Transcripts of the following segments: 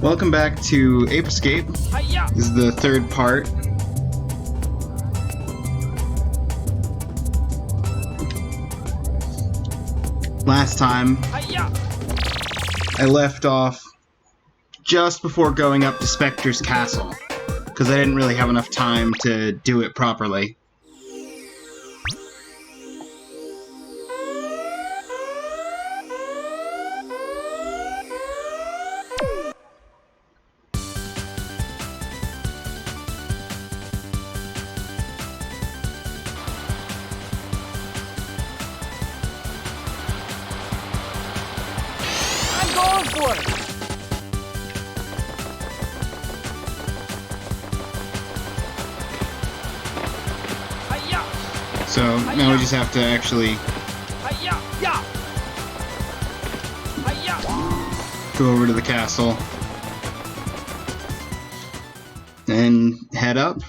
Welcome back to Ape Escape. This is the third part. Last time, I left off just before going up to Specter's castle, because I didn't really have enough time to do it properly. Going for it! So now we just have to actually go over to the castle and head up.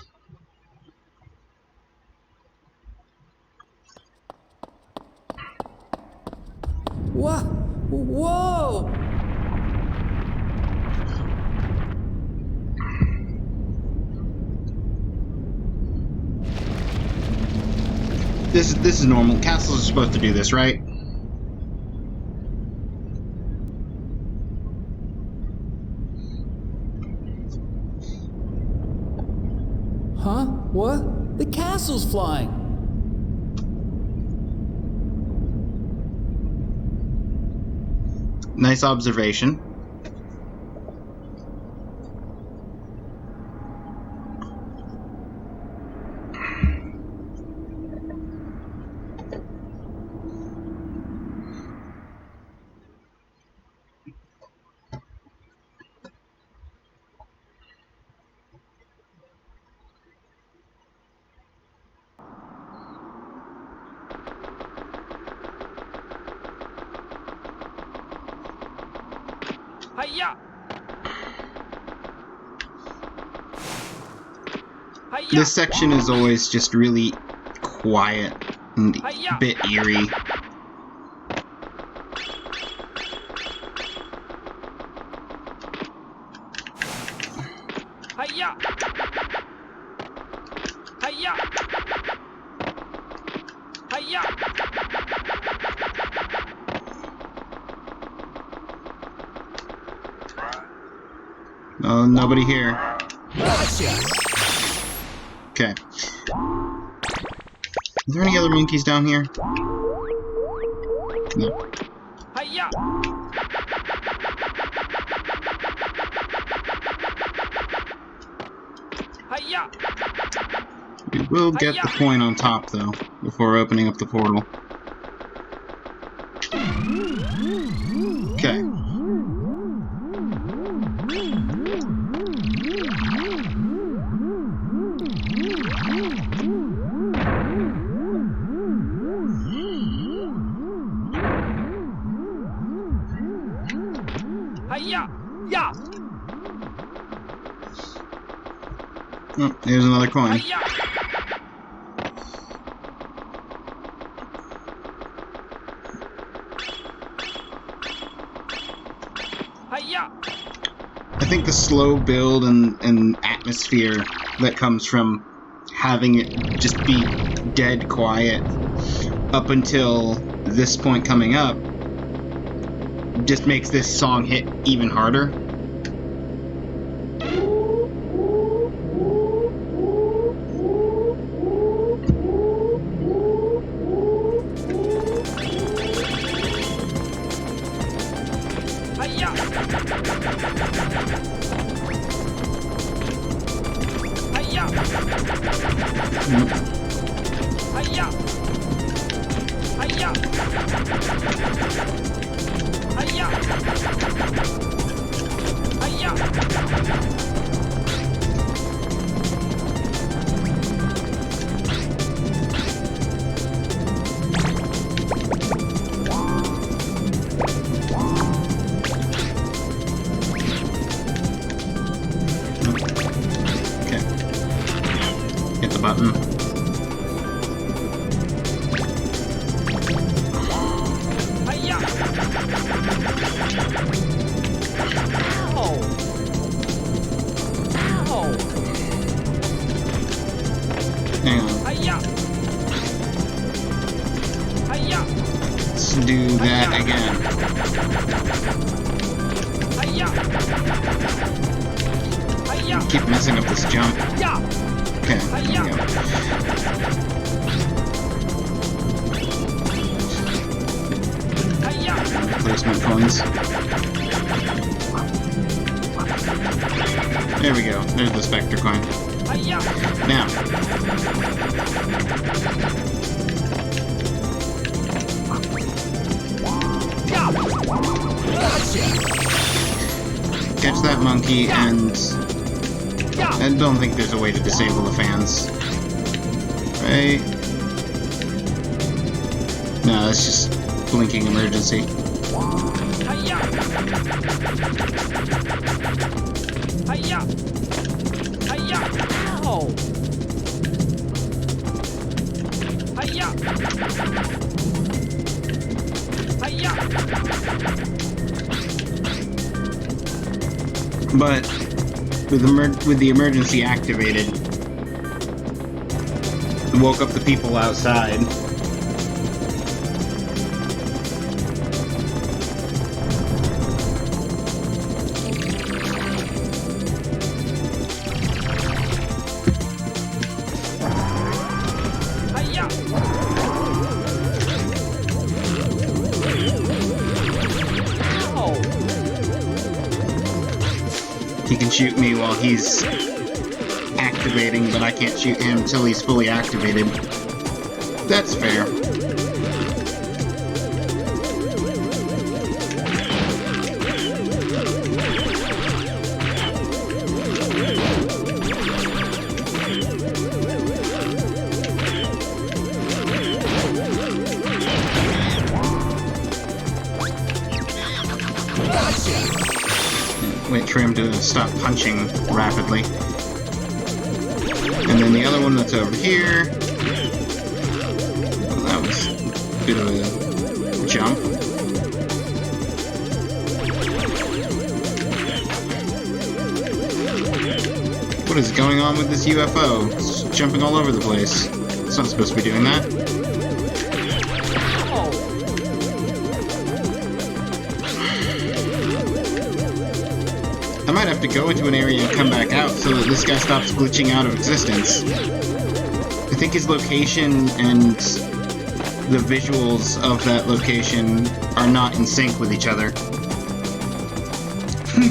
What? Whoa! This is normal. Castles are supposed to do this, right? Huh? What? The castle's flying! Nice observation. This section is always just really quiet and a bit eerie. Oh, nobody here. Okay. Are there any other monkeys down here? No. We will get the coin on top, though, before opening up the portal. Okay. Oh, here's another coin. I think the slow build and atmosphere that comes from having it just be dead quiet up until this point coming up just makes this song hit even harder. Button. Ow! do that again. Keep messing up this jump. Okay, there we go. Placement coins. There we go. There's the Specter coin. Now. Catch that monkey, and I don't think there's a way to disable the fans. Right? No, that's just blinking emergency. But with the emergency activated, it woke up the people outside. He can shoot me while he's activating, but I can't shoot him until he's fully activated. That's fair. Wait for him to stop punching rapidly. And then the other one that's over here. Well, that was a bit of a jump. What is going on with this UFO? It's jumping all over the place. It's not supposed to be doing that. I might have to go into an area and come back out so that this guy stops glitching out of existence. I think his location and the visuals of that location are not in sync with each other.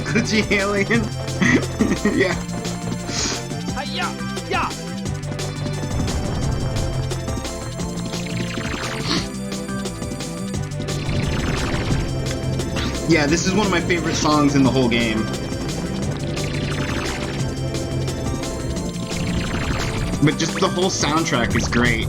Glitchy alien? Yeah. Yeah, this is one of my favorite songs in the whole game. But just the whole soundtrack is great.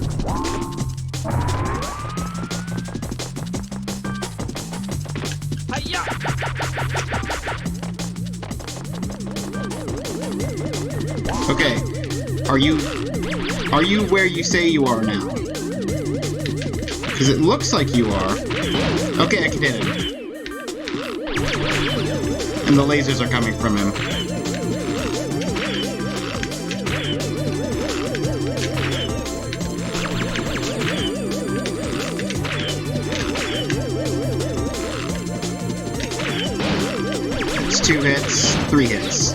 Okay, are you where you say you are now? Because it looks like you are. Okay, I can hit him. And the lasers are coming from him. It's 2 hits, 3 hits.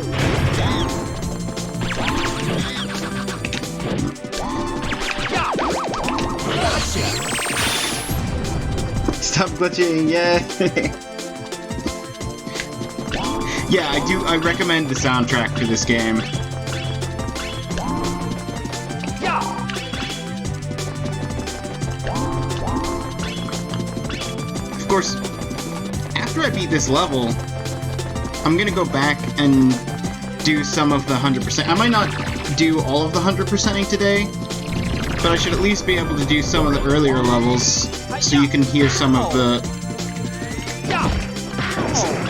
Stop glitching, yay! Yeah, I recommend the soundtrack to this game. Of course, after I beat this level, I'm gonna go back and do some of the 100%. I might not do all of the 100%ing today, but I should at least be able to do some of the earlier levels so you can hear some of the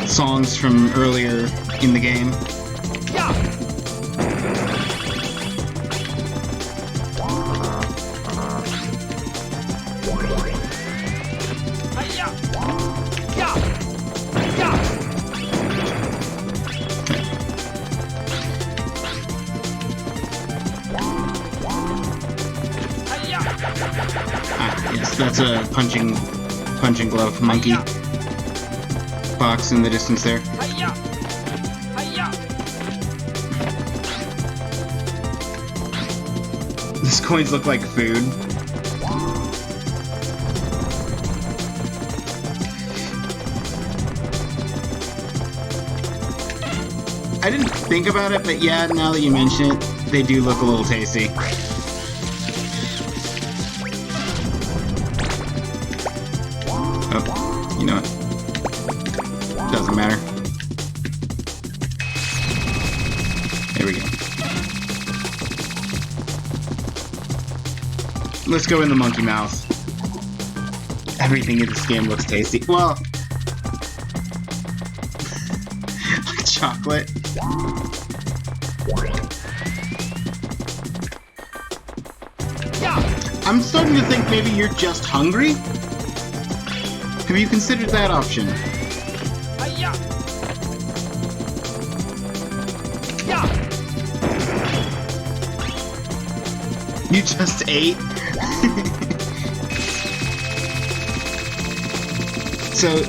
songs from earlier in the game. Ah, yes, that's a punching punching glove monkey box in the distance there. These coins look like food. I didn't think about it, but yeah, now that you mention it, they do look a little tasty. Oh, you know what? Doesn't matter. There we go. Let's go in the monkey mouth. Everything in this game looks tasty. Well, like chocolate. I'm starting to think maybe you're just hungry. Have you considered that option? You just ate? So,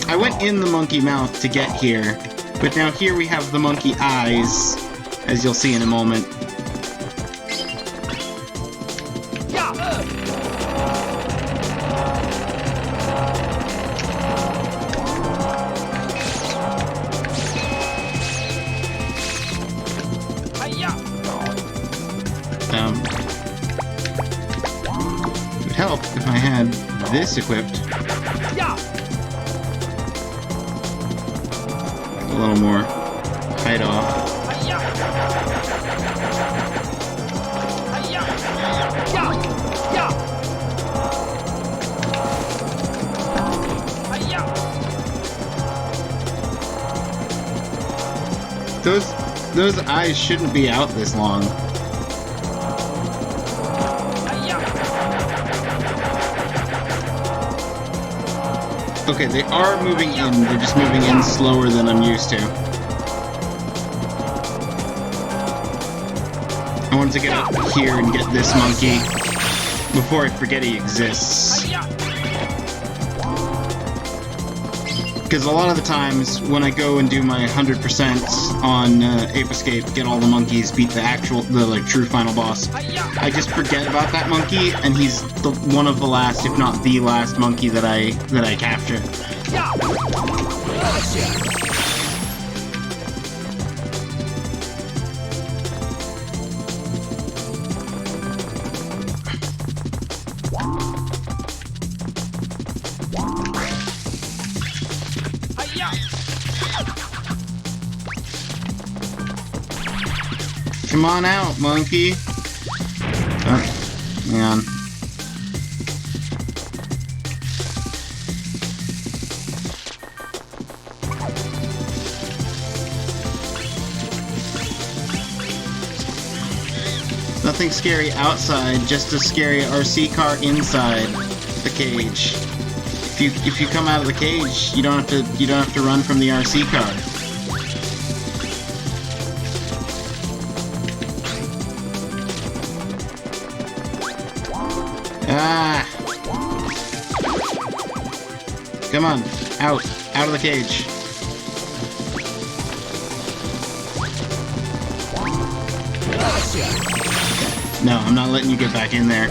I went in the monkey mouth to get here, but now here we have the monkey eyes, as you'll see in a moment. It would help if I had this equipped. A little more height off. Those eyes shouldn't be out this long. Okay, they are moving in, they're just moving in slower than I'm used to. I wanted to get up here and get this monkey before I forget he exists. Because a lot of the times, when I go and do my 100% on Ape Escape, get all the monkeys, beat the true final boss, I just forget about that monkey, and he's one of the last, if not the last monkey that I capture. Come on out, monkey. Oh, hang on. Nothing scary outside, just a scary RC car inside the cage. If you come out of the cage, you don't have to run from the RC car. Ah! Come on, out of the cage. No, I'm not letting you get back in there.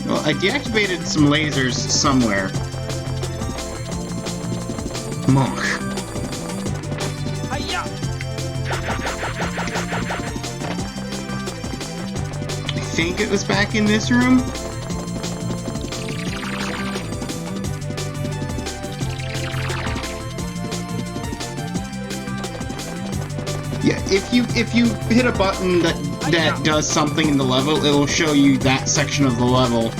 Well, I deactivated some lasers somewhere. Monk. I think it was back in this room. Yeah, if you hit a button that does something in the level, it'll show you that section of the level.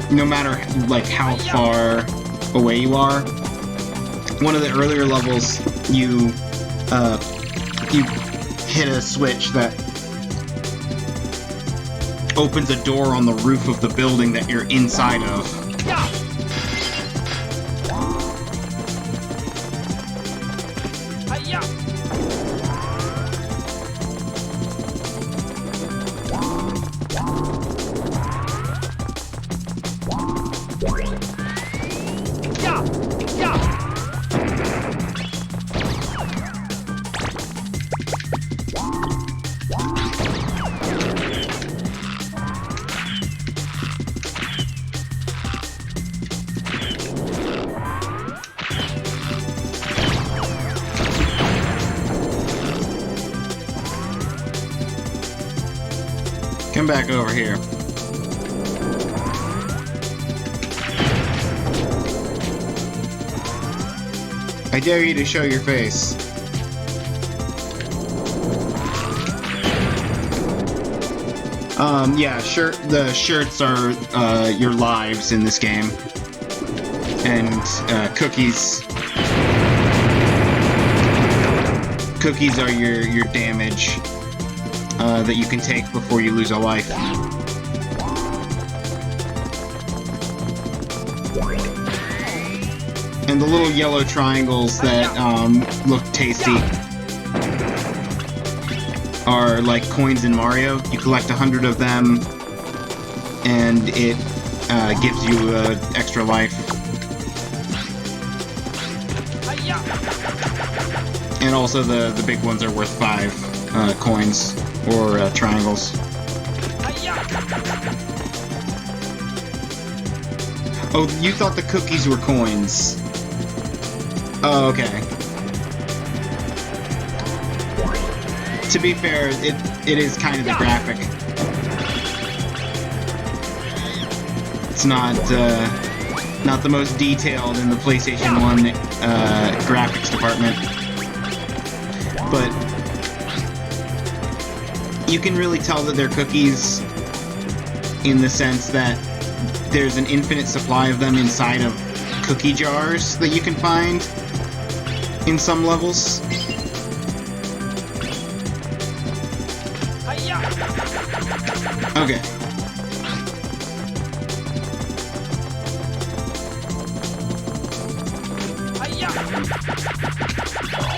No matter like how far away you are. One of the earlier levels, you you hit a switch that opens a door on the roof of the building that you're inside of. Come back over here. I dare you to show your face. Yeah, the shirts are your lives in this game. And cookies. Cookies are your damage that you can take before you lose a life. And the little yellow triangles that look tasty are like coins in Mario. You collect 100 of them, and it gives you extra life. And also the big ones are worth 5 coins or triangles. Oh, you thought the cookies were coins. Oh, okay. To be fair, it is kind of the graphic. It's not the most detailed in the PlayStation 1 graphics department. But you can really tell that they're cookies in the sense that there's an infinite supply of them inside of cookie jars that you can find in some levels. Okay.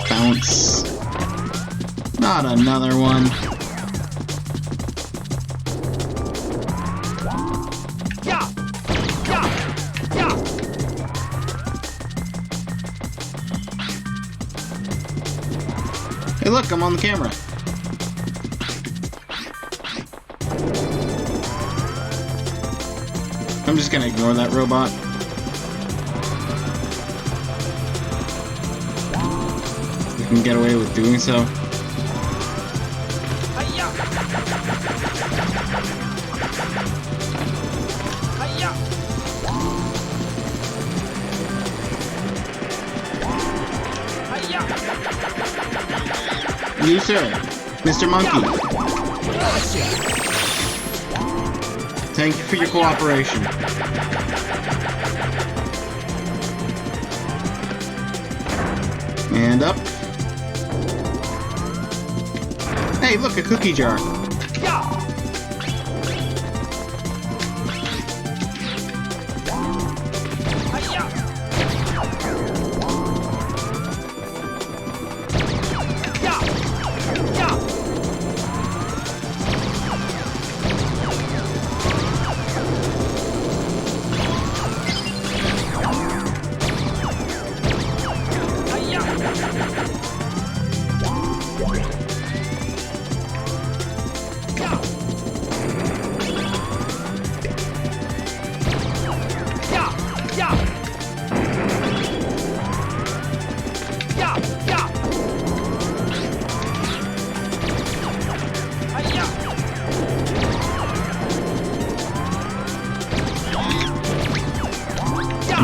Bounce. Not another one. Hey look, I'm on the camera. I'm just gonna ignore that robot. We can get away with doing so. You, sir, Mr. Monkey. Thank you for your cooperation. And up. Hey, look, a cookie jar.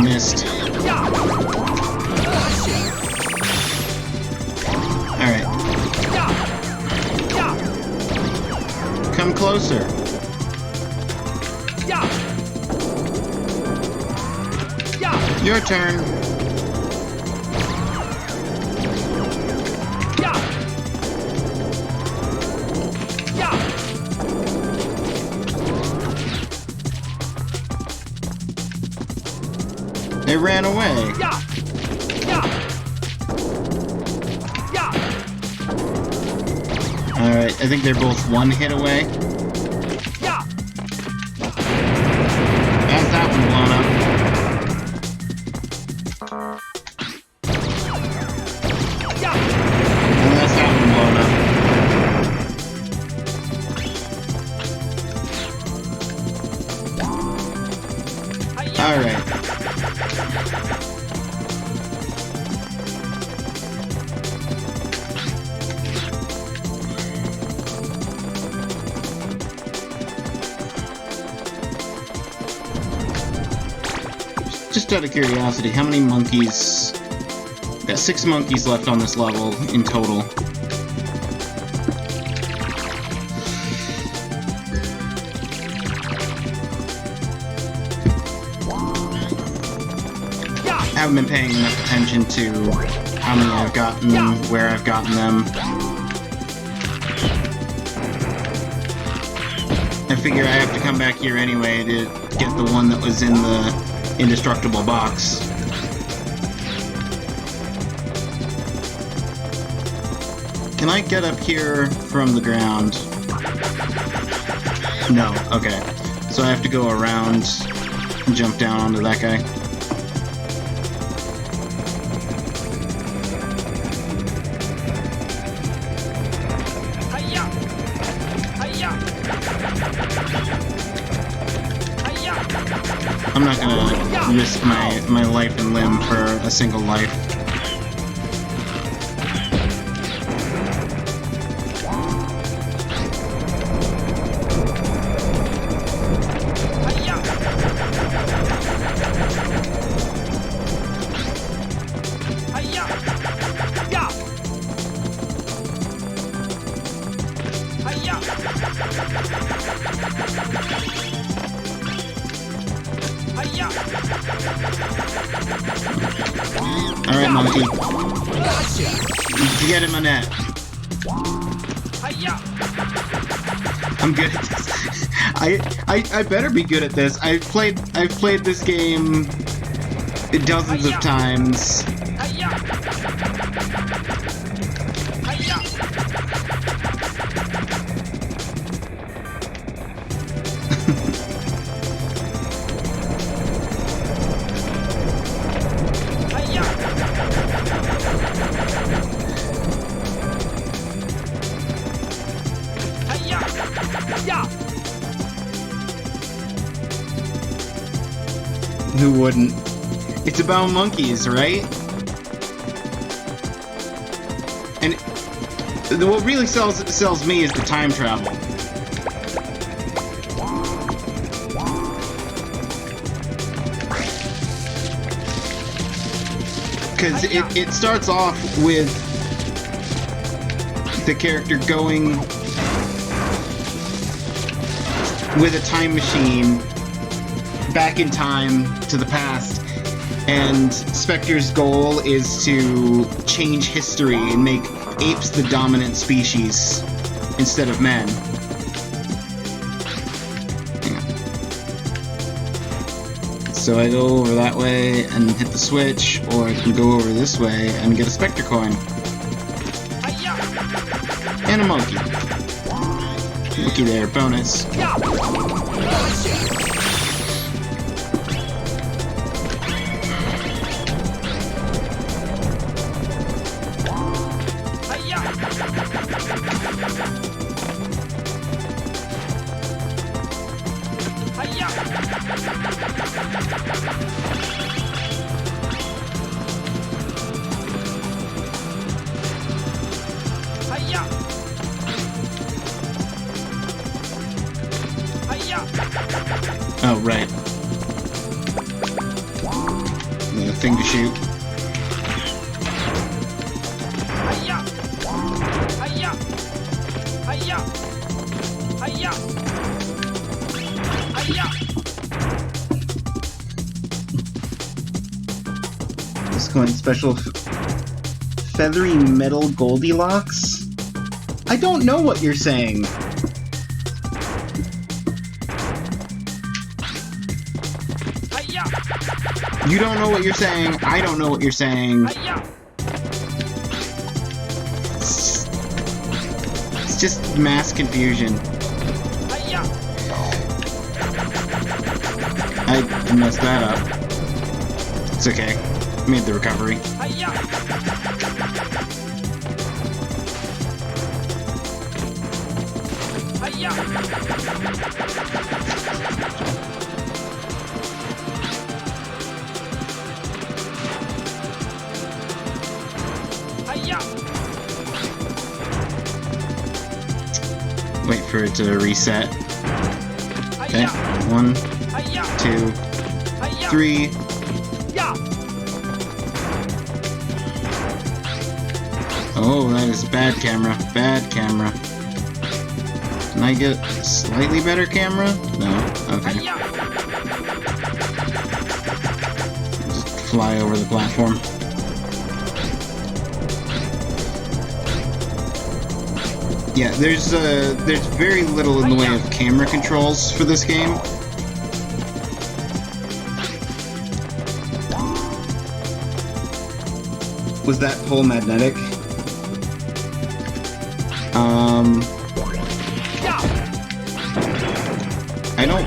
Missed. Alright. Come closer. Your turn. It ran away. Alright, I think they're both one hit away. That's that one blown up. And that's that one blown up. Alright. Just out of curiosity, how many monkeys... Got 6 monkeys left on this level in total. I haven't been paying enough attention to how many I've gotten, where I've gotten them. I figure I have to come back here anyway to get the one that was in the indestructible box. Can I get up here from the ground? No, okay. So I have to go around and jump down onto that guy. I'm not gonna risk my life and limb for a single life. Alright, monkey. Get him, Annette. I'm good at this. I better be good at this. I've played this game dozens of times. Who wouldn't? It's about monkeys, right? And what really sells me is the time travel. Because it starts off with the character going with a time machine back in time to the past, and Specter's goal is to change history and make apes the dominant species instead of men. So I go over that way and hit the switch, or I can go over this way and get a Specter coin. And a monkey. Looky there, bonus. Oh, right. The thing to shoot. This coin special feathery metal Goldilocks? I don't know what you're saying. You don't know what you're saying. I don't know what you're saying. It's just mass confusion. I messed that up. It's okay. Made the recovery. Wait for it to reset. Okay. 1, 2, 3. Oh, that is bad camera. Bad camera. Can I get a slightly better camera? No. Okay. Just fly over the platform. Yeah, there's very little in the way of camera controls for this game. Was that pole magnetic? I don't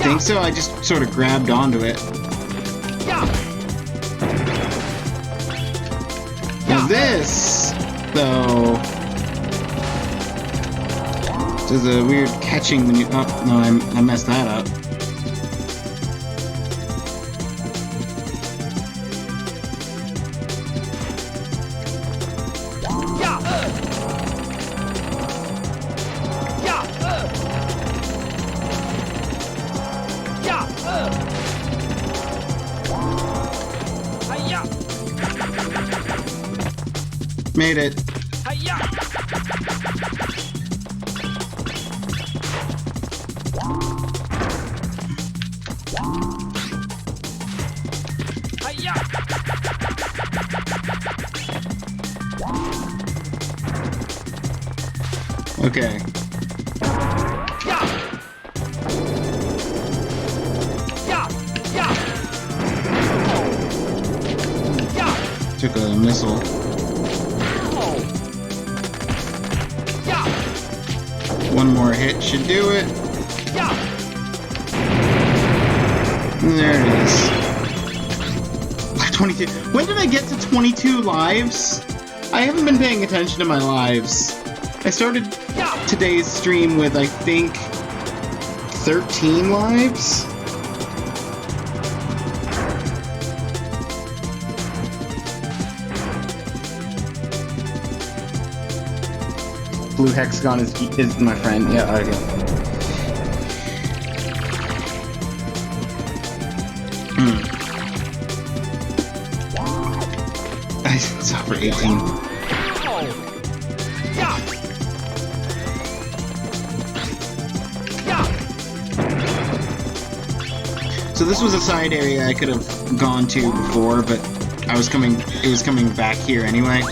think so. I just sort of grabbed onto it. Now this, though, does a weird catching when you... Oh, no, I messed that up. Made it. Okay. Took a missile. One more hit should do it. There it is. 22. When did I get to 22 lives? I haven't been paying attention to my lives. I started today's stream with, I think, 13 lives? Blue hexagon is my friend. Yeah, okay. I saw for 18. So this was a side area I could have gone to before, but it was coming back here anyway.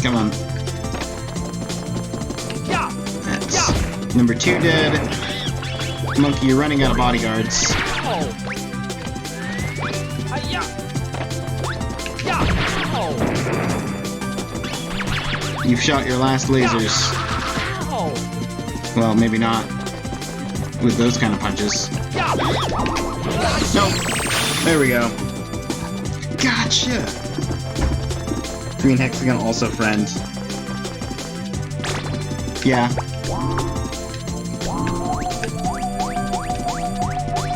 Come on. That's number 2 dead. Monkey, you're running out of bodyguards. You've shot your last lasers. Well, maybe not. With those kind of punches. Nope. There we go. Gotcha! Green hexagon also friend. Yeah.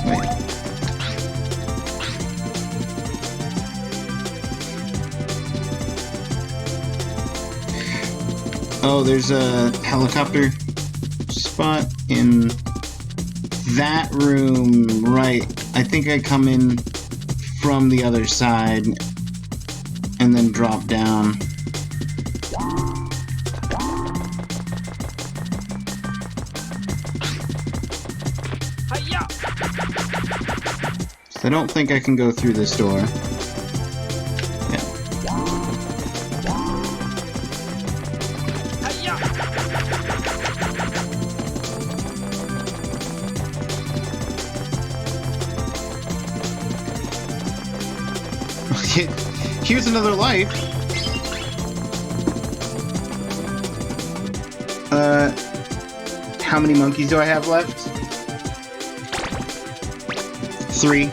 Wait. Oh, there's a helicopter spot in that room, right. I think I come in from the other side and then drop down. So I don't think I can go through this door. Yeah. Here's another life. How many monkeys do I have left? 3.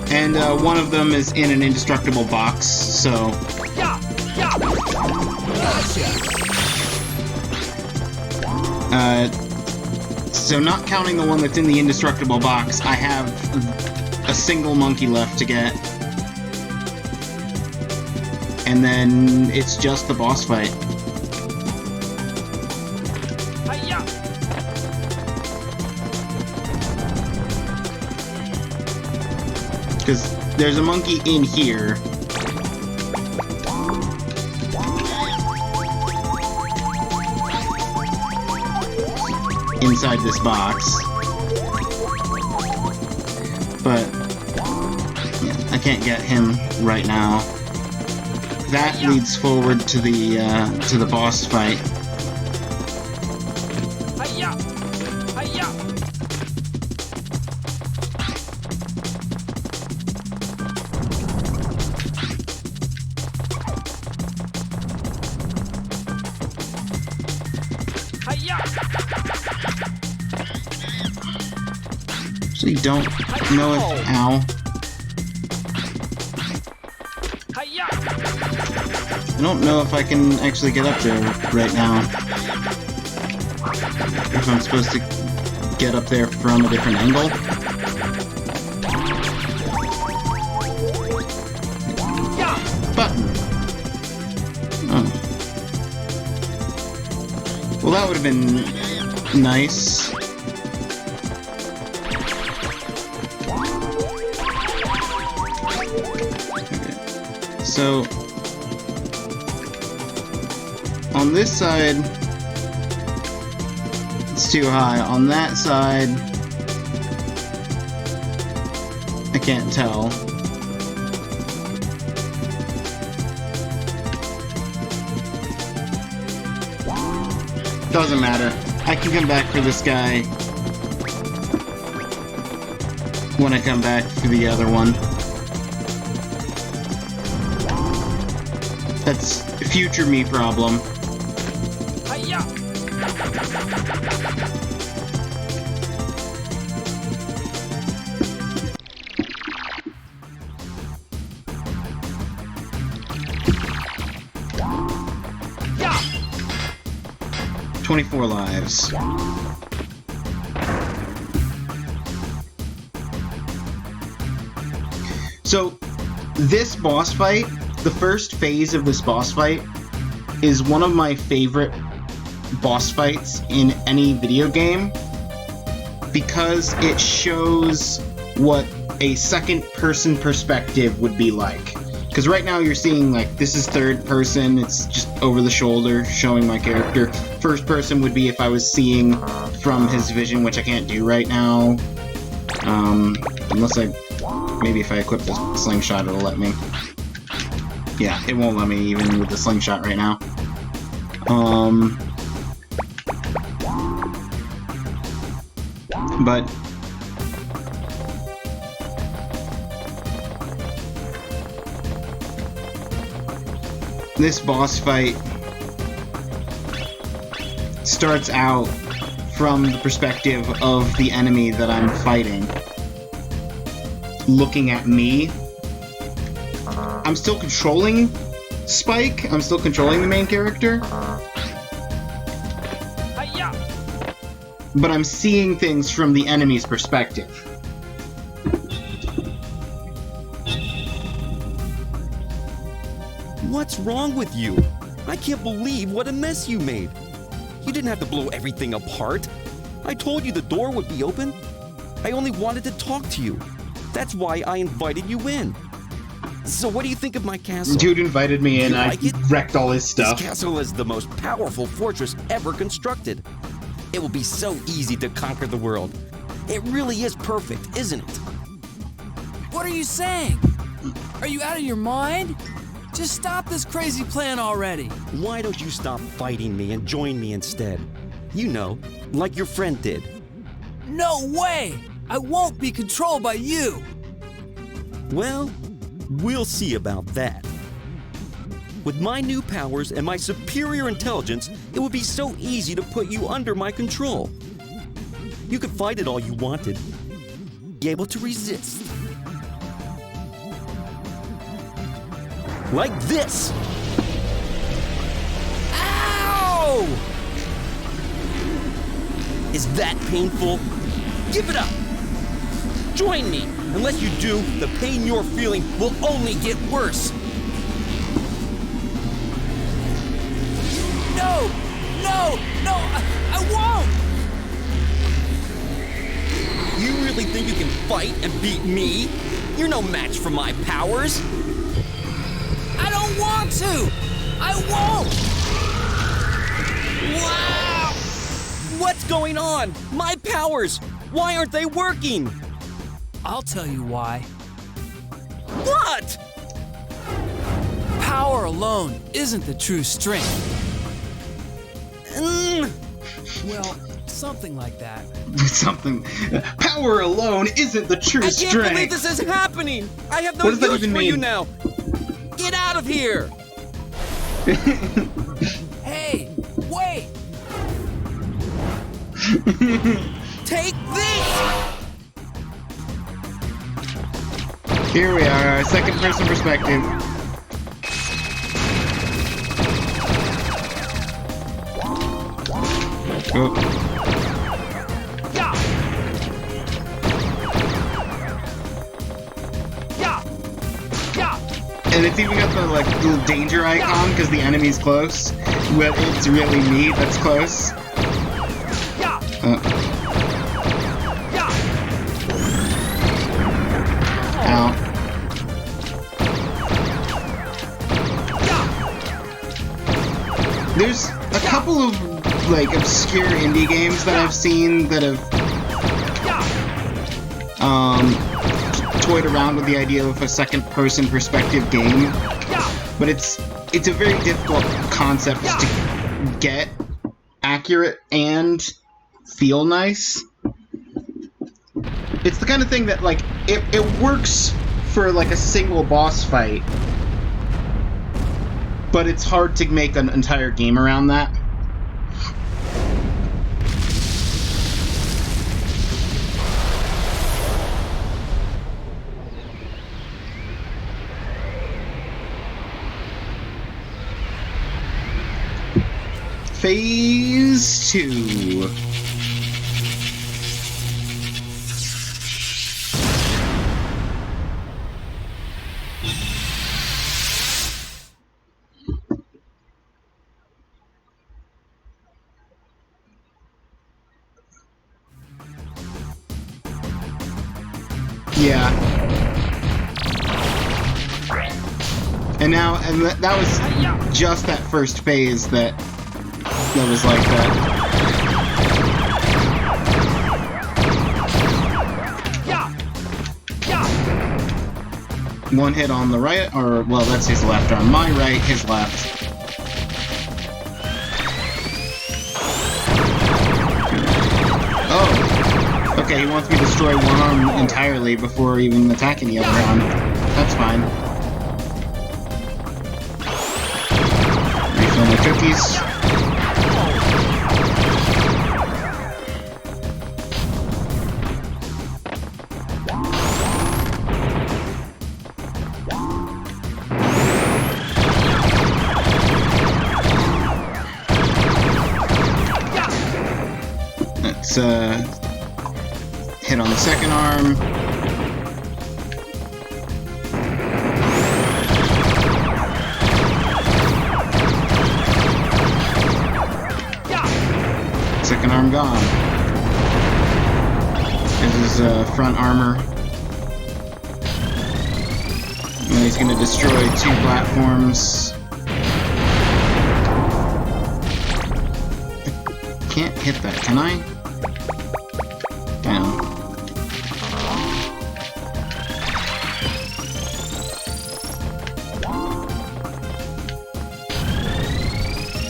And one of them is in an indestructible box, so... So not counting the one that's in the indestructible box, I have a single monkey left to get. And then it's just the boss fight. Because there's a monkey in here. Inside this box. But yeah, I can't get him right now. That leads forward to the boss fight. So you don't know if... Ow. I don't know if I can actually get up there right now. If I'm supposed to get up there from a different angle. Button. Oh. Well, that would have been nice. So, on this side, it's too high. On that side, I can't tell. Doesn't matter. I can come back for this guy when I come back for the other one. That's a future me problem. Yeah. 24 lives. So, this boss fight, the first phase of this boss fight, is one of my favorite boss fights in any video game because it shows what a second-person perspective would be like. Because right now you're seeing, like, this is third person, it's just over the shoulder showing my character. First person would be if I was seeing from his vision, which I can't do right now. Unless maybe if I equip the slingshot it'll let me. Yeah, it won't let me even with the slingshot right now. But this boss fight starts out from the perspective of the enemy that I'm fighting, looking at me. I'm still controlling Spike, I'm still controlling the main character, but I'm seeing things from the enemy's perspective. What's wrong with you? I can't believe what a mess you made. You didn't have to blow everything apart. I told you the door would be open. I only wanted to talk to you. That's why I invited you in. So what do you think of my castle? Dude invited me in, You I like it? wrecked all his stuff. This castle is the most powerful fortress ever constructed. It will be so easy to conquer the world. It really is perfect, isn't it? What are you saying? Are you out of your mind? Just stop this crazy plan already. Why don't you stop fighting me and join me instead? You know, like your friend did. No way! I won't be controlled by you. Well, we'll see about that. With my new powers and my superior intelligence, it would be so easy to put you under my control. You could fight it all you wanted. Be able to resist. Like this! Ow! Is that painful? Give it up! Join me! Unless you do, the pain you're feeling will only get worse. No! No! No! I won't! You really think you can fight and beat me? You're no match for my powers. I don't want to! I won't! Wow! What's going on? My powers! Why aren't they working? I'll tell you why. What? Power alone isn't the true strength. Well, something like that. Something. Power alone isn't the true I can't believe strength. this is happening! I have no What does that use even for you mean? now! Get out of here! Hey, wait! Take this! Here we are, second person perspective. Oh. And it's even got the like little danger icon because the enemy's close. But it's really me that's close. Ow. There's a couple of like obscure indie games that I've seen that have toyed around with the idea of a second-person perspective game, but it's a very difficult concept to get accurate and feel nice. It's the kind of thing that like it works for like a single boss fight, but it's hard to make an entire game around that. Phase 2. Yeah. And now, and that was just that first phase that was like that. One hit on the right, or, well, that's his left arm. My right, his left. Oh! Okay, he wants me to destroy one arm entirely before even attacking the other arm. That's fine. Refill my cookies. Let's hit on the second arm. Second arm gone. This is his front armor. And he's going to destroy 2 platforms. I can't hit that, can I? Down.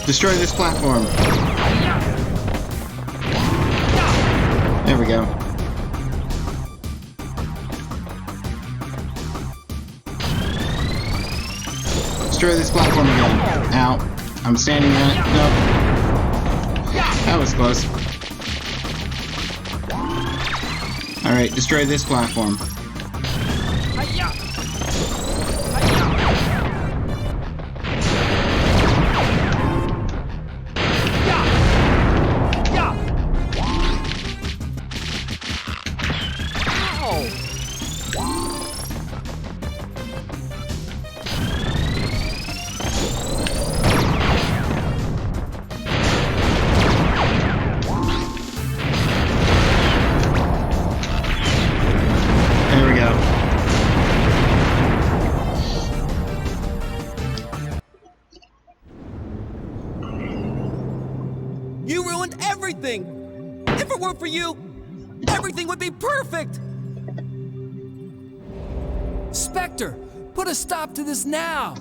Destroy this platform. There we go. Destroy this platform again. Ow. I'm standing on it. Nope. That was close. Alright, destroy this platform. You ruined everything! If it weren't for you, everything would be perfect! Specter, put a stop to this now!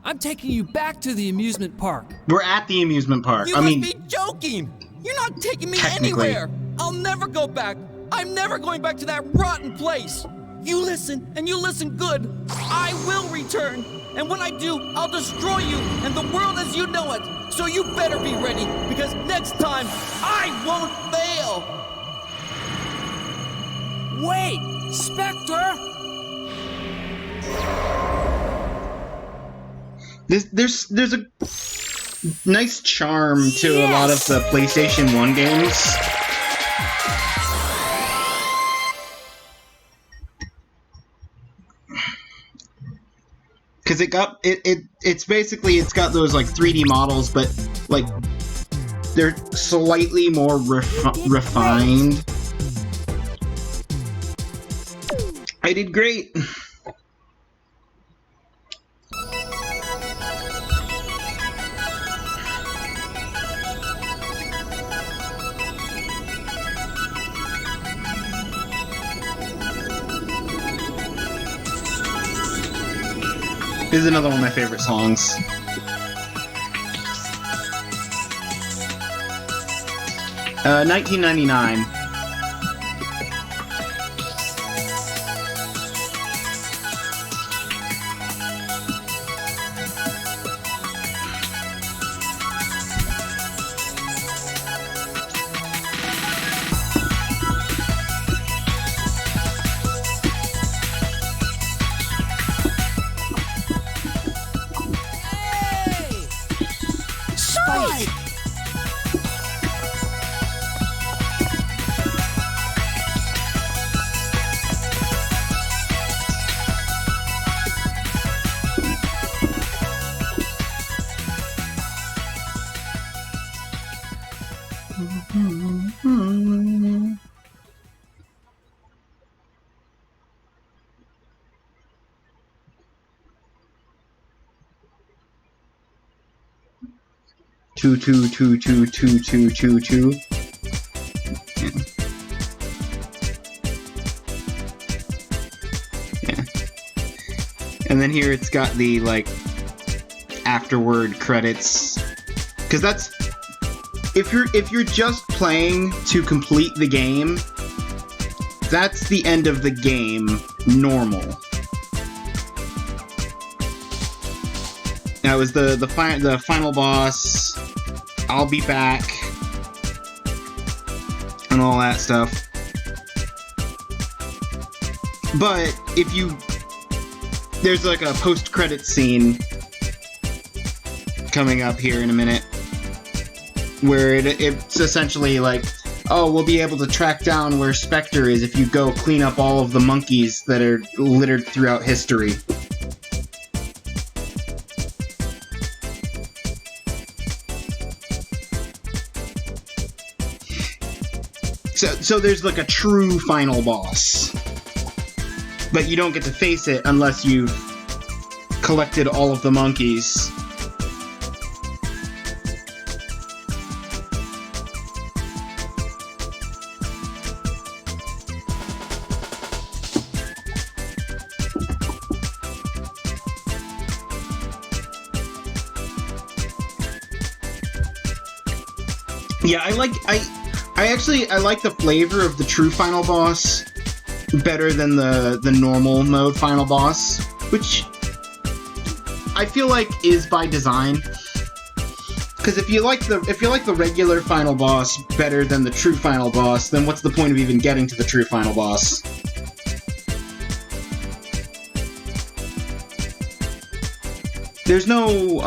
I'm taking you back to the amusement park. We're at the amusement park. You must be joking! You're not taking me anywhere! I'll never go back! I'm never going back to that rotten place! You listen, and you listen good! I will return! And when I do, I'll destroy you and the world as you know it! So you better be ready, because next time, I won't fail! Wait! Specter! There's a nice charm to a lot of the PlayStation 1 games. Because it's basically, it's got those like 3D models, but like they're slightly more refined. I did great. This is another one of my favorite songs. Uh, 1999. Two. Yeah. And then here it's got the like afterward credits, because that's if you're just playing to complete the game, that's the end of the game normal. That was the final boss. I'll be back, and all that stuff. But if you, there's like a post-credit scene coming up here in a minute, where it's essentially like, oh, we'll be able to track down where Specter is if you go clean up all of the monkeys that are littered throughout history. So there's like a true final boss. But you don't get to face it unless you've collected all of the monkeys. Yeah, I like the flavor of the true final boss better than the normal mode final boss, which I feel like is by design. Because if you like the regular final boss better than the true final boss, then what's the point of even getting to the true final boss? There's no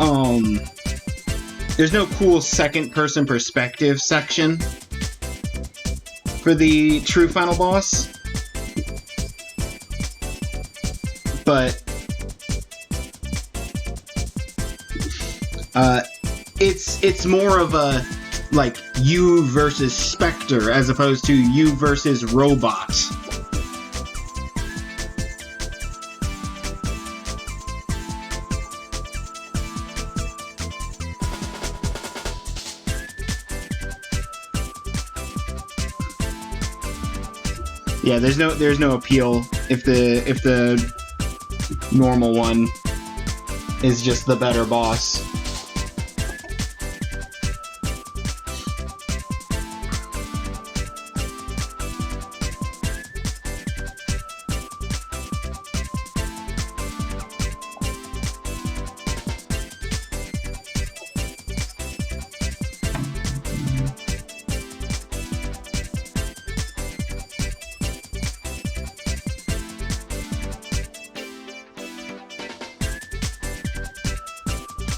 cool second-person perspective section for the true final boss, but it's more of a like you versus Specter as opposed to you versus robot. Yeah, there's no appeal if the normal one is just the better boss.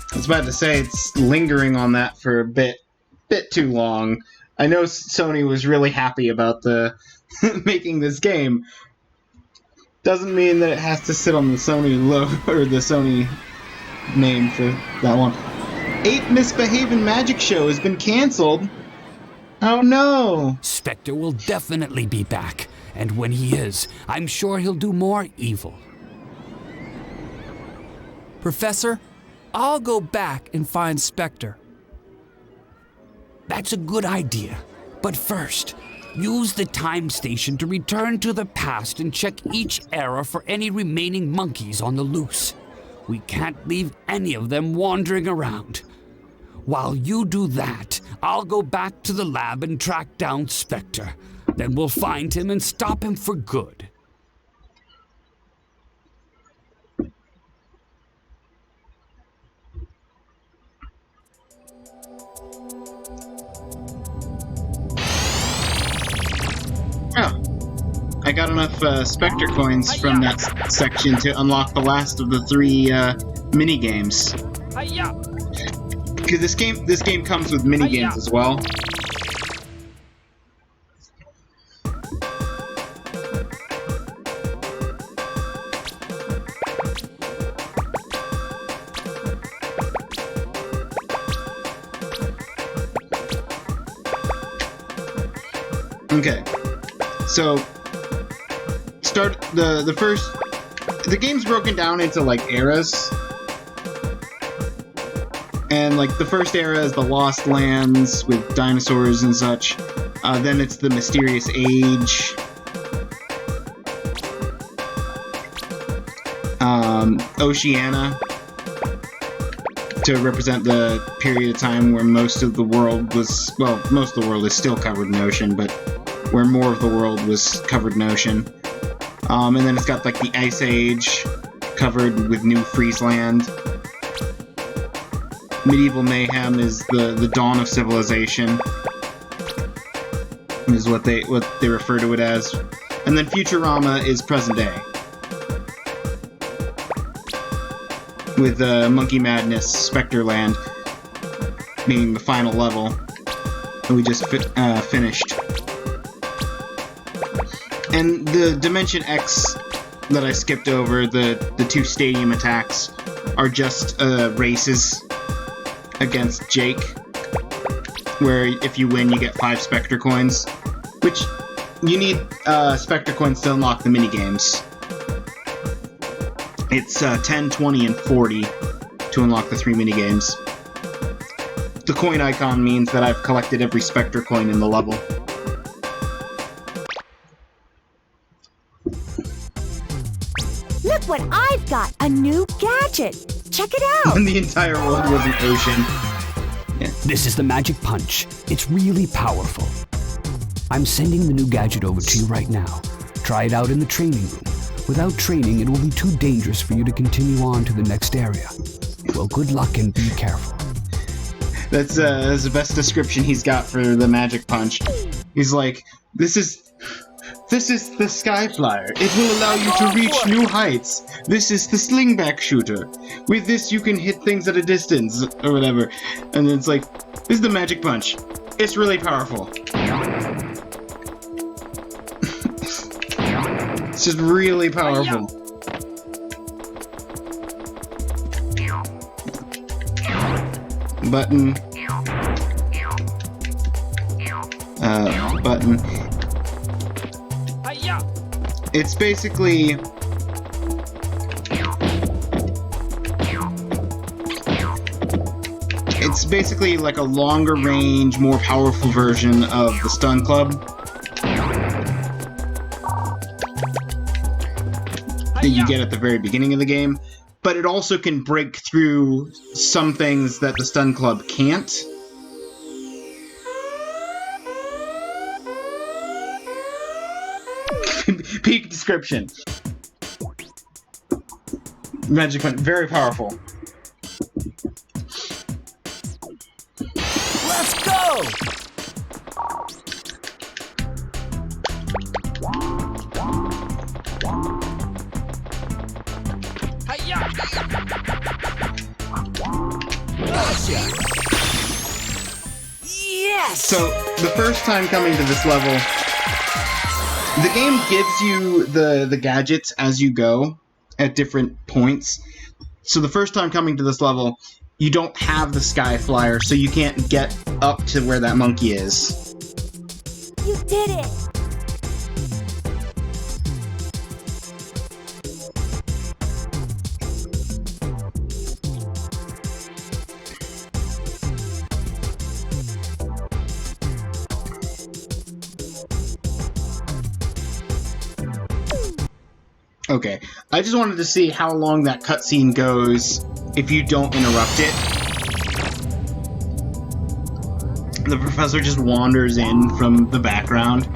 I was about to say it's lingering on that for a bit too long. I know Sony was really happy about the making this game. Doesn't mean that it has to sit on the Sony logo or the Sony name for that one. Ape Misbehaving Magic Show has been canceled. Oh no! Specter will definitely be back, and when he is, I'm sure he'll do more evil. Professor, I'll go back and find Specter. That's a good idea. But first, use the time station to return to the past and check each era for any remaining monkeys on the loose. We can't leave any of them wandering around. While you do that, I'll go back to the lab and track down Specter. Then we'll find him and stop him for good. Oh, I got enough Specter coins from that section to unlock the last of the 3 mini games. Because this game comes with mini games as well. Okay, so the game's broken down into like eras, and like the first era is the Lost Lands with dinosaurs and such. Then it's the Mysterious Age, Oceania, to represent the period of time where most of the world was, well, most of the world is still covered in ocean, but where more of the world was covered in ocean. And then it's got like the Ice Age, covered with New Friesland. Medieval Mayhem is the dawn of civilization, is what they refer to it as. And then Futurama is present day, with Monkey Madness Specterland being the final level that we just finished. And the Dimension X that I skipped over, the 2 stadium attacks, are just races against Jake, where if you win you get 5 Specter coins, which you need Specter coins to unlock the minigames. It's 10, 20, and 40 to unlock the 3 minigames. The coin icon means that I've collected every Specter coin in the level. Look what I've got! A new gadget! Check it out! And the entire world was an ocean. Yeah. This is the magic punch. It's really powerful. I'm sending the new gadget over to you right now. Try it out in the training room. Without training, it will be too dangerous for you to continue on to the next area. Well, good luck and be careful. That's the best description he's got for the magic punch. He's like, this is the sky flyer. It will allow you to reach new heights. This is the slingback shooter. With this, you can hit things at a distance, or whatever. And then it's like, this is the magic punch. It's really powerful. It's just really powerful. Button. Button. It's basically... It's basically like a longer range, more powerful version of the stun club that you get at the very beginning of the game, but it also can break through some things that the stun club can't. Peak description. Magic punch, very powerful. Let's go! Yes! So, the first time coming to this level, the game gives you the gadgets as you go at different points. So the first time coming to this level, you don't have the sky flyer, so you can't get up to where that monkey is. You did it! Okay, I just wanted to see how long that cutscene goes if you don't interrupt it. The professor just wanders in from the background.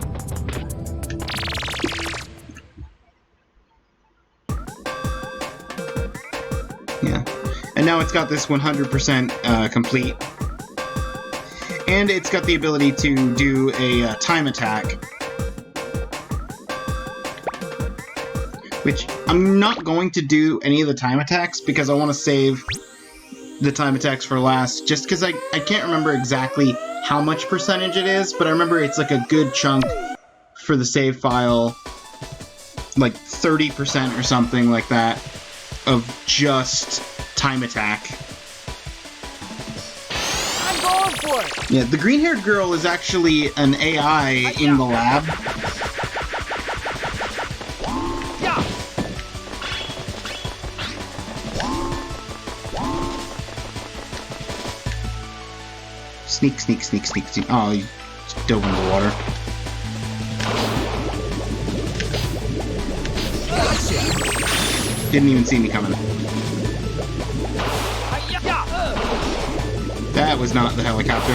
Yeah. And now it's got this 100% complete. And it's got the ability to do a time attack. Which, I'm not going to do any of the time attacks because I want to save the time attacks for last, just because I can't remember exactly how much percentage it is, but I remember it's like a good chunk for the save file, like 30% or something like that, of just time attack. I'm going for it! Yeah, the green-haired girl is actually an AI in the lab. Sneak, sneak, sneak, sneak, sneak. Oh, you dove into the water. Didn't even see me coming. That was not the helicopter.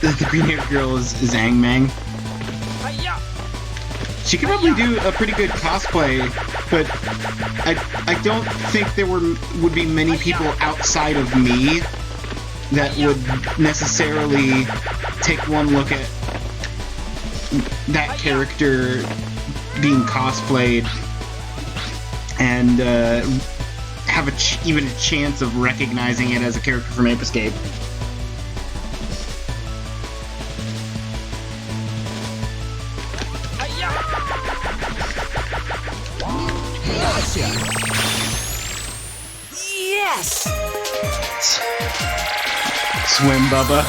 The green-haired girl is Zhang Mang. She could probably do a pretty good cosplay, but I don't think there would be many people outside of me that would necessarily take one look at that character being cosplayed and have even a chance of recognizing it as a character from Ape Escape. Yes! Swim, Bubba.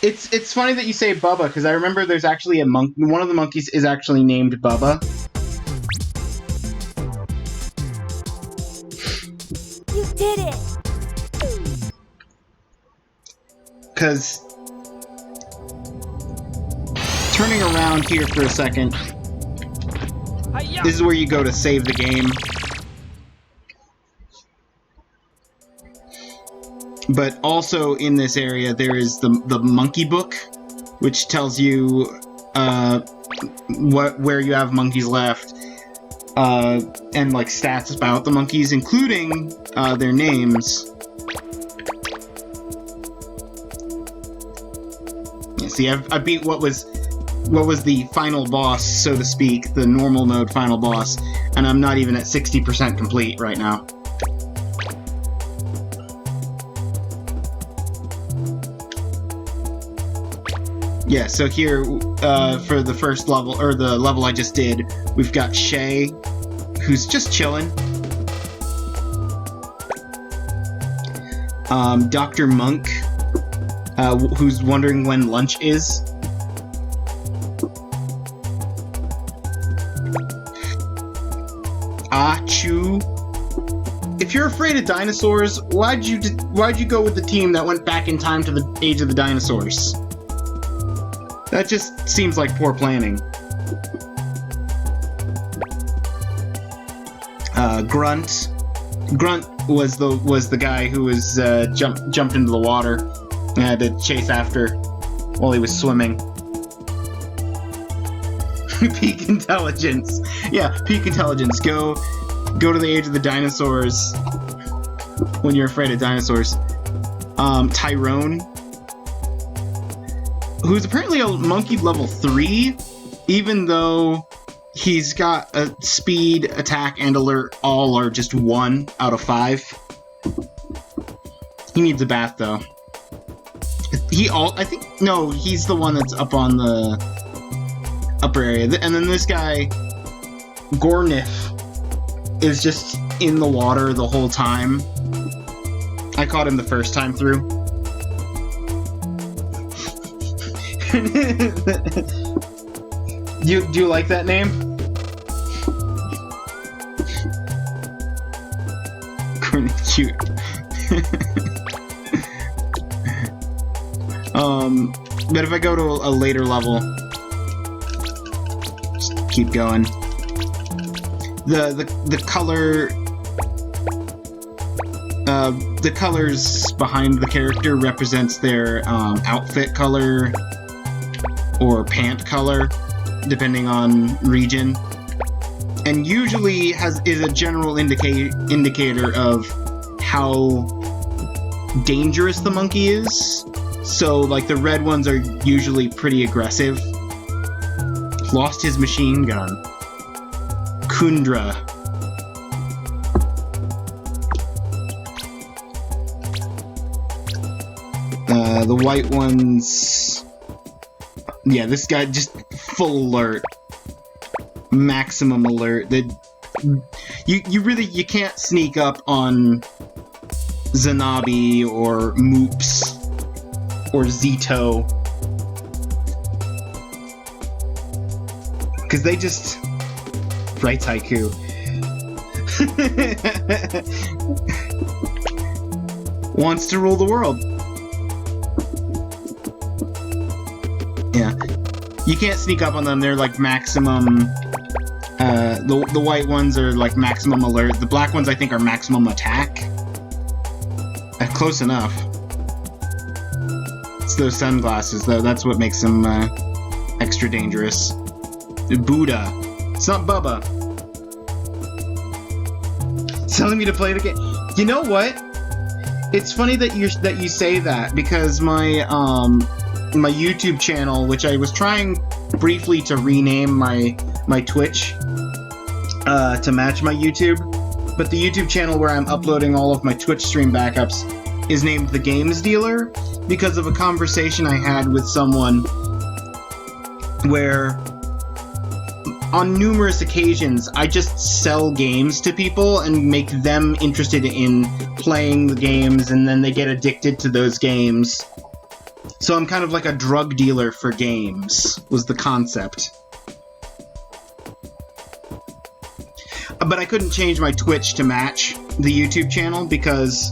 It's funny that you say Bubba, because I remember there's actually a monk. One of the monkeys is actually named Bubba. You did it! Because turning around here for a second, this is where you go to save the game. But also in this area, there is the monkey book, which tells you where you have monkeys left, and like stats about the monkeys, including their names. Yeah, see, I beat what was the final boss, so to speak, the normal mode final boss, and I'm not even at 60% complete right now. Yeah, so here, for the first level, or the level I just did, we've got Shay, who's just chilling. Dr. Monk, who's wondering when lunch is. Chu. If you're afraid of dinosaurs, why'd you go with the team that went back in time to the age of the dinosaurs? That just seems like poor planning. Grunt. Grunt was the guy who was jumped into the water and had to chase after while he was swimming. Peak intelligence. Yeah, peak intelligence. Go to the age of the dinosaurs when you're afraid of dinosaurs. Tyrone, who's apparently a monkey level 3, even though he's got a speed, attack, and alert all are just 1 out of 5. He needs a bath, though. He's the one that's up on the upper area. And then this guy, Gornif, is just in the water the whole time. I caught him the first time through. Do you like that name? Cute. But if I go to a later level, just keep going. The color, the colors behind the character represents their outfit color or pant color, depending on region, and usually is a general indicator of how dangerous the monkey is. So, like, the red ones are usually pretty aggressive. Lost his machine gun. Kundra. The white ones... Yeah, this guy just full alert. Maximum alert. You can't sneak up on Zanabi or Moops or Zito, because they just... Right, Haiku. Wants to rule the world. Yeah. You can't sneak up on them, they're like maximum... the white ones are like maximum alert. The black ones I think are maximum attack. Close enough. It's those sunglasses though, that's what makes them extra dangerous. Buddha. It's not Bubba. It's telling me to play the game. You know what? It's funny that you say that, because my my YouTube channel, which I was trying briefly to rename my Twitch to match my YouTube, but the YouTube channel where I'm uploading all of my Twitch stream backups is named The Games Dealer, because of a conversation I had with someone where on numerous occasions, I just sell games to people and make them interested in playing the games, and then they get addicted to those games. So I'm kind of like a drug dealer for games, was the concept. But I couldn't change my Twitch to match the YouTube channel because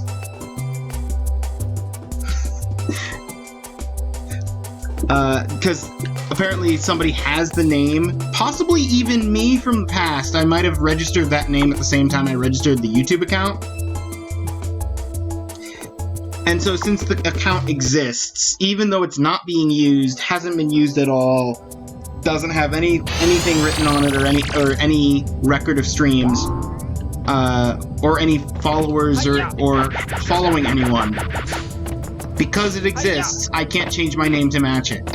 apparently somebody has the name, possibly even me from the past. I might have registered that name at the same time I registered the YouTube account. And so since the account exists, even though it's not being used, hasn't been used at all, doesn't have anything written on it or any record of streams, or any followers or following anyone, because it exists, I can't change my name to match it.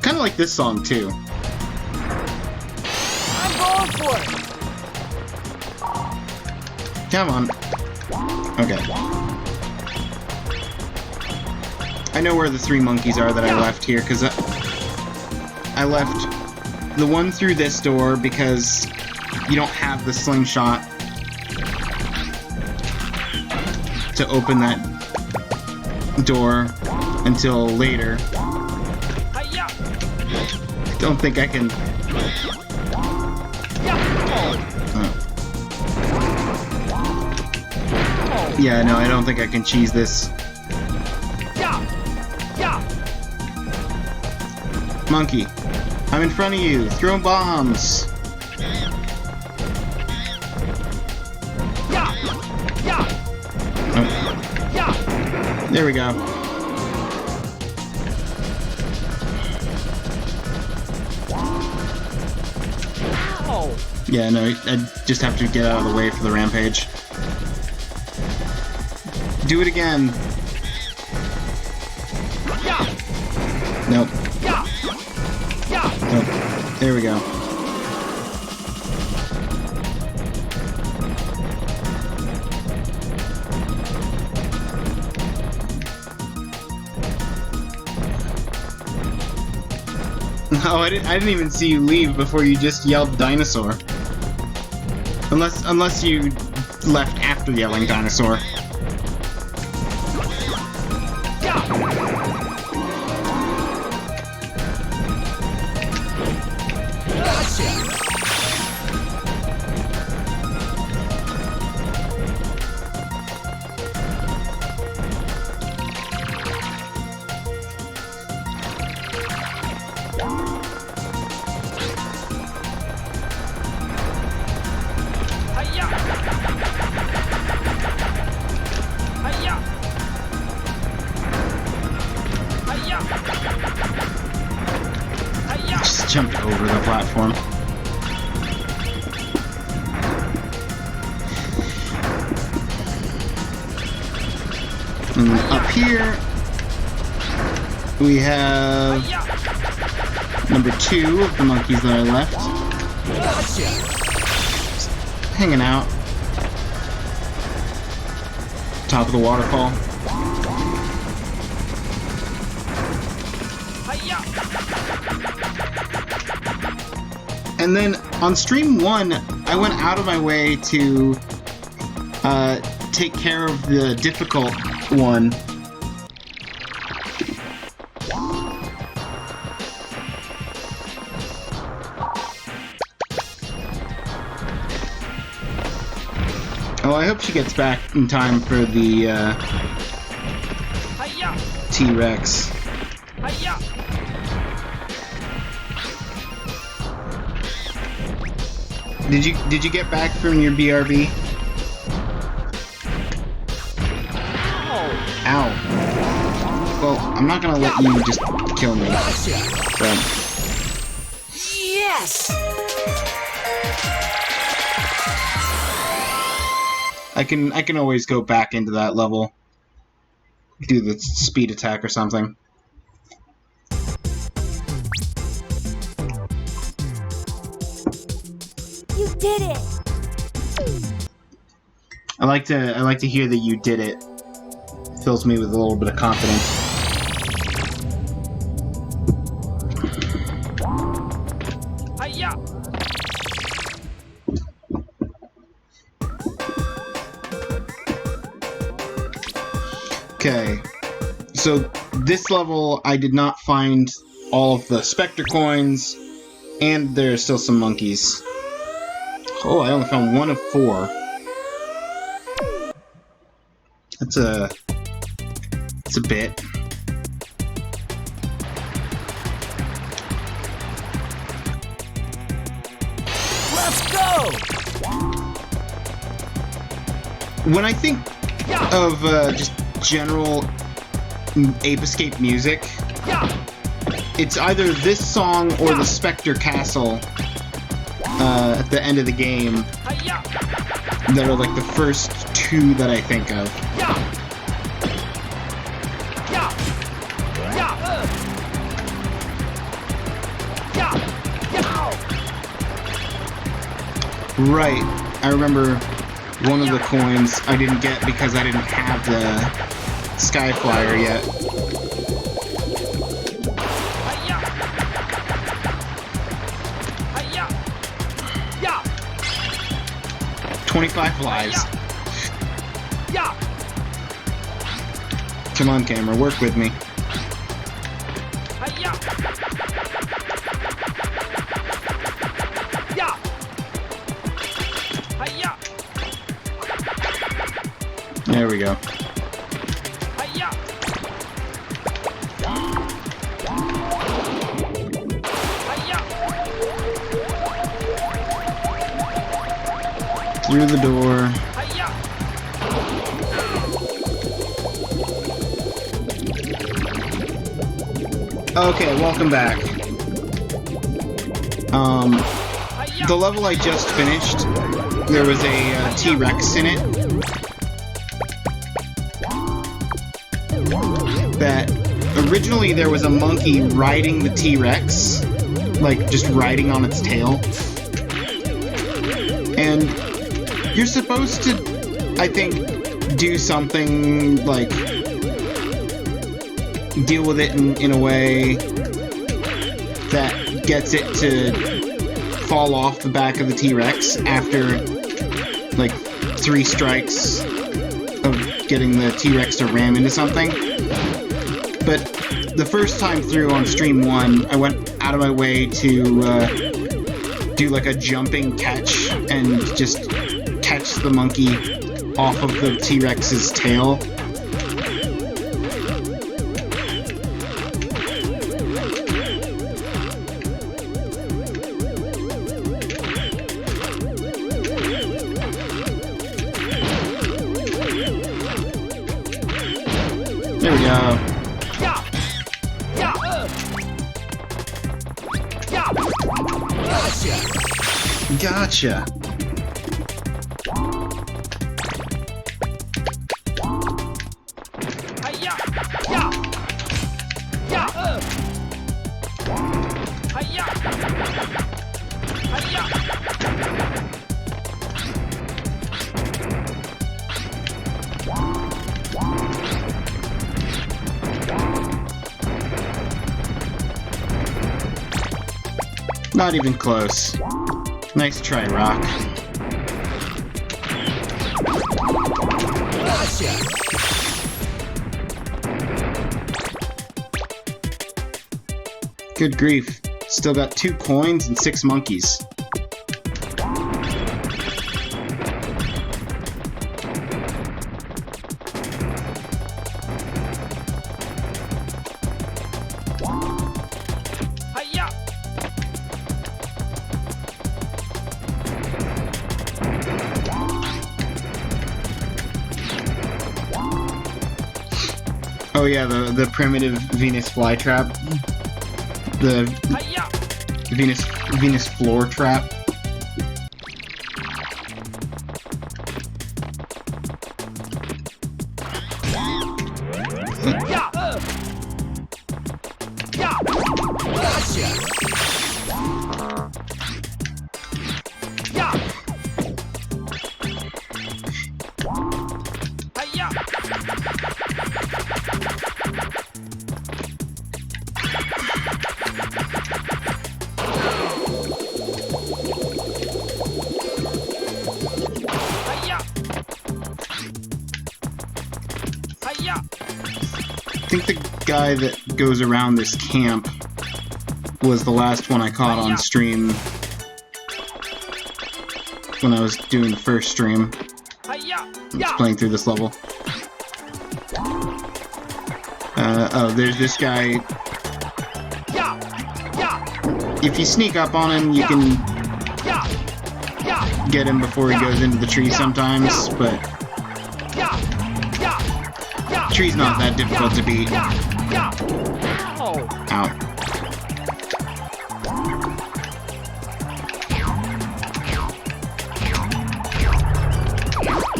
Kind of like this song too. I'm going for it. Come on. Okay. I know where the 3 monkeys are that I left here, because I left the one through this door because you don't have the slingshot to open that door until later. Don't think I can... Yeah, no, I don't think I can cheese this. Monkey, I'm in front of you. Throw bombs. Oh. There we go. Yeah, no, I just have to get out of the way for the rampage. Do it again. Nope. Nope. There we go. Oh, I didn't even see you leave before you just yelled dinosaur. Unless you left after yelling dinosaur. Just jumped over the platform. And up here, we have number 2 of the monkeys that I left. Just hanging out. Top of the waterfall. And then on stream 1, I went out of my way to take care of the difficult one. Oh, I hope she gets back in time for the T-Rex. Did you get back from your BRB? Ow. Well, I'm not gonna let you just kill me. But... Yes! I can always go back into that level. Do the speed attack or something. You did it! I like to hear that you did it. Fills me with a little bit of confidence. Hi-ya! Okay, so this level I did not find all of the Specter coins, and there are still some monkeys. Oh, I only found 1 of 4. That's a bit. Let's go! When I think of just general Ape Escape music, it's either this song or the Specter Castle at the end of the game that are like the first 2 that I think of. Right, I remember one of the coins I didn't get because I didn't have the Sky Flyer yet. Yeah. 25 lives. Come on, camera, work with me. There we go. Through the door. Okay, welcome back. The level I just finished, there was a T-Rex in it. That originally there was a monkey riding the T-Rex, like just riding on its tail. And you're supposed to, I think, do something like deal with it in a way that gets it to fall off the back of the T-Rex after like 3 strikes of getting the T-Rex to ram into something. But the first time through on stream 1, I went out of my way to do like a jumping catch and just catch the monkey off of the T-Rex's tail. There we go. Gotcha. Not even close. Nice try, Rock. Good grief. Still got 2 coins and 6 monkeys. Oh yeah, the primitive Venus flytrap. The Venus floor trap. think the guy that goes around this camp was the last one I caught on stream when I was doing the first stream. I was playing through this level. Oh, there's this guy. If you sneak up on him, you can get him before he goes into the tree sometimes, but the tree's not that difficult to beat. Ow.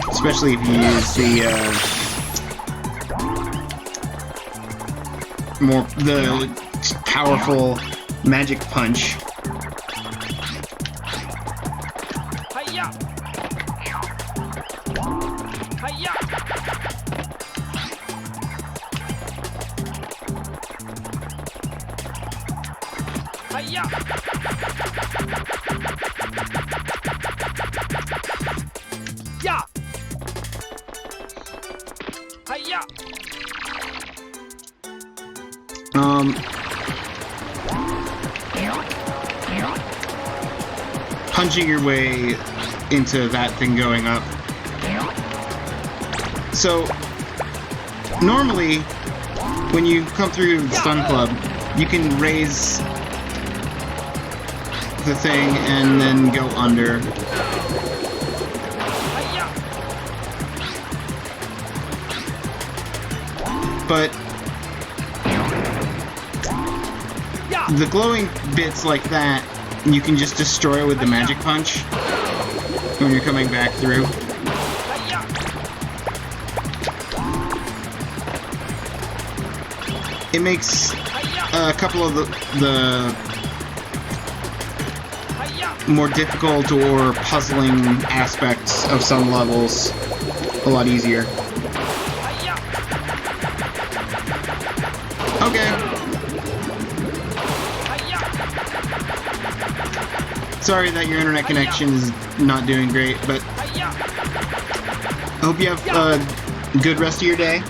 Especially if you use the powerful magic punch. Punching your way into that thing going up. So, normally, when you come through the Stun Club, you can raise the thing and then go under. But the glowing bits like that, you can just destroy with the magic punch when you're coming back through. It makes a couple of the more difficult or puzzling aspects of some levels a lot easier. Okay. Sorry that your internet connection is not doing great, but I hope you have a good rest of your day.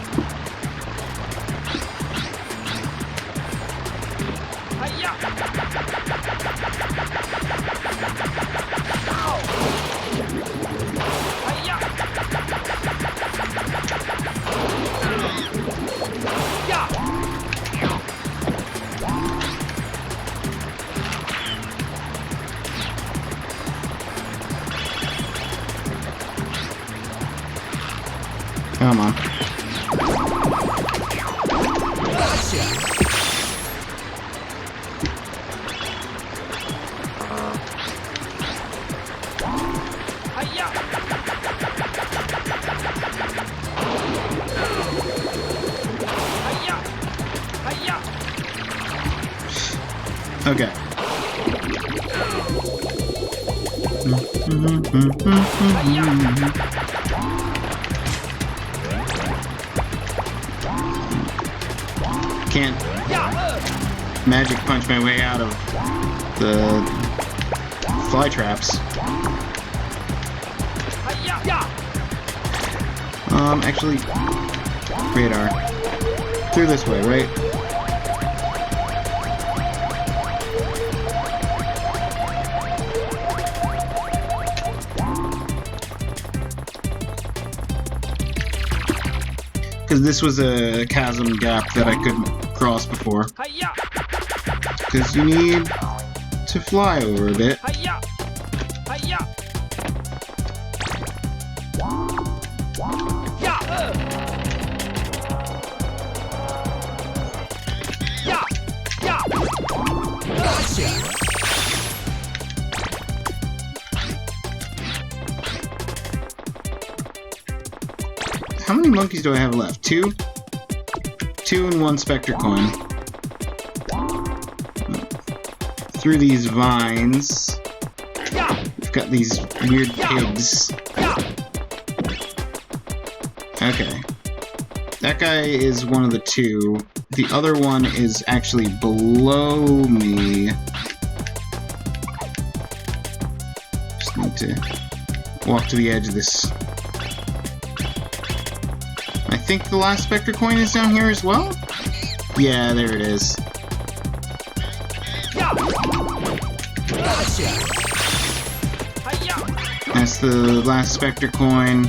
Come on. Okay. Can't magic punch my way out of the fly traps. Actually, radar. Through this way, right? Because this was a chasm gap that I couldn't cross before. Because you need to fly over a bit. How many monkeys do I have left? Two? Two and one Specter coin. Through these vines. We've got these weird pigs. Okay. That guy is one of the two. The other one is actually below me. Just need to walk to the edge of this. I think the last Specter coin is down here as well? Yeah, there it is. Yeah. Gotcha. Hiya. That's the last Specter coin.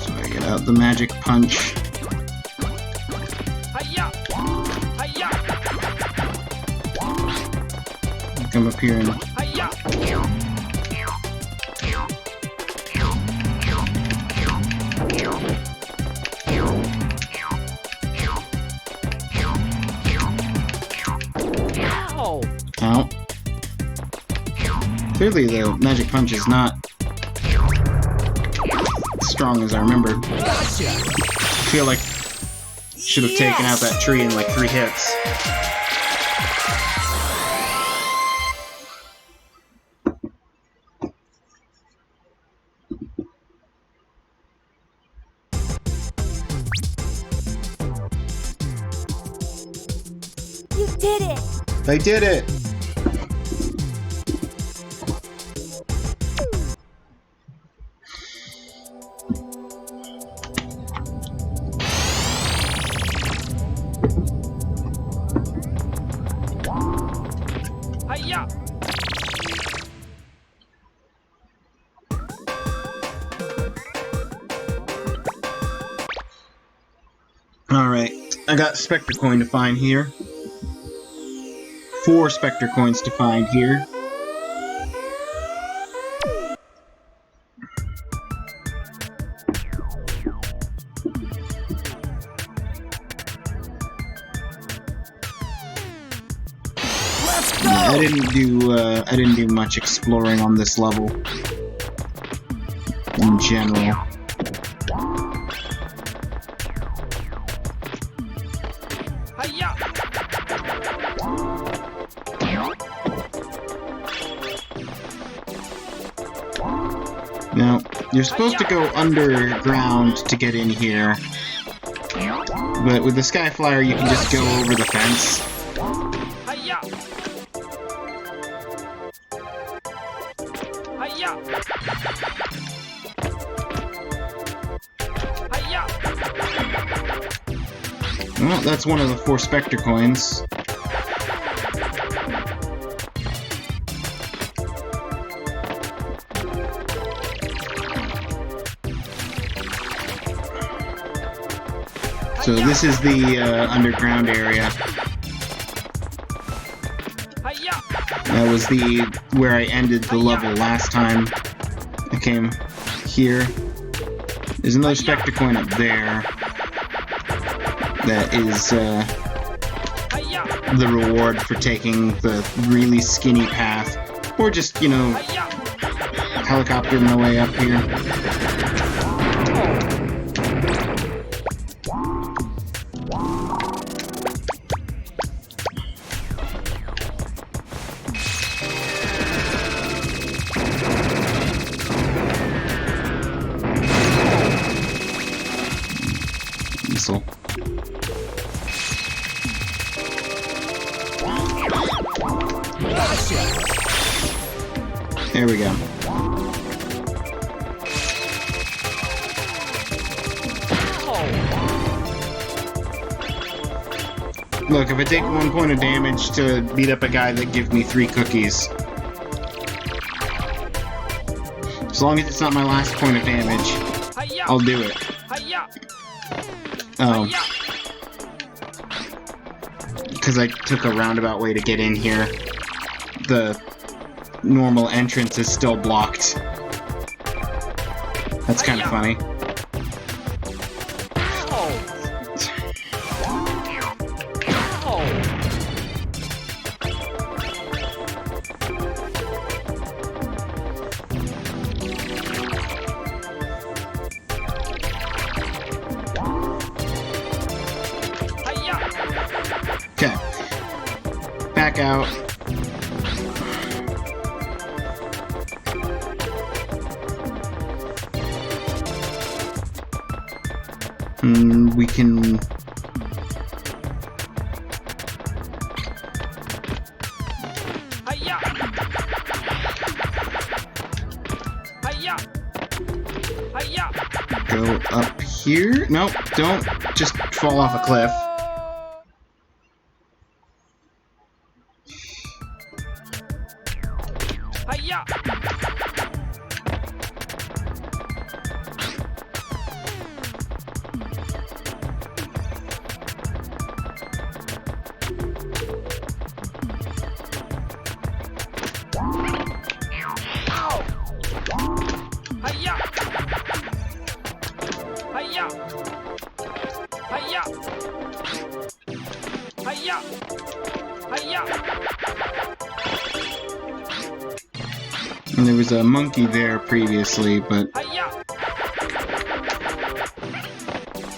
So I get out the magic punch. Hiya. Hiya. Come up here and Hiya. Ow. out. Clearly the magic punch is not as strong as I remembered. Gotcha. I feel like should have taken out that tree in like 3 hits. You did it! I did it! Hiya. Alright, I got Specter coin to find here. 4 Specter coins to find here. Let's go. I didn't do much exploring on this level in general. Hiya. Now, you're supposed to go underground to get in here, but with the Sky Flyer you can just go over the fence. Hiya. Hiya. Hiya. Well, that's one of the 4 Specter coins. So this is the underground area. Hiya. That was where I ended the level last time I came here. There's another Specter coin up there. That is Hiya. the reward for taking the really skinny path. Or just, you know, Hiya. helicopter my way up here. Missile. Gotcha. There we go. Look, if I take 1 point of damage to beat up a guy that gives me 3 cookies, as long as it's not my last point of damage, Hiya. I'll do it. Hiya. Oh, Hiya. because I took a roundabout way to get in here. The normal entrance is still blocked. That's kind of funny. Okay. Back out. We can... go up here. Nope, don't just fall off a cliff. Hiya! Hiya! Hiya! Hiya! Hiya! Hiya! And there was a monkey there previously, but Hiya!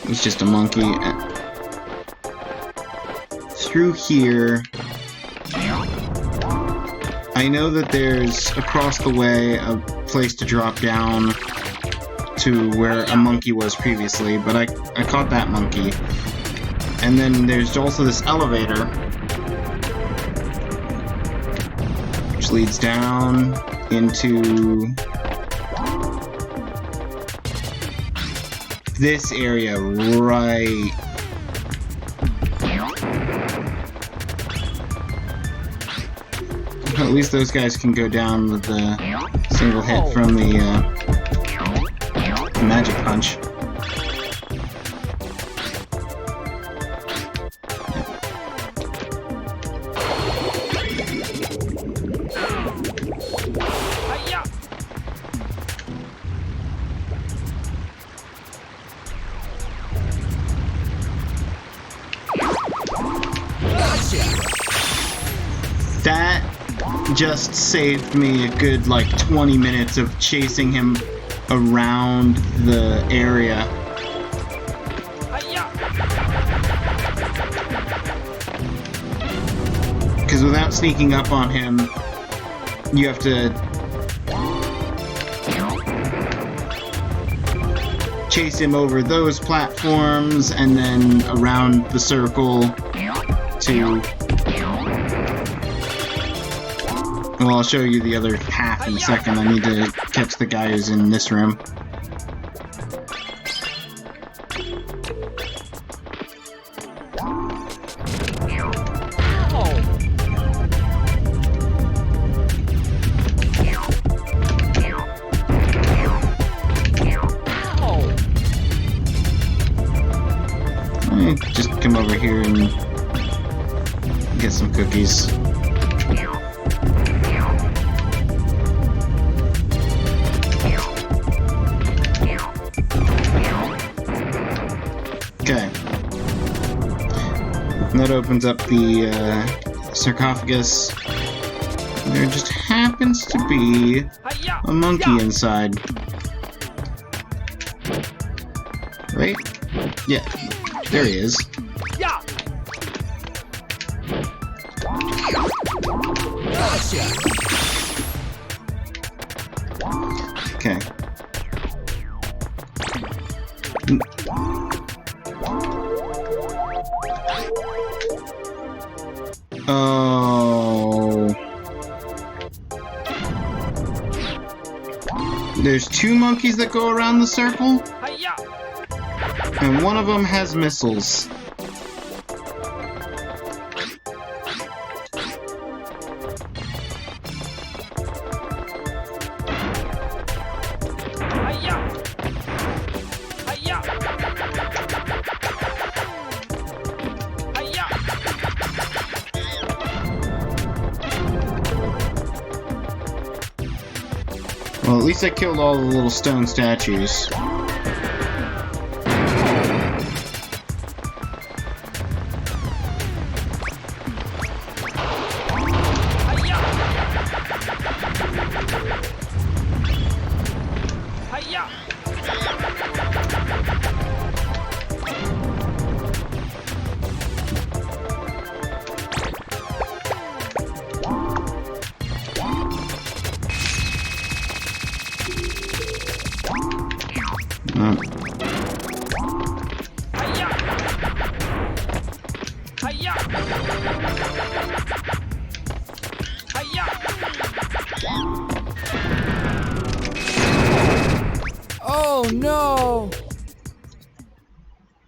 it was just a monkey. Through here, I know that there's across the way a place to drop down to where a monkey was previously, but I caught that monkey. And then there's also this elevator which leads down into this area right. At least those guys can go down with a single hit from the magic punch. Hiya! That just saved me a good like 20 minutes of chasing him around the area. Hiya! Because without sneaking up on him, you have to chase him over those platforms and then around the circle to... Well, I'll show you the other half in a second. I need to catch the guy who's in this room. Just come over here and get some cookies. Okay. And that opens up the sarcophagus. There just happens to be Hiya! a monkey inside. Right? Yeah. There he is. Yeah! Okay. Oh. There's two monkeys that go around the circle, Hiya! and one of them has missiles. Hiya! Hiya! Hiya! Well, at least I killed all the little stone statues. Hiya! Hiya! Oh. Hiya! Hiya! Hiya! Oh no!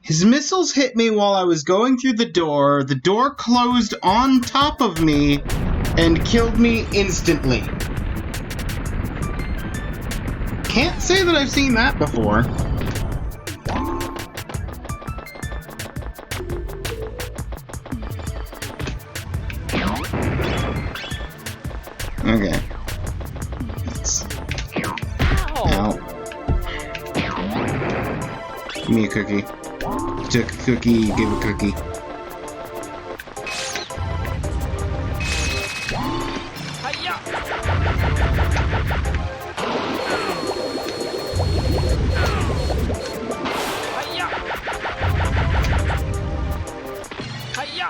His missiles hit me while I was going through the door. The door closed on top of me and killed me instantly. Can't say that I've seen that before. Okay. Ow. Give me a cookie. Took a cookie, gave a cookie. Hiya! Hiya! Hiya! Hiya! Hiya!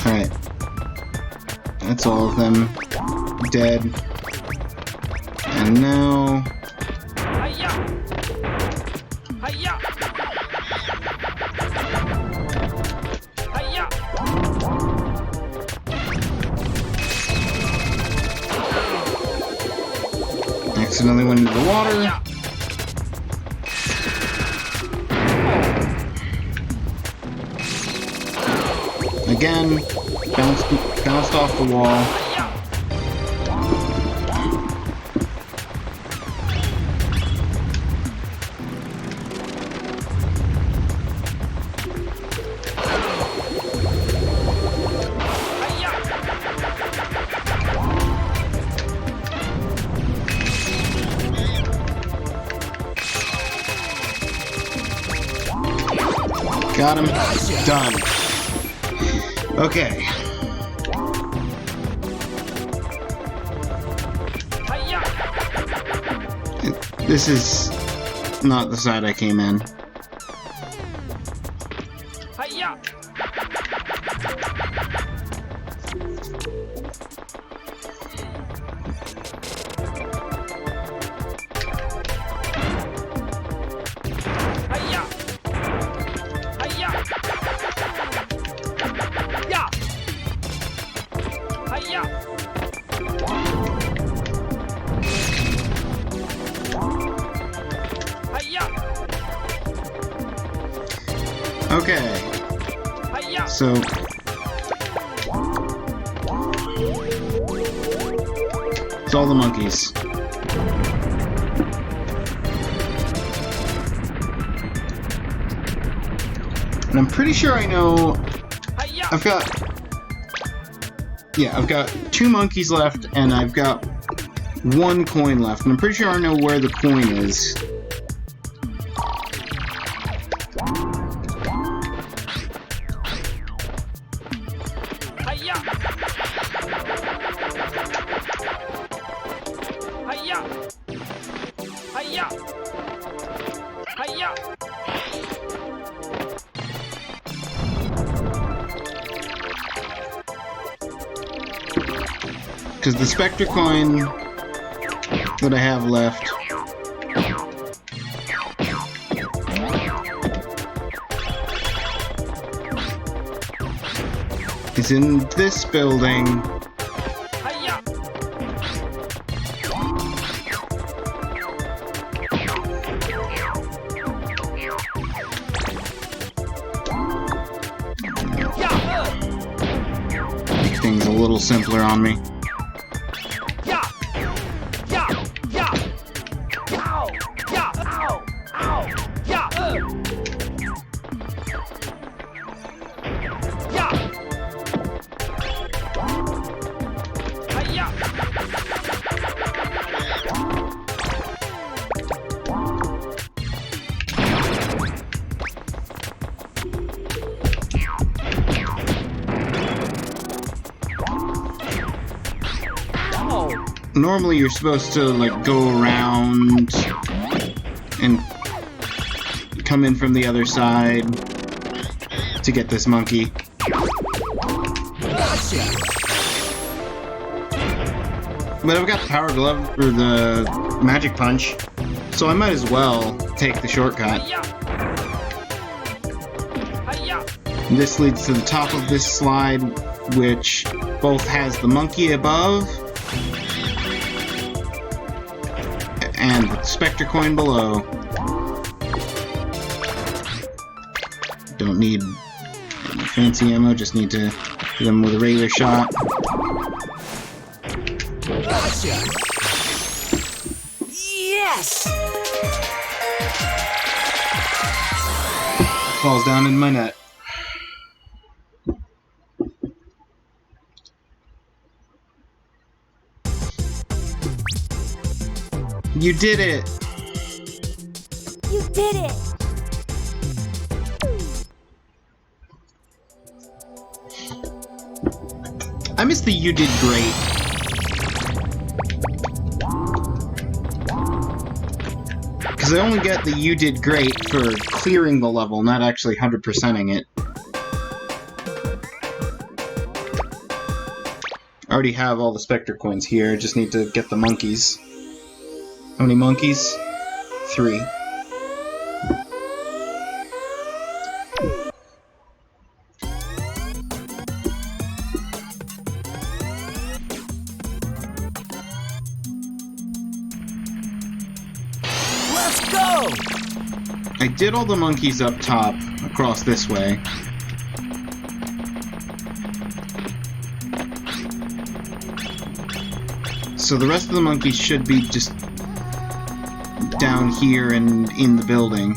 Alright. That's all of them dead. And now... Hiya! Hiya! Hiya! accidentally went into the water. Hiya! Again, bounced off the wall. Hiya! Got him. Done. Okay. Hiya! This is not the side I came in. Hiya! Hiya! Hiya! Ya! Hiya! Hiya! Okay. Hiya! So it's all the monkeys. And I'm pretty sure I know. Hiya! I've got 2 monkeys left, and I've got 1 coin left. And I'm pretty sure I know where the coin is. Hiya! Hiya! Hiya! Hiya! Because the Specter coin that I have left is in this building. Hiya! Ya! Make things a little simpler on me. Ya! Ya! Ya! Ow! Ya! Ow! Ow! Ya! Ya! Hiya! Ow! Normally you're supposed to like go around and come in from the other side to get this monkey. But I've got the power glove, or the magic punch, so I might as well take the shortcut. Hiya! Hiya! This leads to the top of this slide, which both has the monkey above and the Specter coin below. Don't need any fancy ammo, just need to hit them with a regular shot. Gotcha! Yes! Falls down in my net. You did it! You did it! I miss the you did great. Because I only get the you did great for clearing the level, not actually 100%ing it. I already have all the Specter coins here, just need to get the monkeys. How many monkeys? 3. Let's go! I did all the monkeys up top, across this way. So the rest of the monkeys should be just down here and in the building.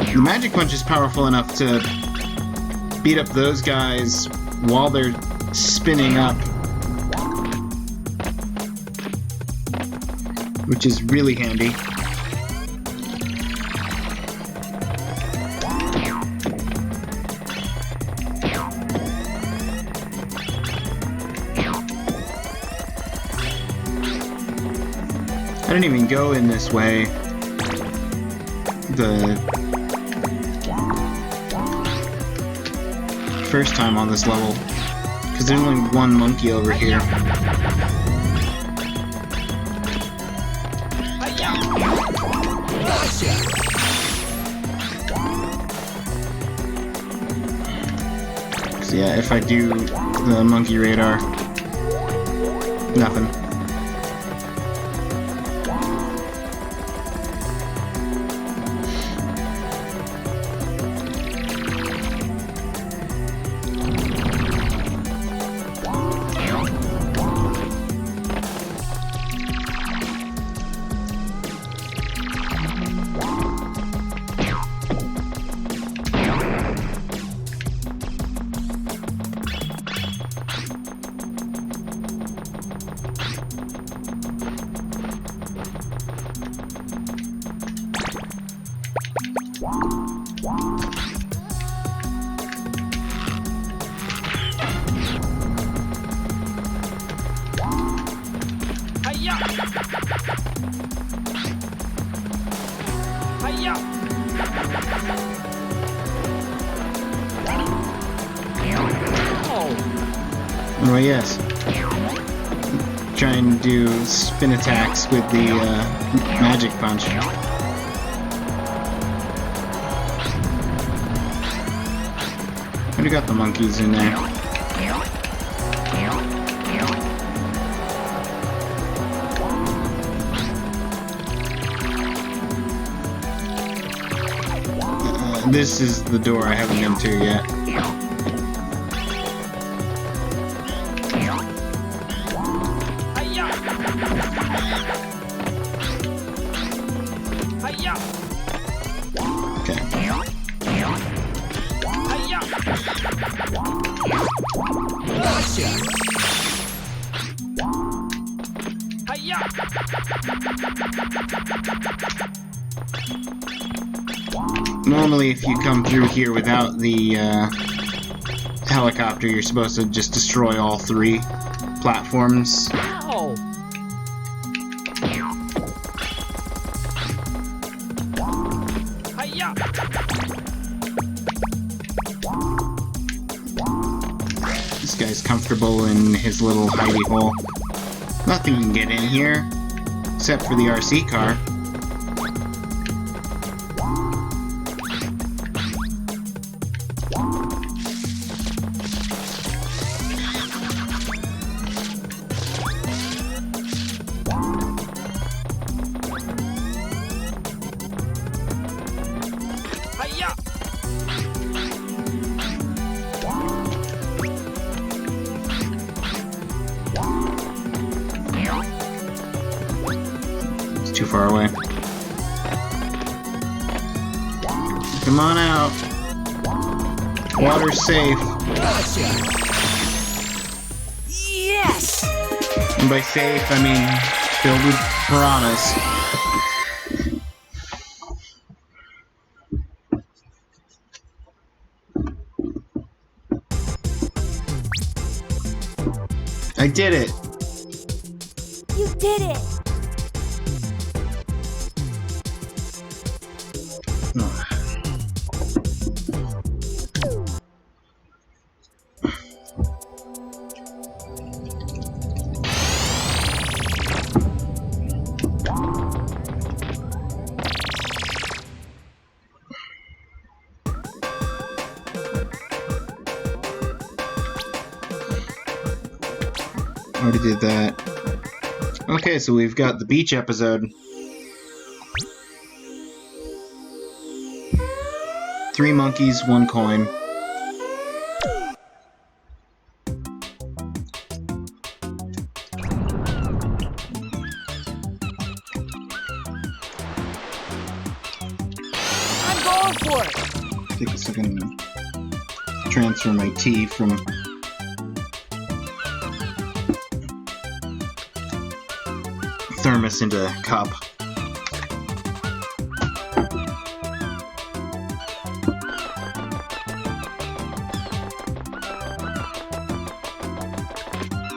The magic punch is powerful enough to beat up those guys while they're spinning up, which is really handy. I didn't even go in this way the first time on this level, because there's only one monkey over here. So yeah, if I do the monkey radar, nothing. Hiya! Hiya! Oh yes. Try and do spin attacks with the magic punch. Already got the monkeys in there. This is the door I haven't been to yet. Hiya! Hiya! Okay. Hiya! Gotcha! Hiya! Normally, if you come through here without the helicopter, you're supposed to just destroy all 3 platforms. Ow! guy's comfortable in his little hidey hole. Nothing can get in here, except for the RC car. Hiya! It's too far away. Come on out. Water's safe. Yes! And by safe, I mean filled with piranhas. I did it! You did it! Already did that. Okay, so we've got the beach episode. 3 monkeys, 1 coin. I'm going for it! Take a second to transfer my tea from thermos into a cup.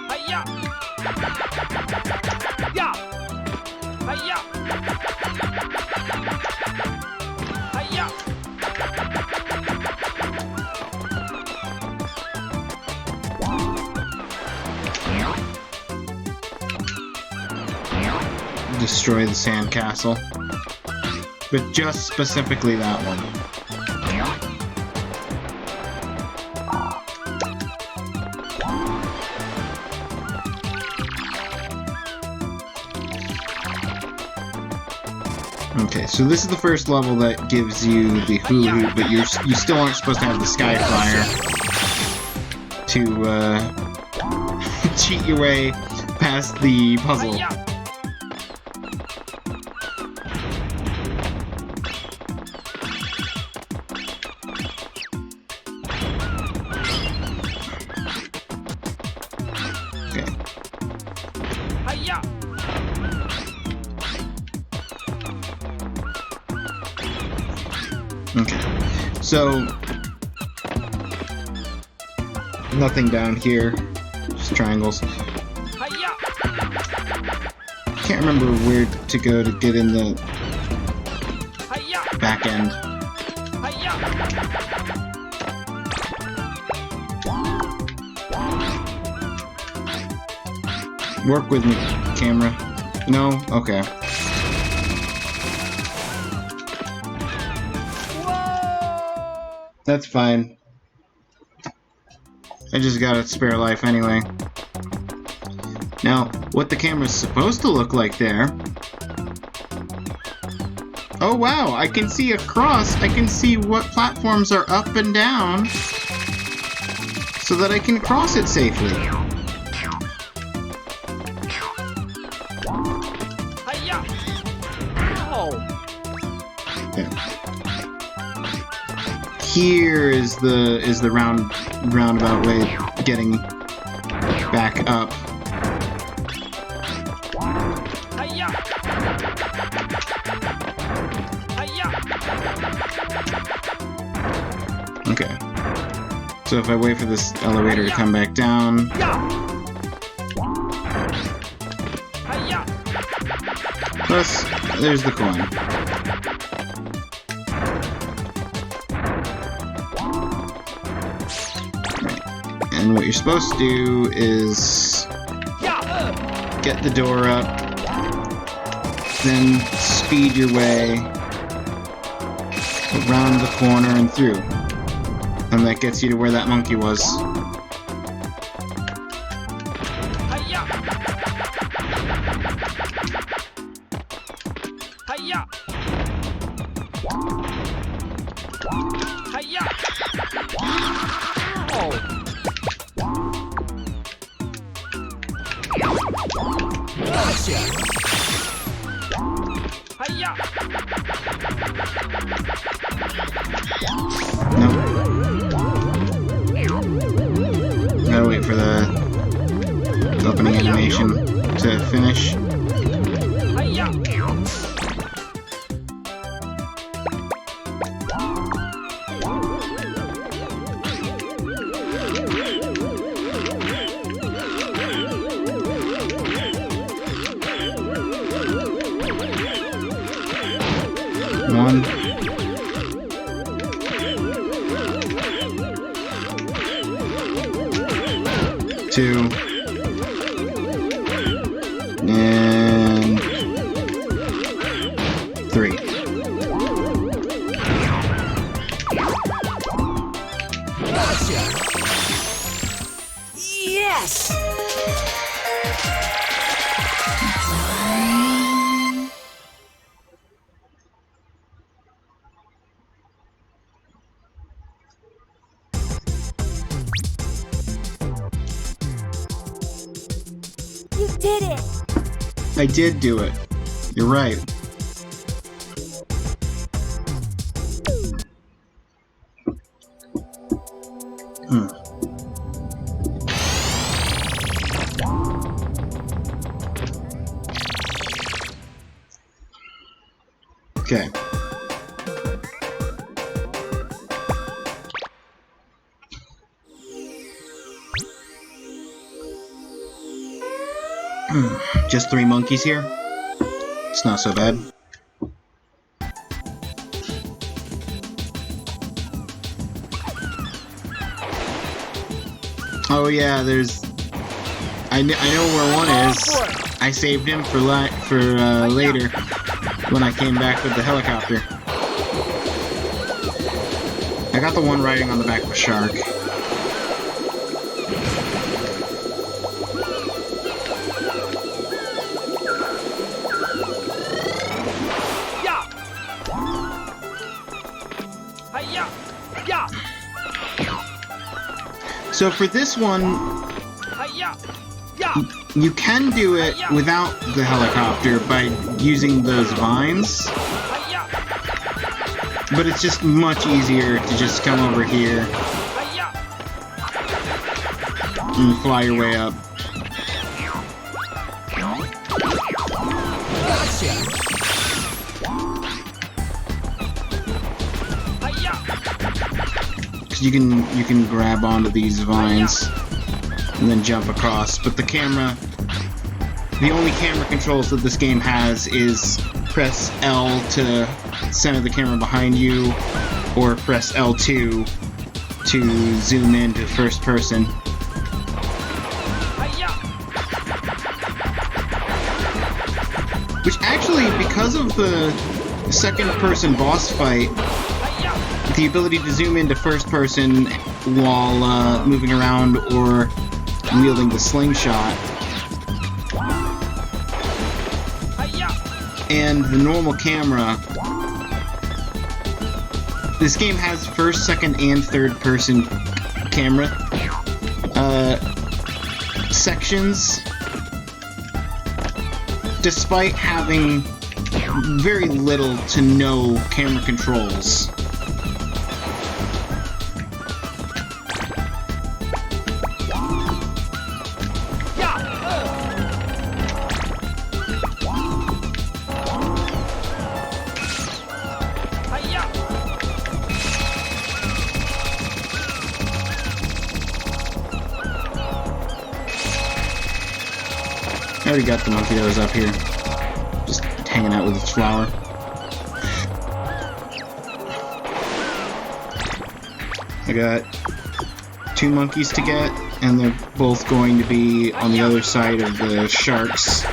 Hiya! Yeah! Hiya! Hiya! Destroy the sandcastle. But just specifically that one. Okay, so this is the first level that gives you the hula hoop, but you still aren't supposed to have the sky flyer to cheat your way past the puzzle. Hiya! Okay. Hiya! Okay. So nothing down here. Just triangles. Hiya! Can't remember where to go to get in the Hiya! back end. Hiya! Work with me, camera. No? Okay. That's fine. I just got a spare life anyway. Now, what the camera's supposed to look like there... Oh wow, I can see across. I can see what platforms are up and down so that I can cross it safely. Hiya! Ow! Okay. Here is the roundabout way getting back up. Hiya! Hiya! Okay. So if I wait for this elevator to come back down, Yeah! Hiya! plus there's the coin. Right. And what you're supposed to do is get the door up, then speed your way around the corner and through. And that gets you to where that monkey was. Hiya! Hiya! Hiya! Oh! Gotcha! Hiya! Nope. Gotta wait for the opening animation to finish. Hiya! 1. 2. And 3. Yes! You did it! I did do it. You're right. Okay. Just 3 monkeys here? It's not so bad. Oh yeah, there's... I know where one is. I saved him for later, when I came back with the helicopter. I got the one riding on the back of a shark. Hiya! Yeah! So for this one, Hiya! Yeah! you can do it without the helicopter by using those vines, Hiya! but it's just much easier to just come over here Hiya! and fly your way up. Because you can grab onto these vines and then jump across, but the only camera controls that this game has is press L to center the camera behind you, or press L2 to zoom into first person. Which actually, because of the second person boss fight, the ability to zoom into first person while moving around or wielding the slingshot, and the normal camera, this game has first, second, and third person camera sections, despite having very little to no camera controls. I already got the monkey that was up here, just hanging out with its flower. I got 2 monkeys to get. and they're both going to be on the other side of the sharks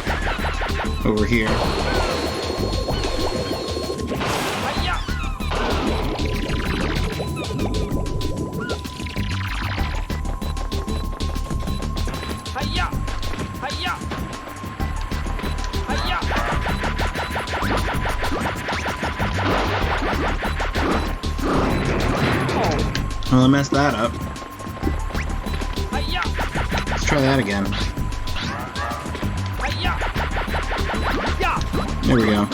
over here. Hiya! Hiya! Hiya! Hiya! Well, I messed that up. Hiya! Let's try that again. Hiya! Ya! There we go.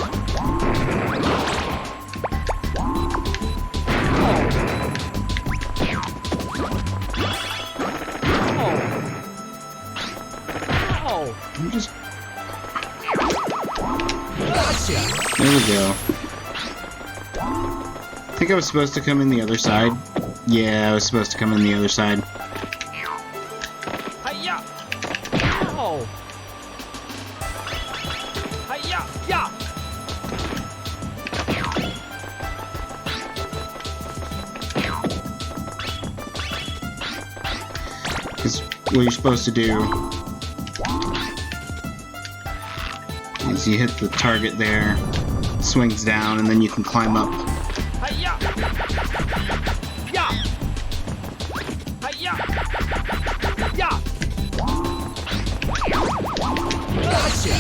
Oh! I'm just... Gotcha! There we go. I think I was supposed to come in the other side. Yeah, I was supposed to come in the other side. Hiya! Oh! Hiya! Ya! Because what you're supposed to do is you hit the target there, swings down, and then you can climb up. Hiya! Ya! Hiya! Ya! Gotcha!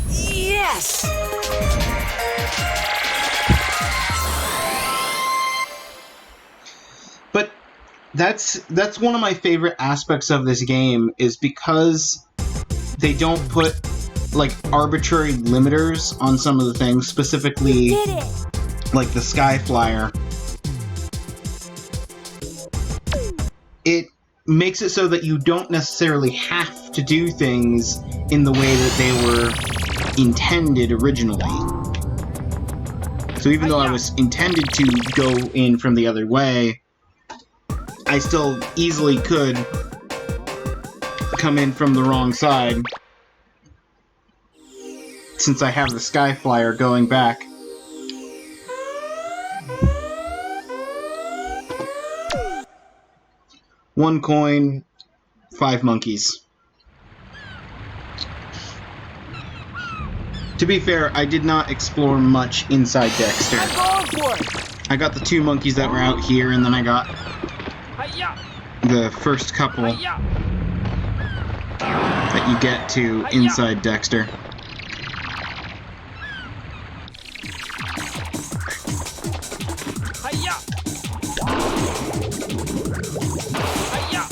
Yes! But that's one of my favorite aspects of this game, is because they don't put like arbitrary limiters on some of the things, specifically Did it! like the Sky Flyer. It makes it so that you don't necessarily have to do things in the way that they were intended originally. So even though I was intended to go in from the other way, I still easily could come in from the wrong side, since I have the Sky Flyer going back. One coin, 5 monkeys. To be fair, I did not explore much inside Dexter. I'm going for it! I got the 2 monkeys that were out here, and then I got Hiya! the first couple Hiya! that you get to inside Dexter. Hiya! Hiya!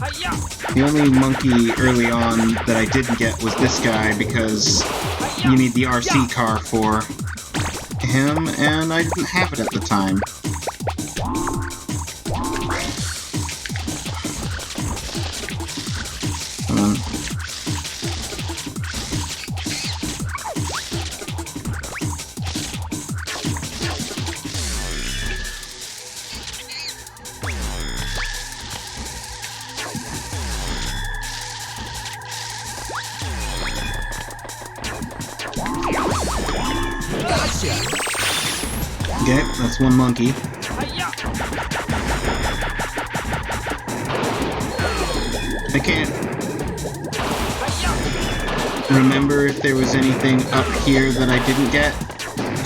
Hiya! The only monkey early on that I didn't get was this guy, because you need the RC car for him, and I didn't have it at the time. Hold on. Gotcha! Okay, that's one monkey. Hiya! I can't Hiya! remember if there was anything up here that I didn't get,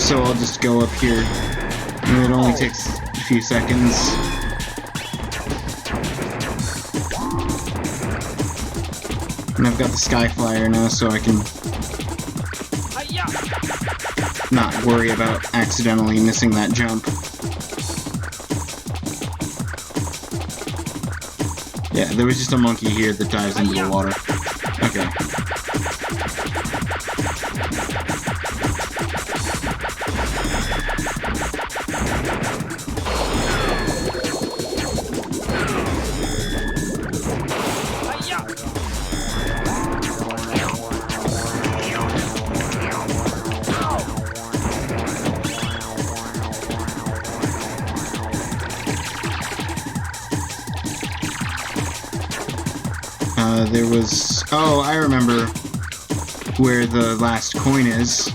so I'll just go up here. And it only takes a few seconds. And I've got the Sky Flyer now, so I can Hiya! not worry about accidentally missing that jump. Yeah, there was just a monkey here that dives into the water. Okay. There was... Oh, I remember where the last coin is.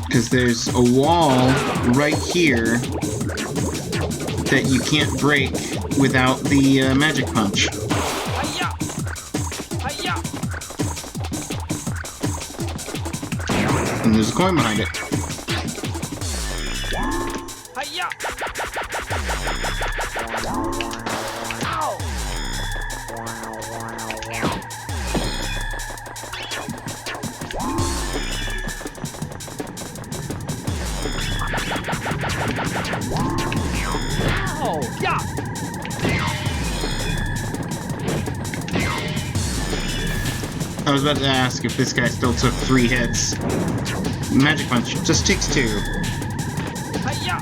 Because there's a wall right here that you can't break without the magic punch. Hiya! Hiya! And there's a coin behind it. Hiya! Ow! Ow! Yeah! I was about to ask if this guy still took 3 hits. Magic punch just takes 2. Hiya!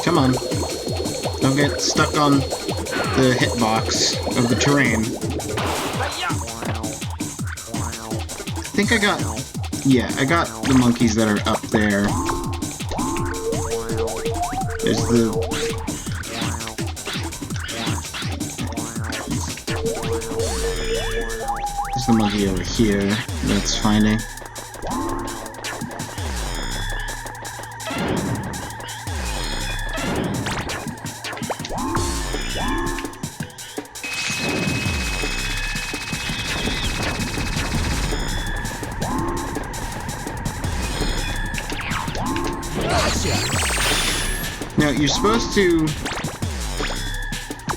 Come on. Don't get stuck on the hitbox of the terrain. Hiya! I think I got... Yeah, I got the monkeys that are up there. There's the... There's the monkey over here that's finding. Now, you're supposed to...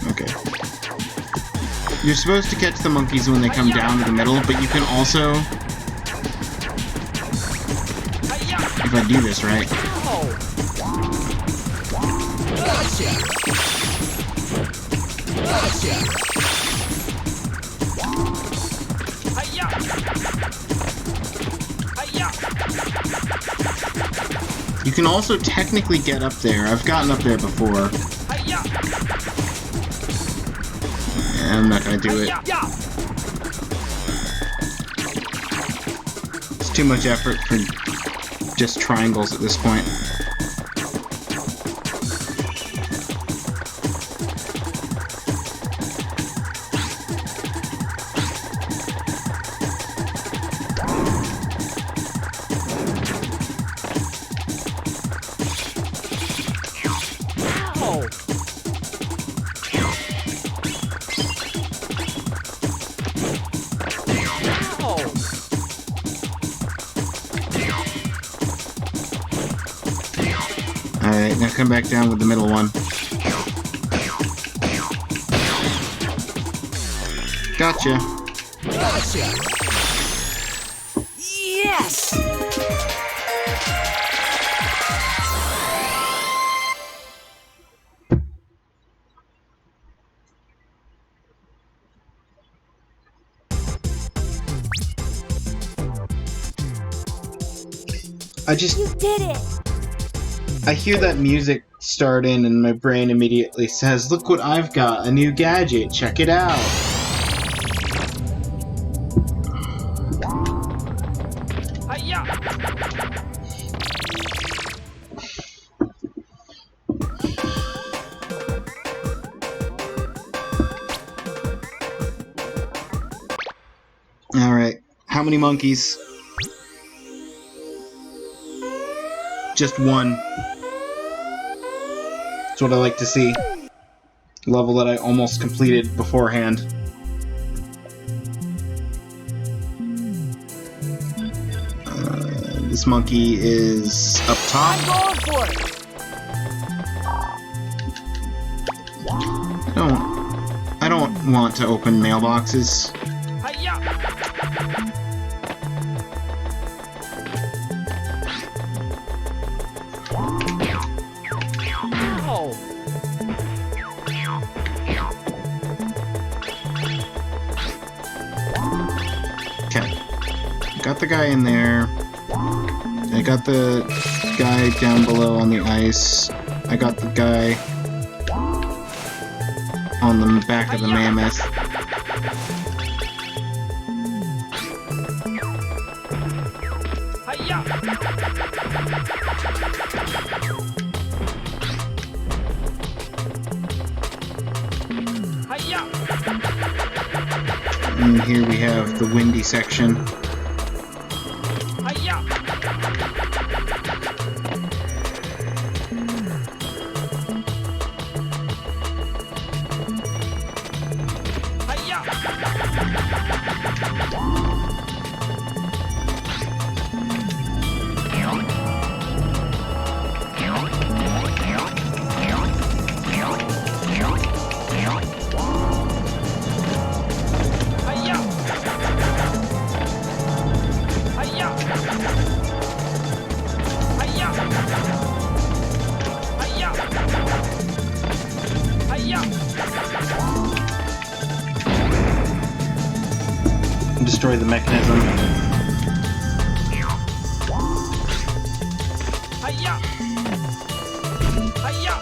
Okay. You're supposed to catch the monkeys when they come down to the middle, but you can also... If I do this right... Hiya! Hiya! You can also technically get up there. I've gotten up there before. Hiya! I'm not gonna do it. Yeah! It's too much effort for just triangles at this point. Ow! Ow! Alright, now come back down with the middle one. Gotcha. Yes! You did it! I hear that music start in and my brain immediately says, look what I've got, a new gadget, check it out. Hiya! Alright, how many monkeys? Just 1. That's what I like to see. Level that I almost completed beforehand. This monkey is up top. I'm going for it! I don't want to open mailboxes. Hiya! Ow! Okay. Got the guy in there. I got the guy down below on the ice. I got the guy on the back of the mammoth. Hiya! And here we have the windy section. Hiya! Hiya! Hiya! Hiya! Hiya! Hiya! Hiya! Destroy the mechanism. Hiya! Hiya! Hiya!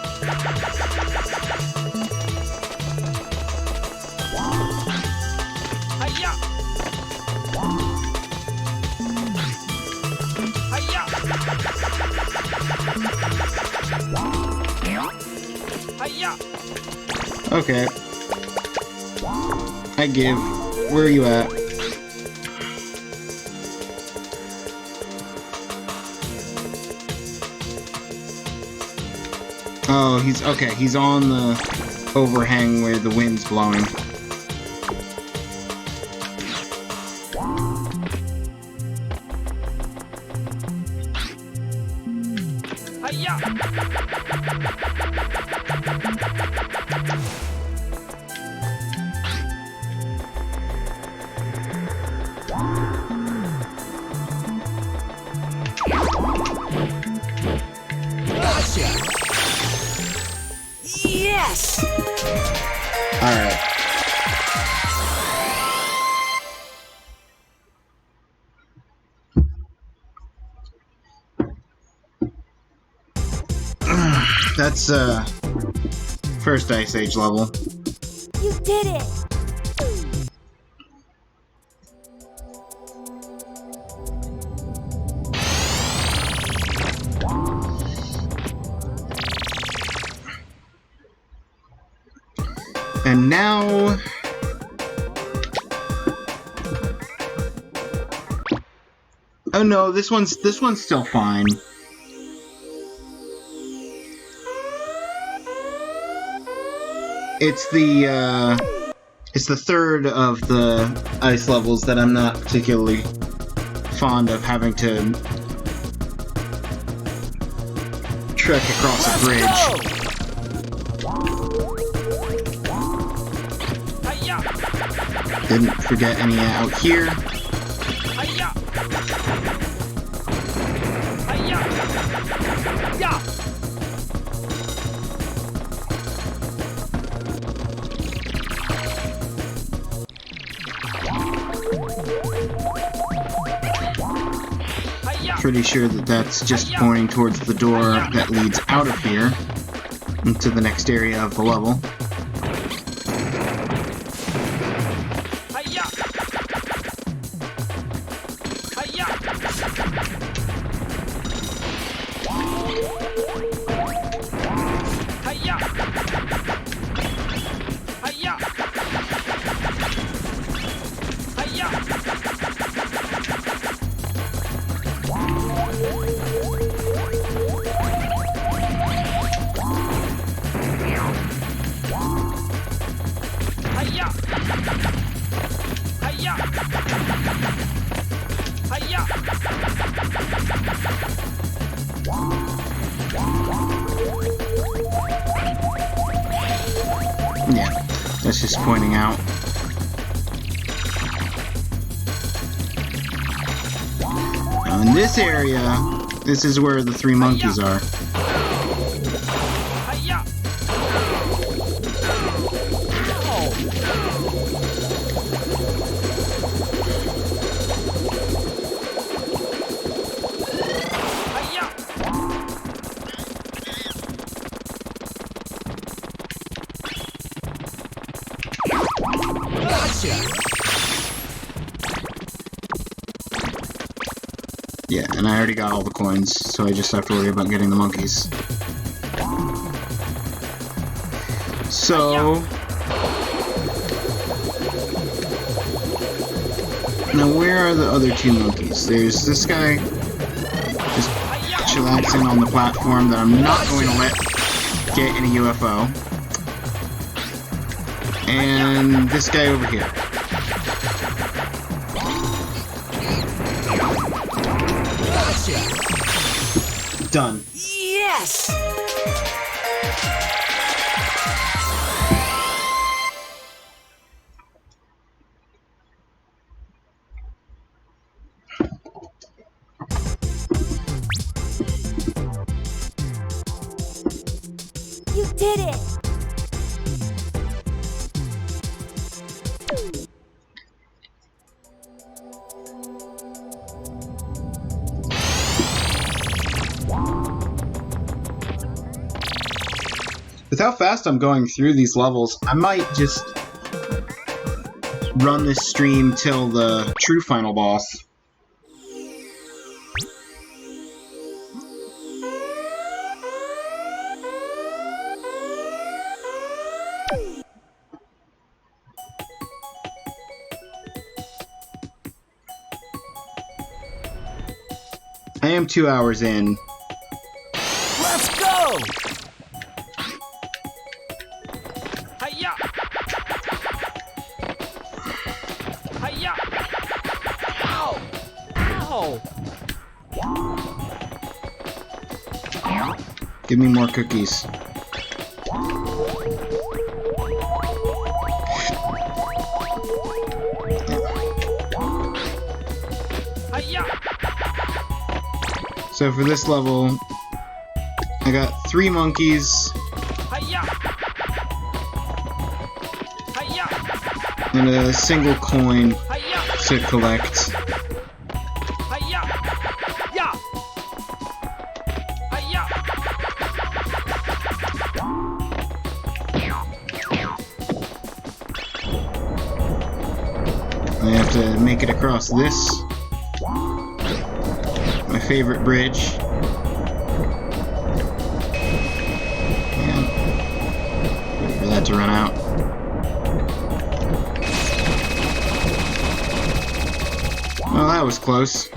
Hiya! Hiya! Okay. I give. Where are you at? Oh, he's okay. He's on the overhang where the wind's blowing. Hiya! Yes! Alright. That's, first Ice Age level. You did it! And now... Oh no, this one's still fine. It's the third of the ice levels that I'm not particularly fond of having to trek across a bridge. Hiya! Didn't forget any out here. Hiya! Hiya! Ya! Hiya! Pretty sure that that's just pointing towards the door that leads out of here into the next area of the level. Hiya! Hiya! Hiya! Hiya! Hiya! Hiya! Hiya! Hiya! Yeah, that's just pointing out. Now in this area, this is where the three monkeys are. Hiya! Hiya! Yeah, and I already got all the coins, so I just have to worry about getting the monkeys. So... Now, where are the other two monkeys? There's this guy just chillaxing on the platform that I'm not going to let get in a UFO. And this guy over here. Done. Yes! You did it! With how fast I'm going through these levels, I might just run this stream till the true final boss. I am 2 hours in. Let's go! Hiya! Hiya! Ow! Ow! Give me more cookies. Hiya! So for this level, I got 3 monkeys Hiya! Hiya! and a single coin Hiya! to collect. Hiya! Yeah! Hiya! I have to make it across this. My favorite bridge. And wait for that to run out. Well, that was close.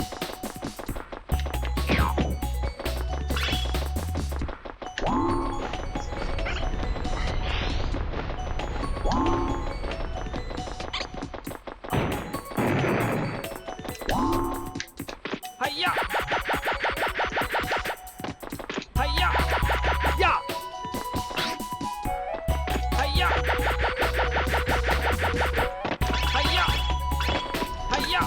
Hiya! Hiya! Yeah! Hiya! Hiya! Hiya!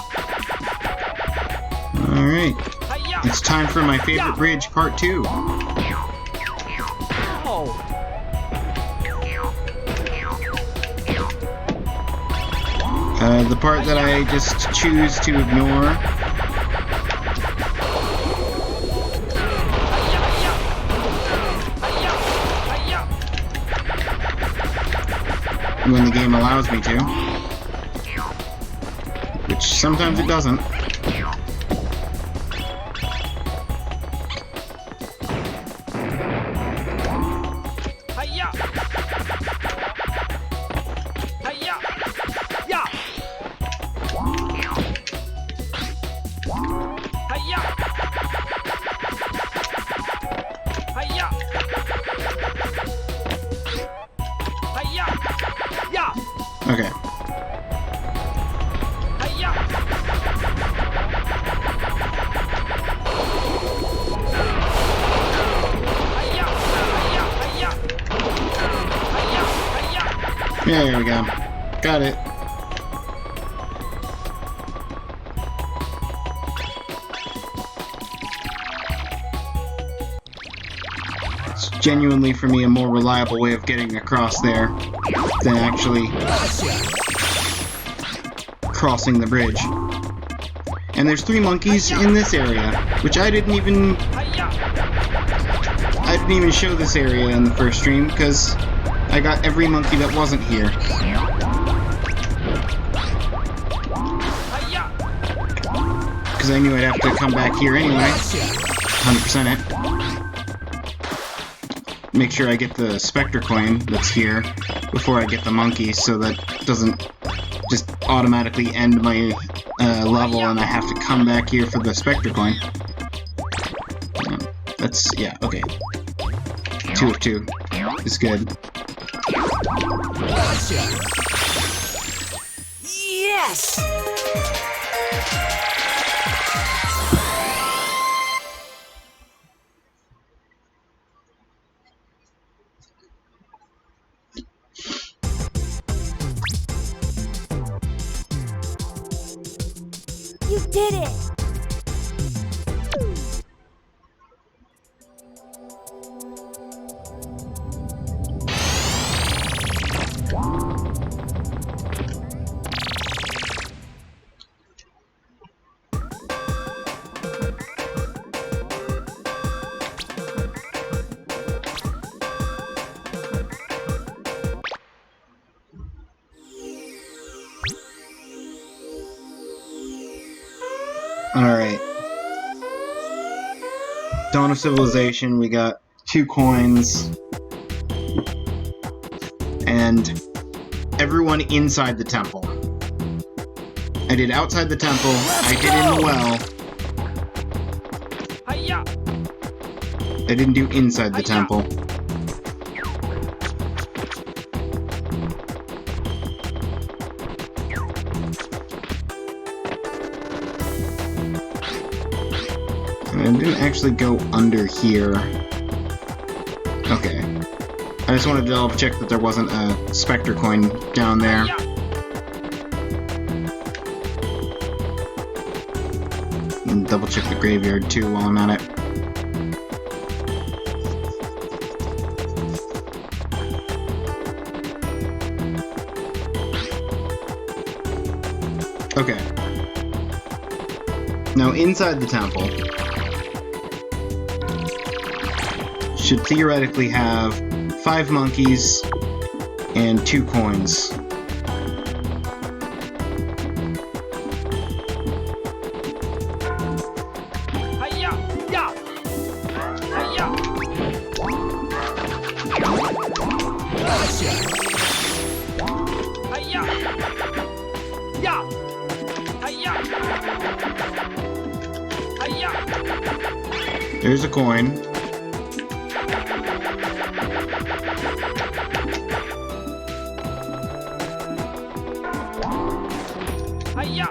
Alright, Hiya! it's time for my favorite bridge, part 2. Ow! The part that I just choose to ignore. Hiya! Hiya! Hiya! When the game allows me to. Which sometimes it doesn't. Hiya! Hiya! Yeah! Hiya! Hiya! Hiya! Yeah! Okay. Hiya! Hiya! Hiya! Hiya! Hiya! Hiya! There we go. Got it. It's genuinely, for me, a more reliable way of getting across there than actually crossing the bridge. And there's 3 monkeys in this area, which I didn't even show this area in the first stream, because I got every monkey that wasn't here. Because I knew I'd have to come back here anyway. 100% it. Make sure I get the Specter coin that's here before I get the monkey, so that doesn't just automatically end my level, and I have to come back here for the Specter coin. Yeah, okay. 2 of 2 is good. Yes! You did it! Alright. Dawn of Civilization, we got 2 coins. And everyone inside the temple. I did outside the temple, I did in the well. Hiya! I didn't do inside the temple. I didn't actually go under here. Okay. I just wanted to double check that there wasn't a Specter coin down there. And double check the graveyard too while I'm at it. Okay. Now inside the temple should theoretically have 5 monkeys and 2 coins. Hiya! Yeah! Hiya! Hiya! Yeah! Hiya! Hiya! There's a coin. Hiya!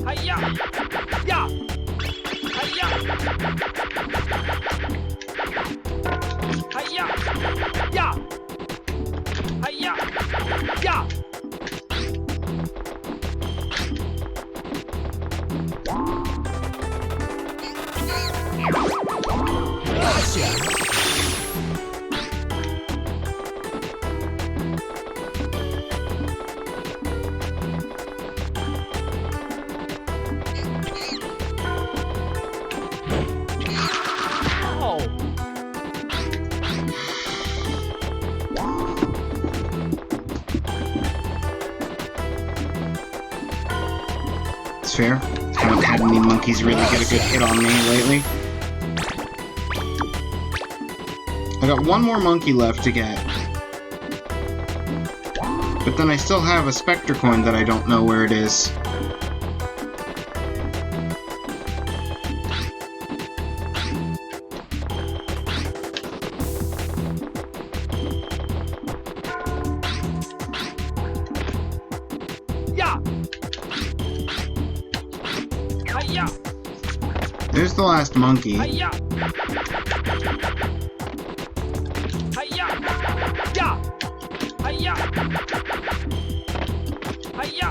Hiya! Yeah! Hiya! Hiya! Yeah! Hiya! Yeah! Oh! It's fair. Haven't had any monkeys really get a good hit on me lately. I got 1 more monkey left to get. But then I still have a Specter coin that I don't know where it is. Yeah! Hiya! There's the last monkey. Hiya! Hiya! Yeah! Hiya! Hiya!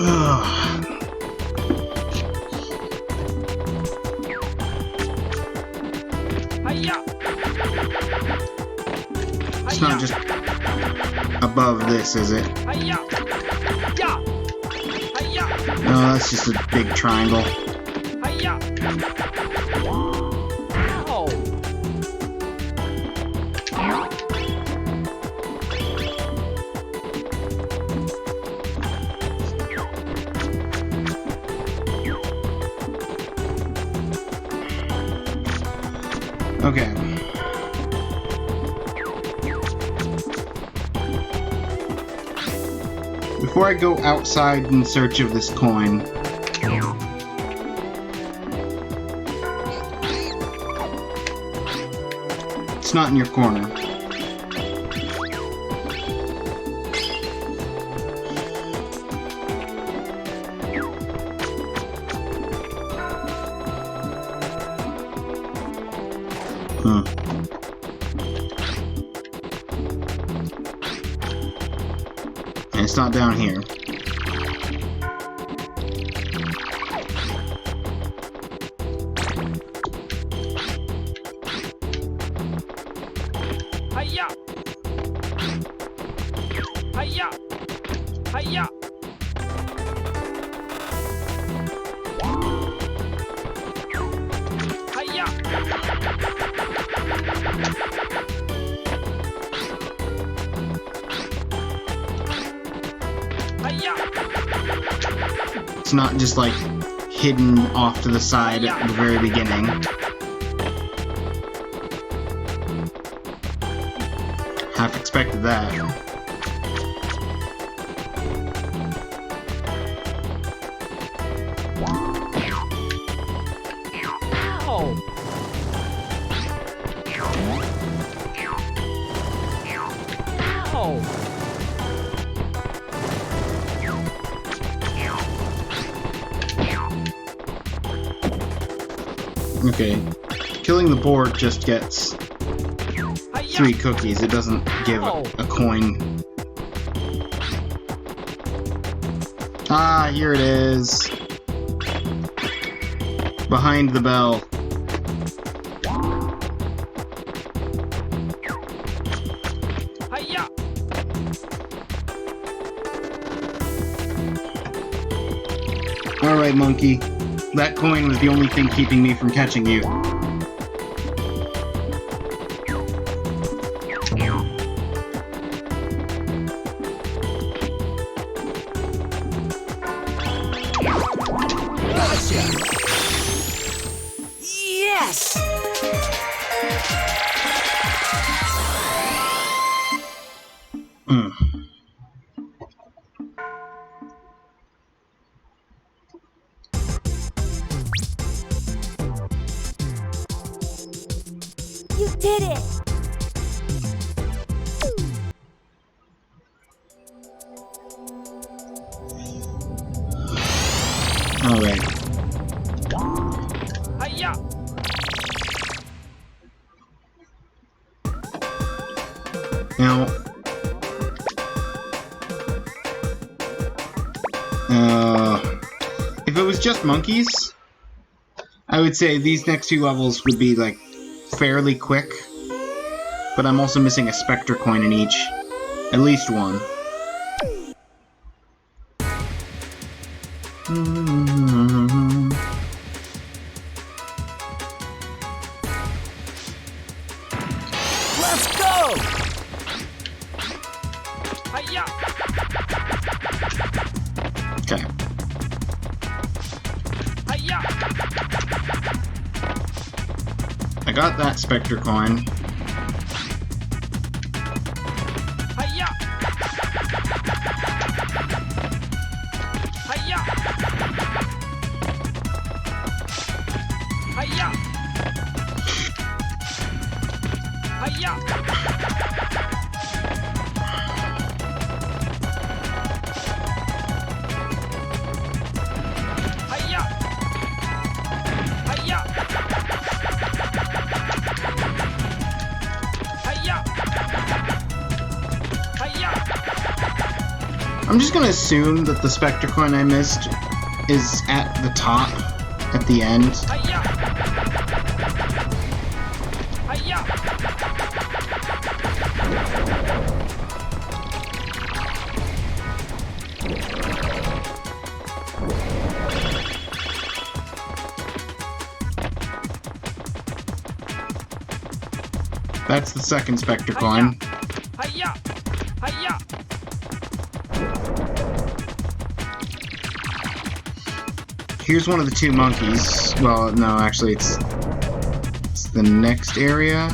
Ugh. Hiya! It's not just above this, is it? Hiya! Yeah! Hiya! No, that's just a big triangle. Hiya! Oh! before I go outside in search of this coin, it's not in your corner. And it's not down here. Hiya! Hiya! Hiya! Hiya! Hiya! It's not just like hidden off to the side at the very beginning. Half expected that. Ow! Ow! Okay. Killing the board just gets 3 cookies. It doesn't give a coin. Ah, here it is. Behind the bell. Hiya! Alright, monkey. That coin was the only thing keeping me from catching you. Yes! You did it! Alright. Hiya! Now, if it was just monkeys, I would say these next 2 levels would be like fairly quick, but I'm also missing a Specter coin in each. At least one. Let's go! Hiya! Okay. Hiya! I got that Specter coin. Hiya! Hiya! Hiya! Hiya! Hiya! Hiya! Hiya! Hiya! I'm just gonna assume that the Specter coin I missed is at the top, at the end. Hiya! Hiya! That's the second Specter coin. Hiya! Hiya! Here's one of the 2 monkeys. Well, no, actually, it's the next area.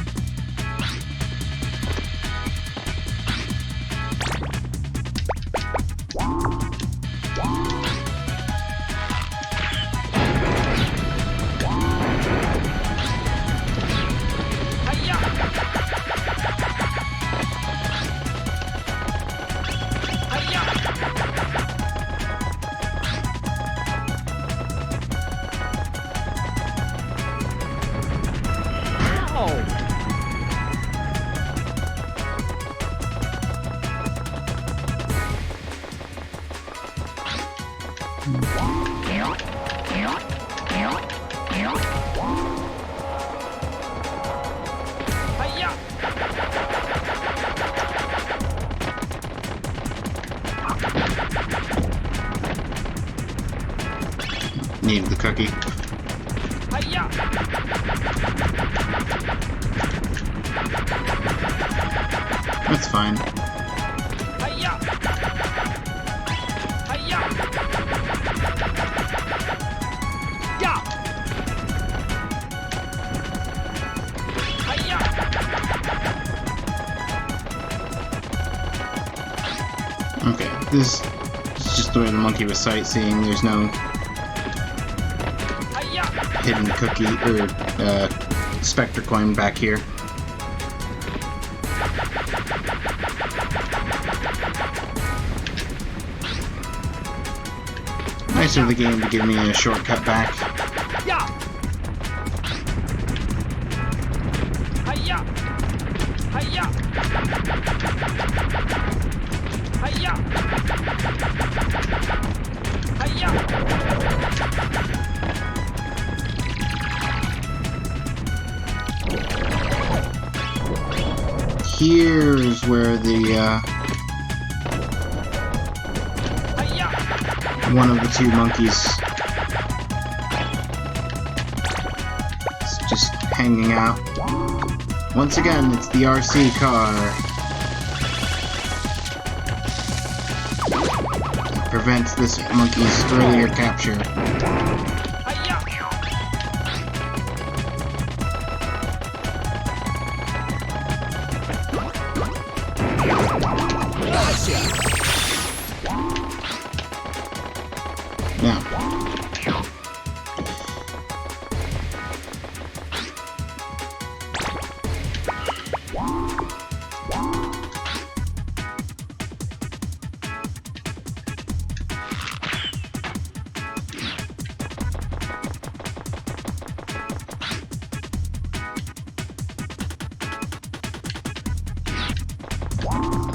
Needed the cookie. Hiya! That's fine. Hiya! Hiya! Yeah! Hiya! Okay, this is just the way the monkey was sightseeing. There's no Hiya! hidden cookie or Specter coin back here. Nice of the game to give me a shortcut back. Yeah! Hiya! Hiya! Hiya! Hiya! Here's where the Hiya! one of the two monkeys is just hanging out. Once again, it's the RC car. It prevents this monkey's earlier capture. Hiya! Now,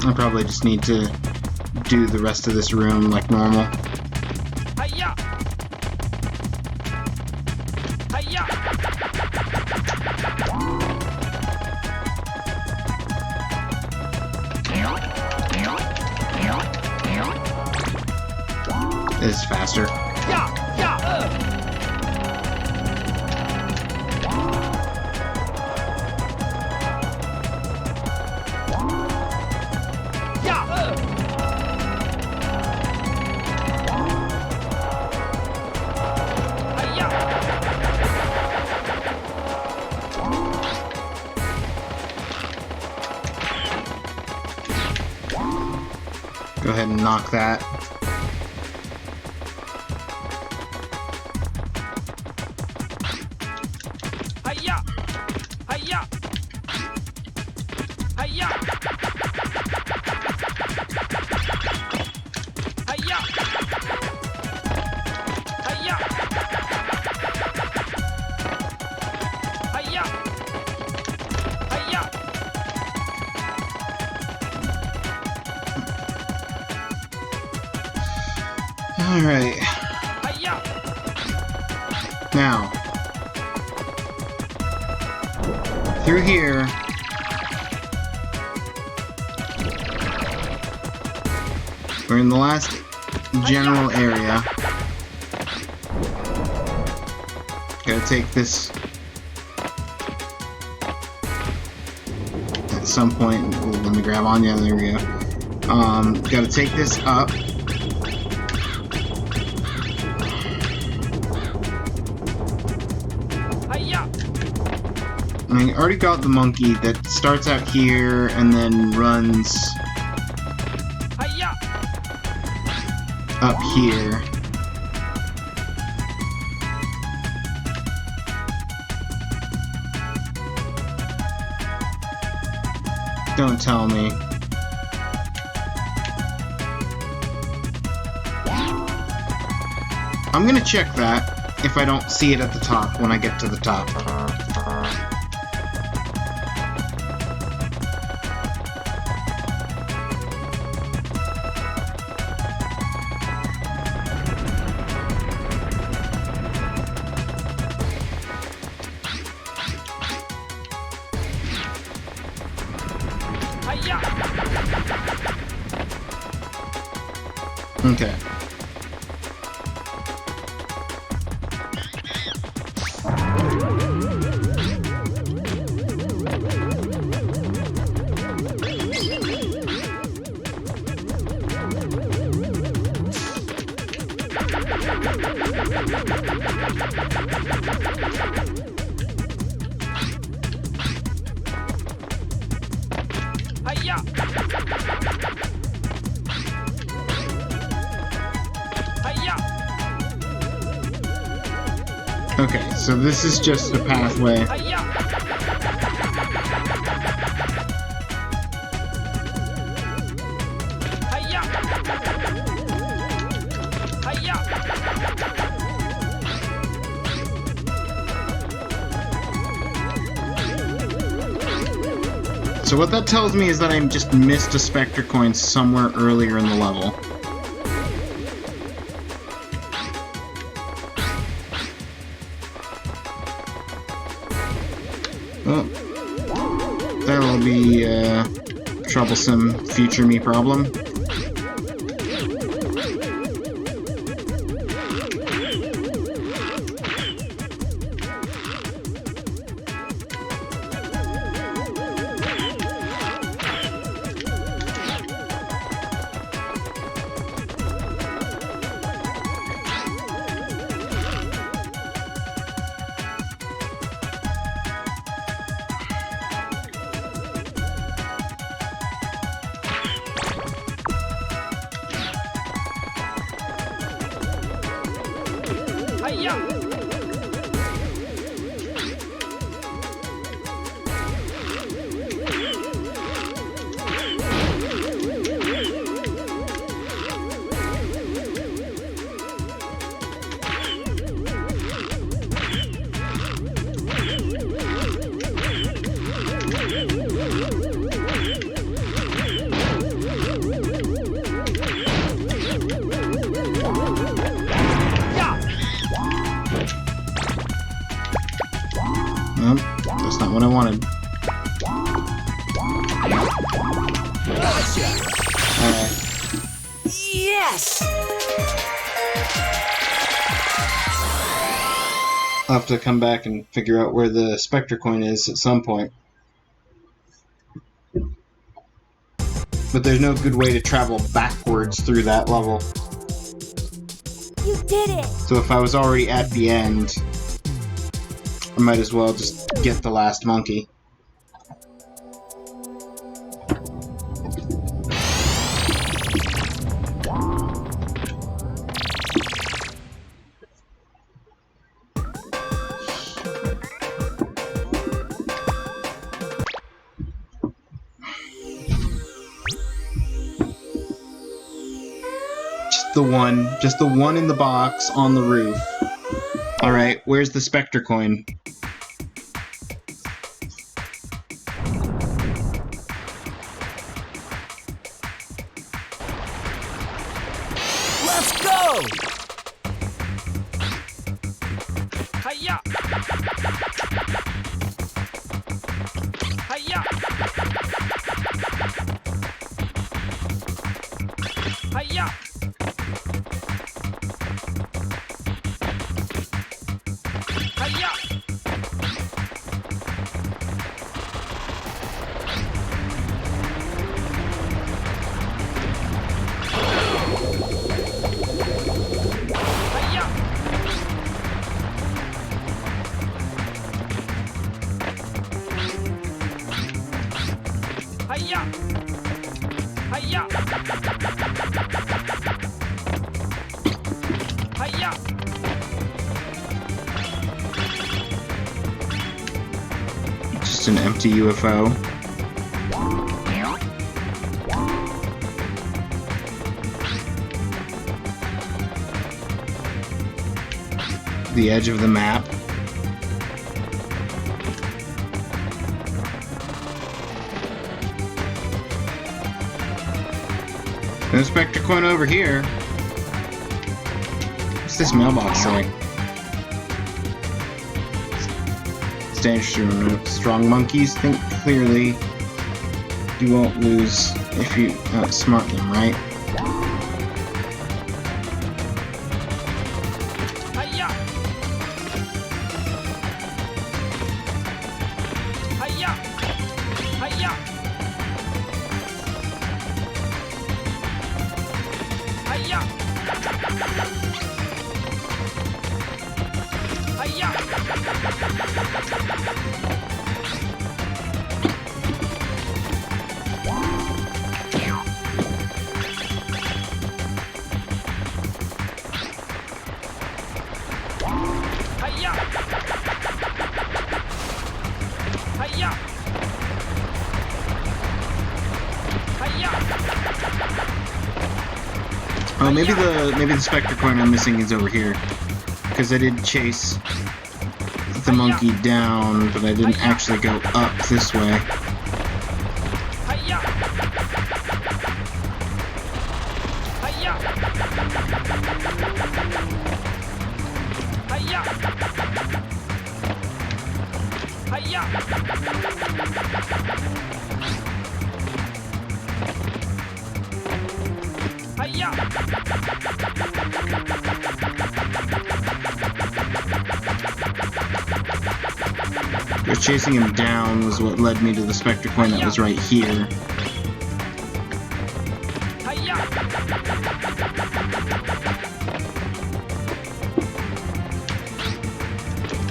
I probably just need to do the rest of this room like normal. Hiya! Hiya! This is faster. Yeah! Yeah! Yeah! Hiya! Go ahead and knock that. Hiya! Hiya! Hiya! Hiya! Hiya! Hiya! Hiya! Alright, Hiya! now, through here, we're in the last general area. Gotta take this at some point. Let me grab on. Yeah, there we go. Gotta take this up. Hiya! I already got the monkey that starts out here and then runs Hiya! up here. Don't tell me. I'm gonna check that if I don't see it at the top when I get to the top. Hiya! Okay. Hiya! Hiya! Okay, so this is just a pathway. Hiya! Hiya! Hiya! So what that tells me is that I just missed a Specter coin somewhere earlier in the level. Well, that'll be a troublesome future me problem. Hiya! Nope, that's not what I wanted. Alright. Yes! I'll have to come back and figure out where the Specter coin is at some point. But there's no good way to travel backwards through that level. You did it! So if I was already at the end, I might as well just get the last monkey. Just the one in the box on the roof. Alright, where's the Specter coin? Let's go! Hiya! Hiya! Hiya! Hiya! Hiya! Hiya! Hiya! Hiya! Just an empty UFO. The edge of the map. No Specter coin over here. What's this mailbox say? It's dangerous to remove. Strong monkeys think clearly. You won't lose if you outsmart them, right? Hiya! Hiya! Hiya! Hiya! Hiya! Hiya! Hiya! Oh, maybe the Specter coin I'm missing is over here, because I did chase the monkey down, but I didn't actually go up this way. Hiya! Hiya! Hiya! Hiya! Hiya! Just chasing him down was what led me to the Specter coin that was right here. Hiya!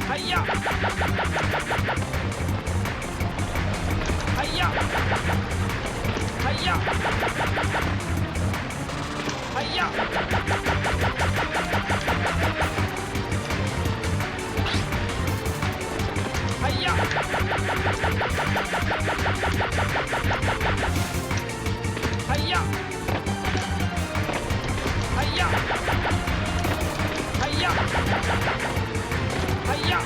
Hiya! Hiya! Hiya! Hiya! Hiya! Hiya! Hiya! Hiya! Hiya! Hiya!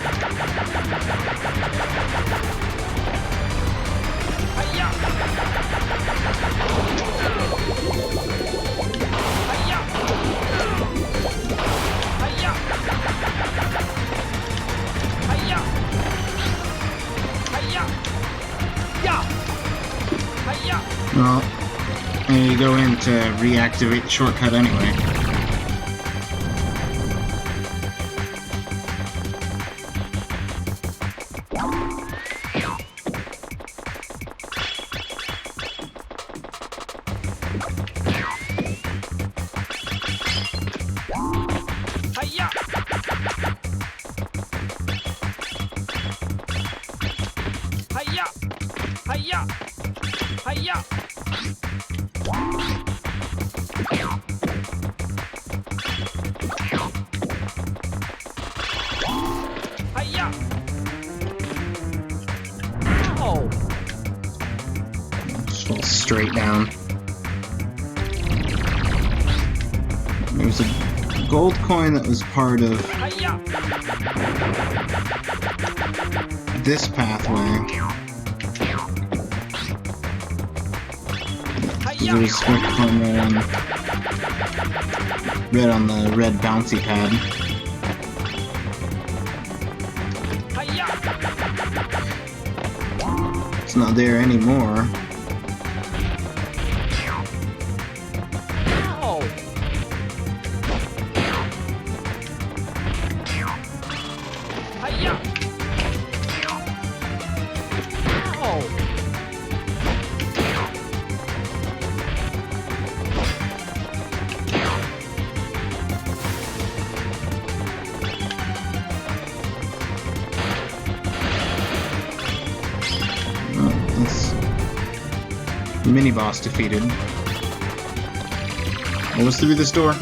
Hiya! Hiya! Hiya! Hiya! Yeah! Hiya! Well, I need to go in to reactivate the shortcut anyway. Hiya! Hiya! Hiya! Hiya! Hiya! Oh! Just fall straight down. There was a gold coin that was part of Hiya! this pathway. There was a Specter coin right on the red bouncy pad. Hiya! It's not there anymore. Oh! Hiya! Oh! That's mini boss defeated. What was through this door?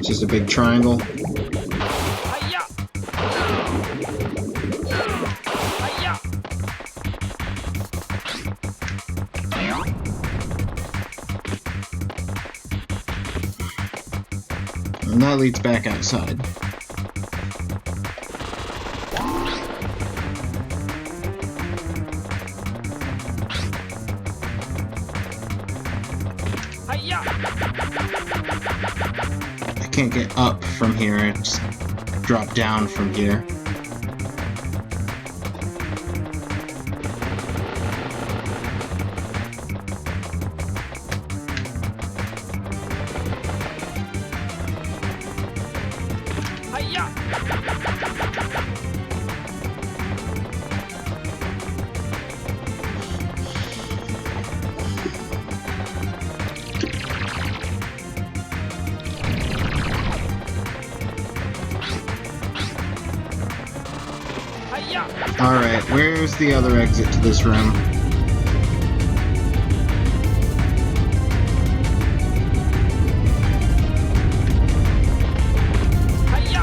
Just a big triangle. Hiya! Hiya! And that leads back outside. Hiya! I can't get up from here, I just drop down from here. Hiya! Hiya! Alright, where's the other exit to this room? Hiya!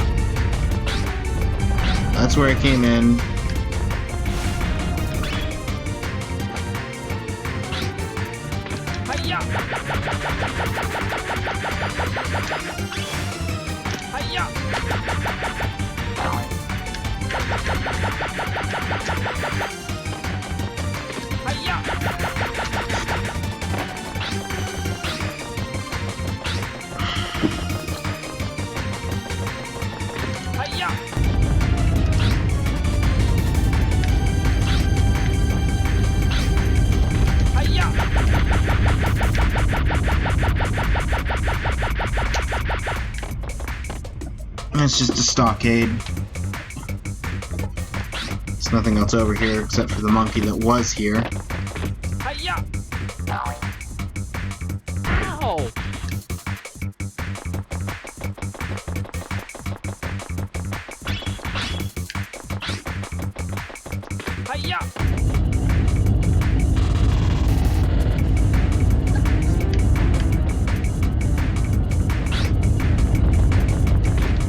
That's where I came in. Hiya! Hiya! Hiya! Hiya! Hiya! It's just a stockade. There's nothing else over here except for the monkey that was here. Hiya! Ow! Hiya!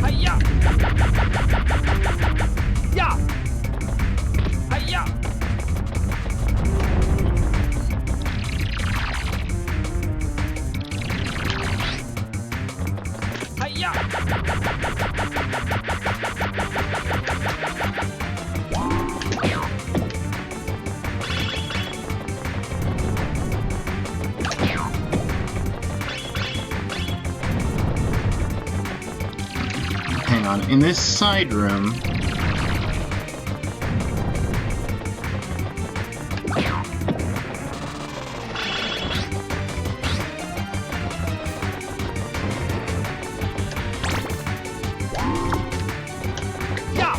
Hiya! Ya! Hiya! Hiya! Hang on, in this side room... Ya!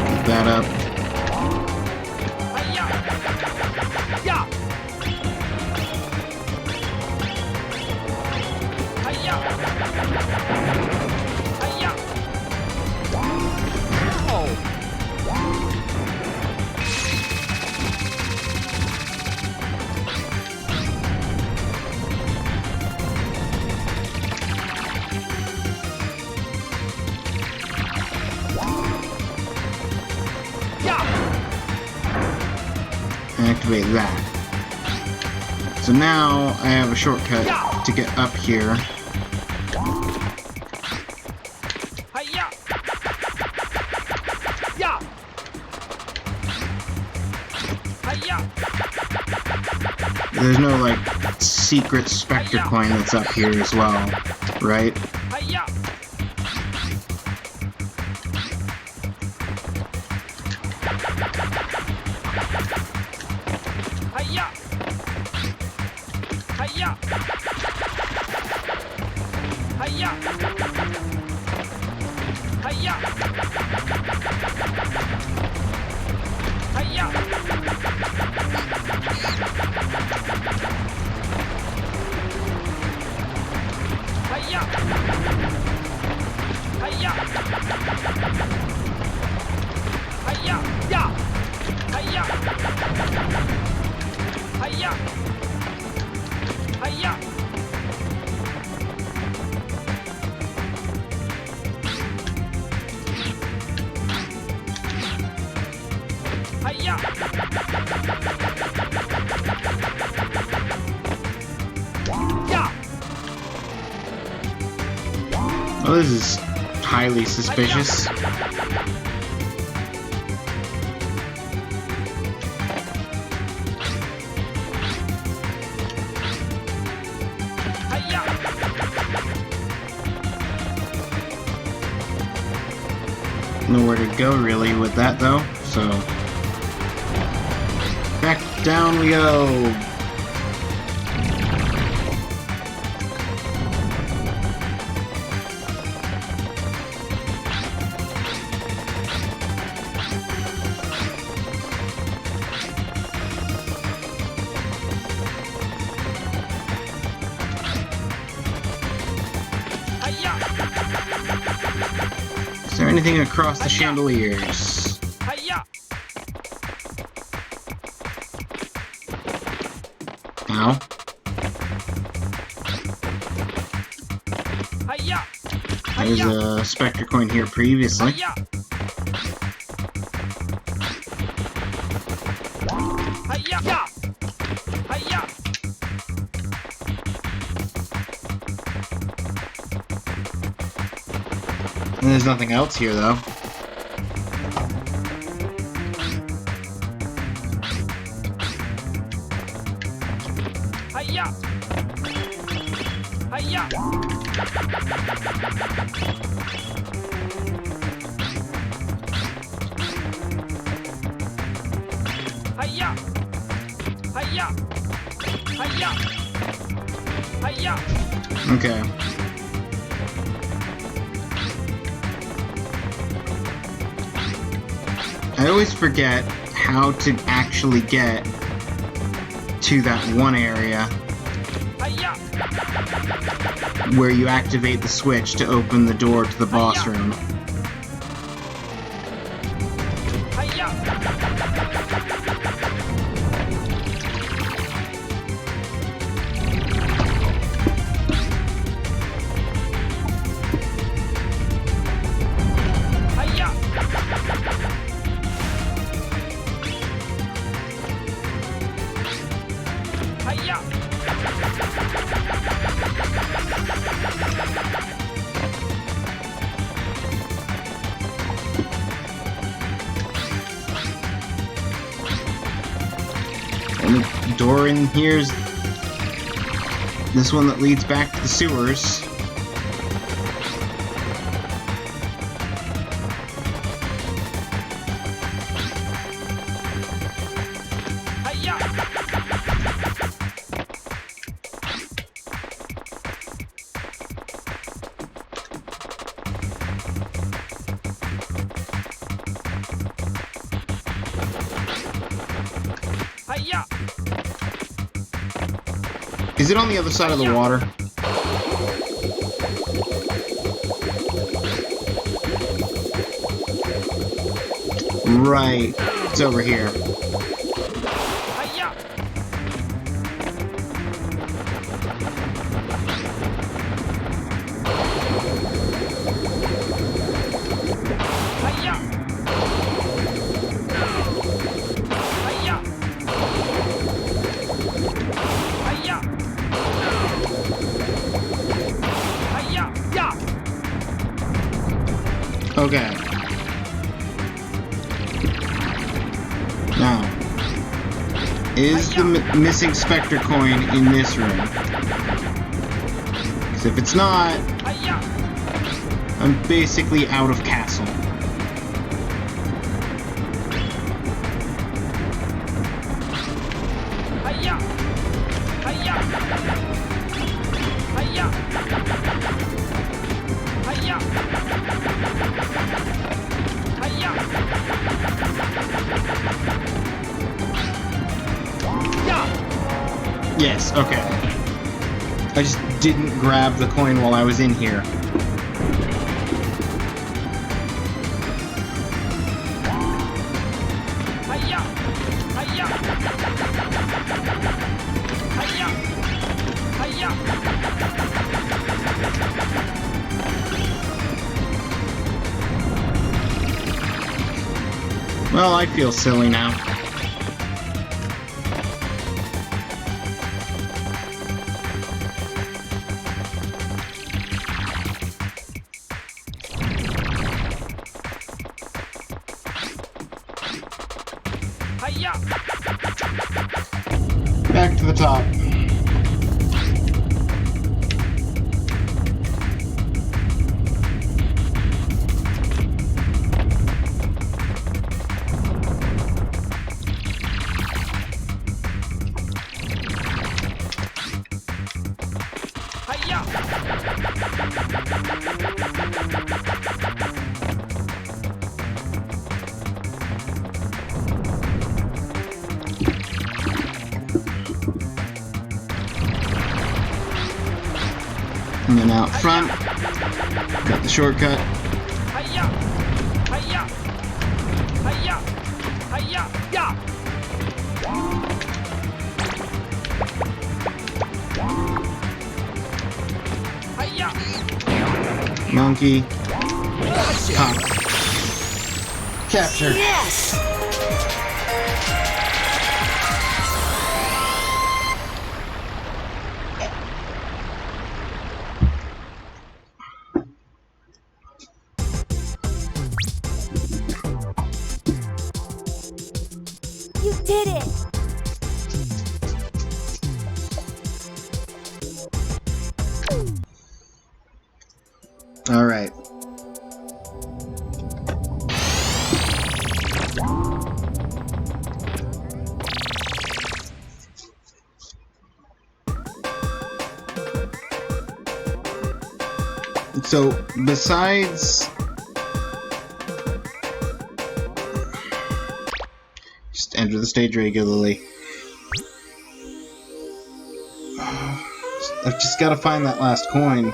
Pick that up. Hiya! Ya! Hiya! Hiya! Ow! Ya! Activate that. So now I have a shortcut to get up here. Hiya! Ya! Hiya! There's no, like, secret Specter coin that's up here as well, right? Hiya! Hiya! Hiya! Hiya! Hiya! Hiya! Hiya! Hiya! Hiya! Ya! Hiya! Hiya! Hiya! Hiya! Ya! Oh, this is highly suspicious. Hiya! know where to go really with that though, so back down we go. Is there anything across the chandeliers? Hiya! Ow. Hiya! There's a Specter coin here previously. Hiya! Hiya! Hiya! And there's nothing else here though. Hiya! Hiya! Hiya! Hiya! Hiya! Hiya! Okay. I always forget how to actually get to that one area Hiya! where you activate the switch to open the door to the boss room. Hiya! Hiya! Hiya! And the door in here's this one that leads back to the sewers. Hiya! Hiya! Is it on the other side of the water? Right. It's over here. Hiya! Hiya! Hiya! Hiya! Hiya! Yeah! Okay. Now, is the missing Specter coin in this room? Because if it's not, Hiya! I'm basically out of castle. Hiya! Hiya! Hiya! Hiya! Hiya! Yeah! Yes, okay. I just didn't grab the coin while I was in here. Hiya! Hiya! Hiya! Hiya! Well, I feel silly now. Hiya! Back to the top. And then out front, got the shortcut. Hiya! Hiya! Hiya! Hiya! Yeah! Hiya! Monkey. Pop. Capture. Yes! You did it! All right. So, besides... Just enter the stage regularly. I've just got to find that last coin.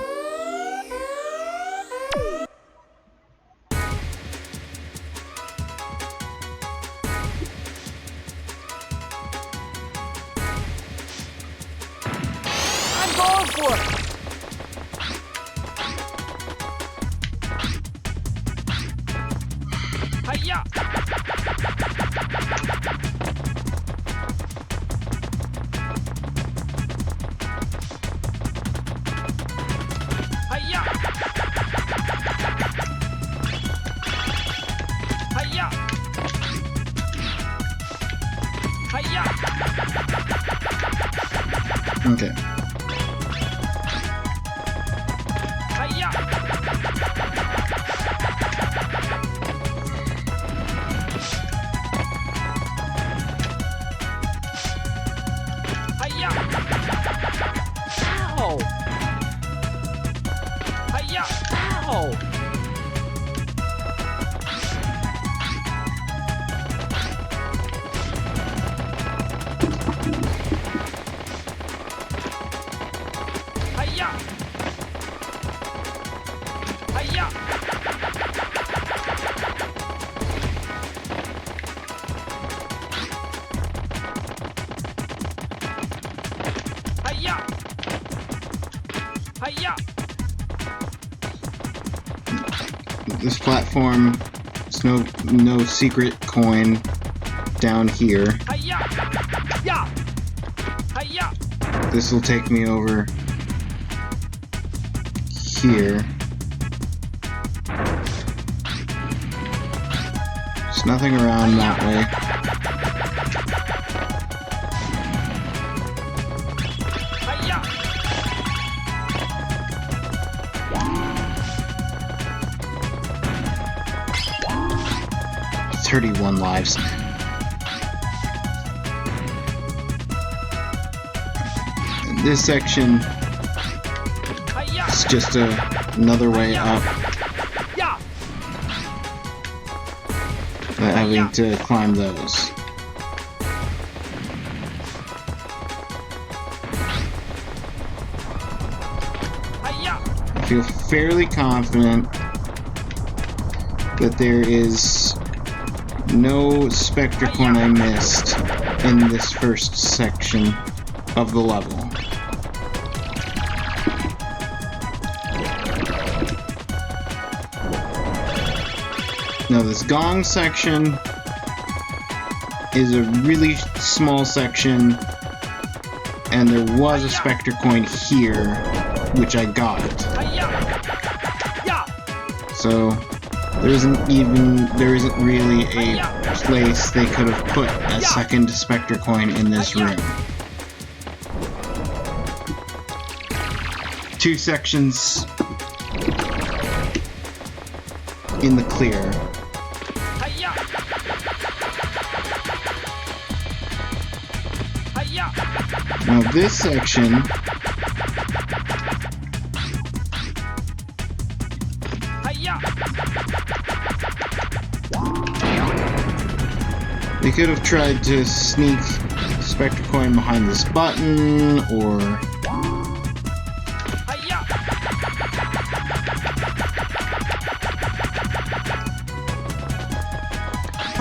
I'm going for it! Hiya! Hiya! Hiya! Hiya! Okay. Hiya! Hiya! Ow! Hiya! Ow! Hiya! Hiya! Hiya! Hiya! This platform, there's no secret coin down here. Hiya! Yeah! Hiya! This will take me over here. There's nothing around that way. Hiya! 31 lives. And this section Hiya! is just another way up, Yeah! having to climb those. Hiya! I feel fairly confident that there is no Specter coin I missed in this first section of the level. Now this gong section is a really small section, and there was a Specter coin here, which I got. Hiya! Yeah! So there isn't really a place they could have put a second Specter coin in this room. Two sections in the clear. Hiya! Hiya! Now this section Hiya! they could have tried to sneak Specter coin behind this button, or Hiya!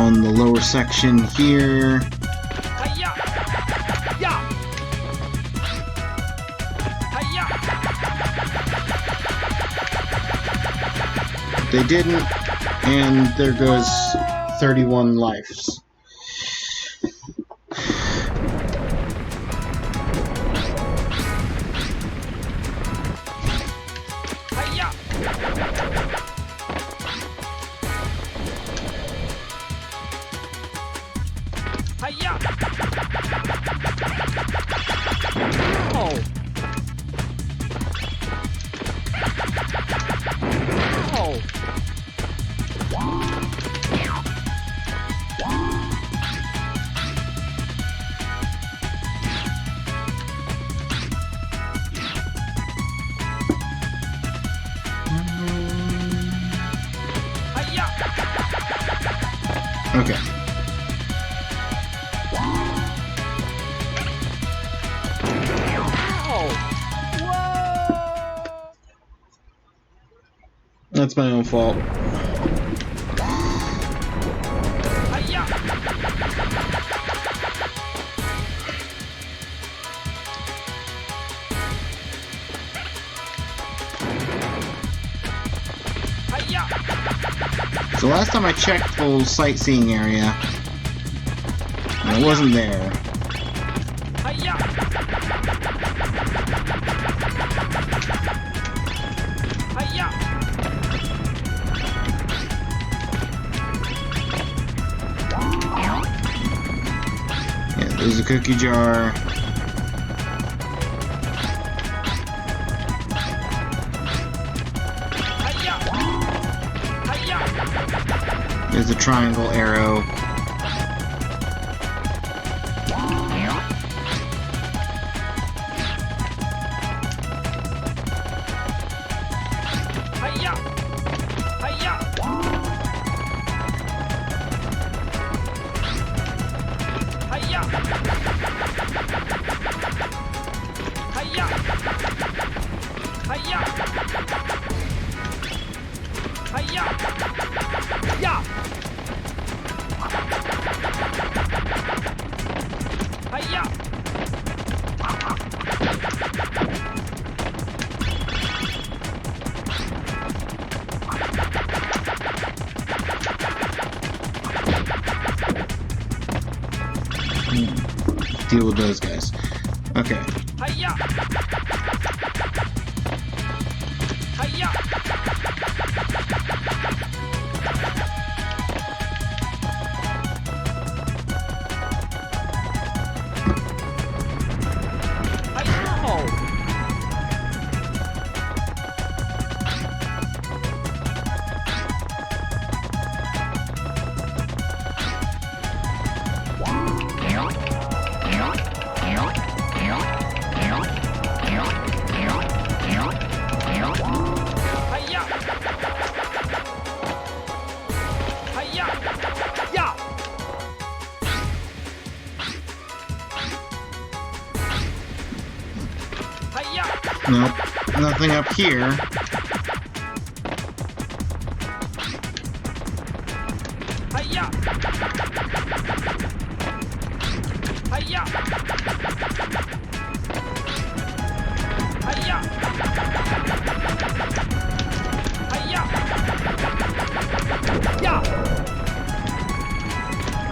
on the lower section here. Hi-ya! Yeah! Hi-ya! They didn't, and there goes 31 lives. Hi-ya! Hi-ya! Oh! Oh! Hi-ya! Okay. Oh! Whoa! That's my own fault. Hi-ya! Hi-ya! So last time I checked the little sightseeing area, and it wasn't there. Hi-ya! Hi-ya! Yeah, there's a cookie jar. Hi-ya! Hi-ya! There's a triangle arrow. Hi-ya! Hi-ya! Hi-ya! Hi-ya! Hi-ya! Hi-ya! Yeah! Hi-ya! Deal with those guys. Okay. Hi-ya! Hi-ya! Hi-ya! Hi-ya! Hi-ya! Yeah! Hi-ya! Nope. Nothing up here. Hi-ya! Hi-ya! Hi-ya! Hi-ya! Yeah!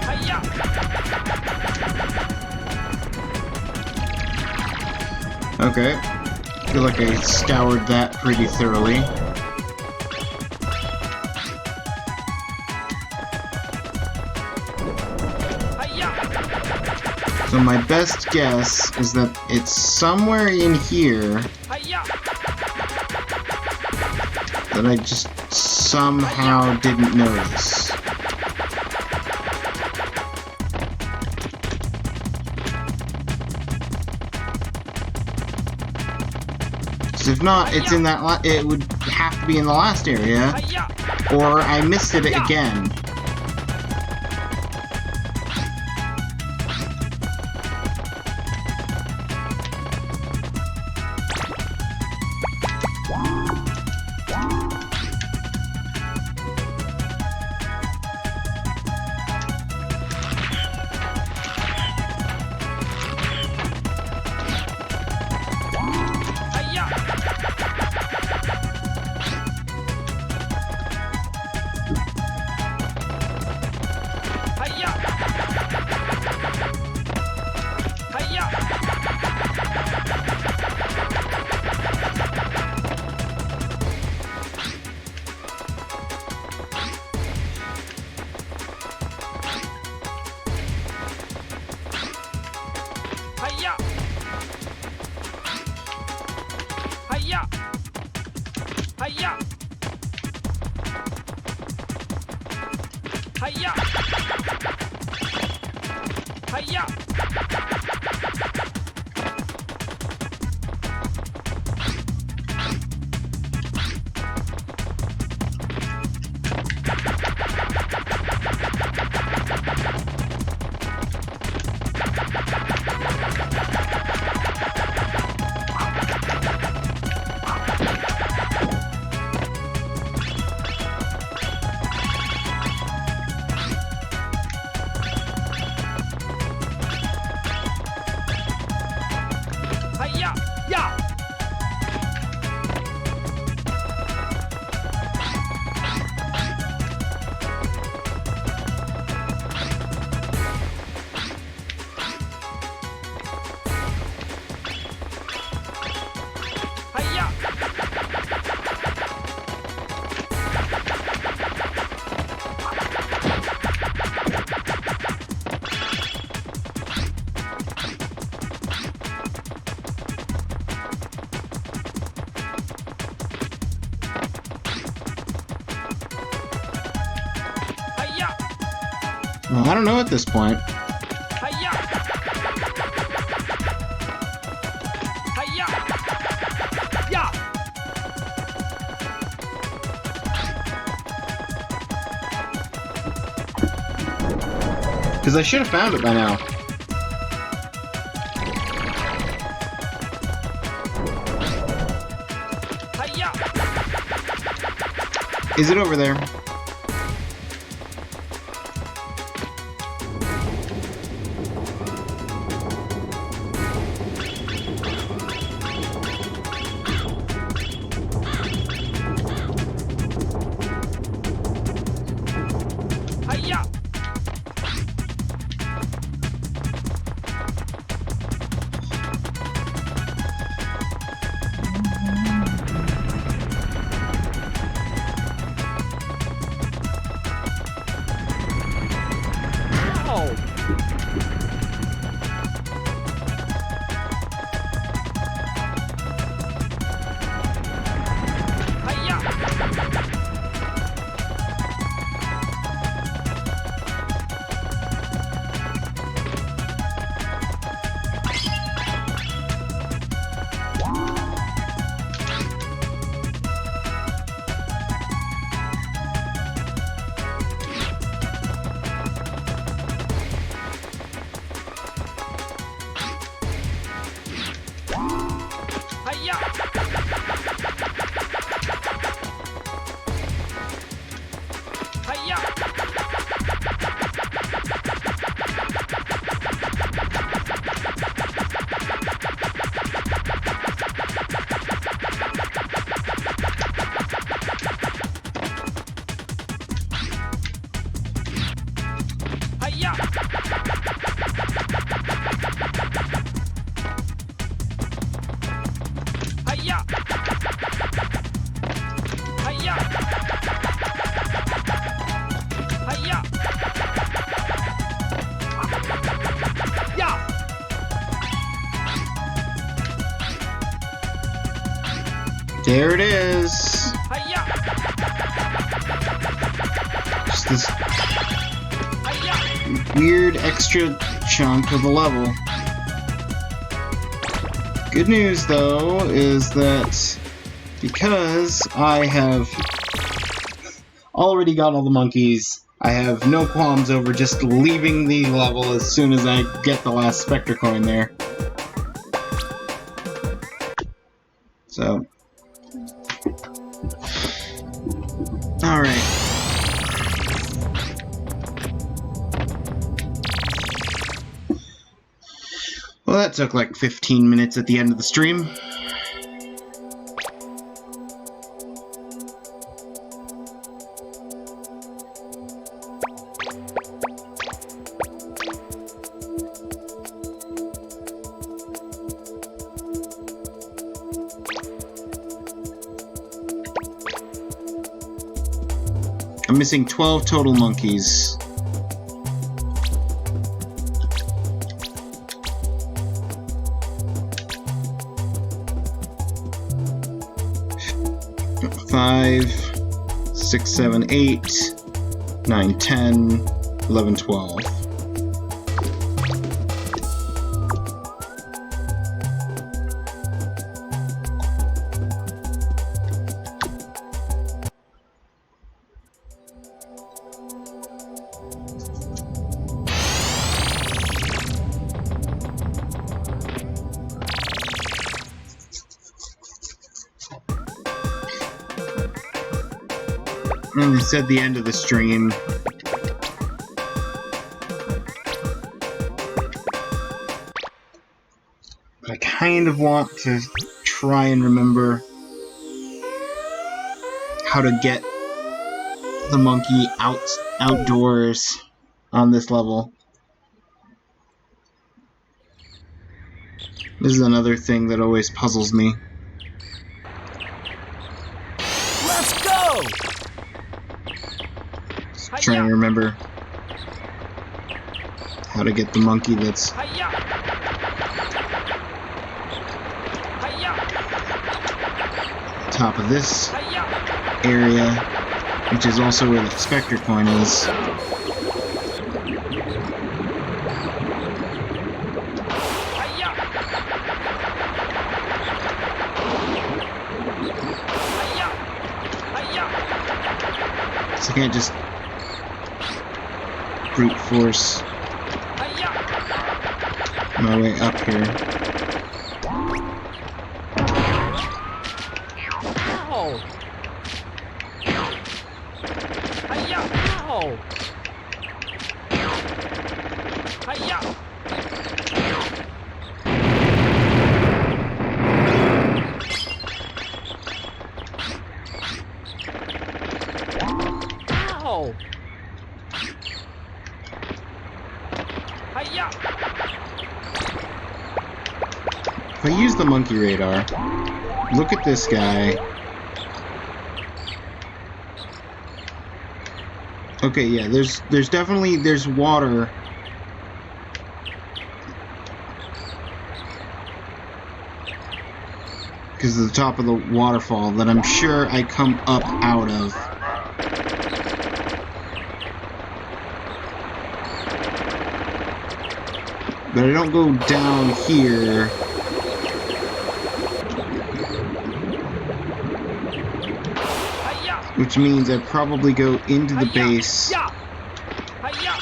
Hi-ya! Okay. Feel like I scoured that pretty thoroughly. Hi-ya! So my best guess is that it's somewhere in here Hi-ya! that I just somehow didn't notice. So if not, it's in that. It would have to be in the last area, Hi-ya! or I missed it again. Hiya! Hiya! Yeah! Hiya! Hiya! Well, I don't know at this point. Hiya! Hiya! Yeah! Because I should have found it by now. Hiya! Is it over there? Hiya! Ow! Hiya! Hiya! Hiya! Hiya! Hiya! Hiya! Hiya! Yeah! There it is. Hiya! Just this Hiya! weird extra chunk of the level. Good news, though, is that because I have already got all the monkeys, I have no qualms over just leaving the level as soon as I get the last Specter coin there. So, alright. Well, that took like 15 minutes at the end of the stream. I'm missing 12 total monkeys. Five, 6, 7, 8, 9, 10, 11, 12. And it's at the end of the stream. But I kind of want to try and remember how to get the monkey outdoors on this level. This is another thing that always puzzles me. Let's go! Just trying to remember how to get the monkey that's Hiya! Hiya! top of this Hiya! area, which is also where the Specter coin is. Hiya! Hiya! Hiya! So I can't just brute force Hiya! my way up here. Ow! Hiya! Ow! Hiya! Ow! Hiya! If I use the monkey radar, look at this guy. Okay, yeah, there's definitely water. Because of the top of the waterfall that I'm sure I come up out of. But I don't go down here. Hiya! Which means I probably go into the Hiya! base. Ya! Hiya!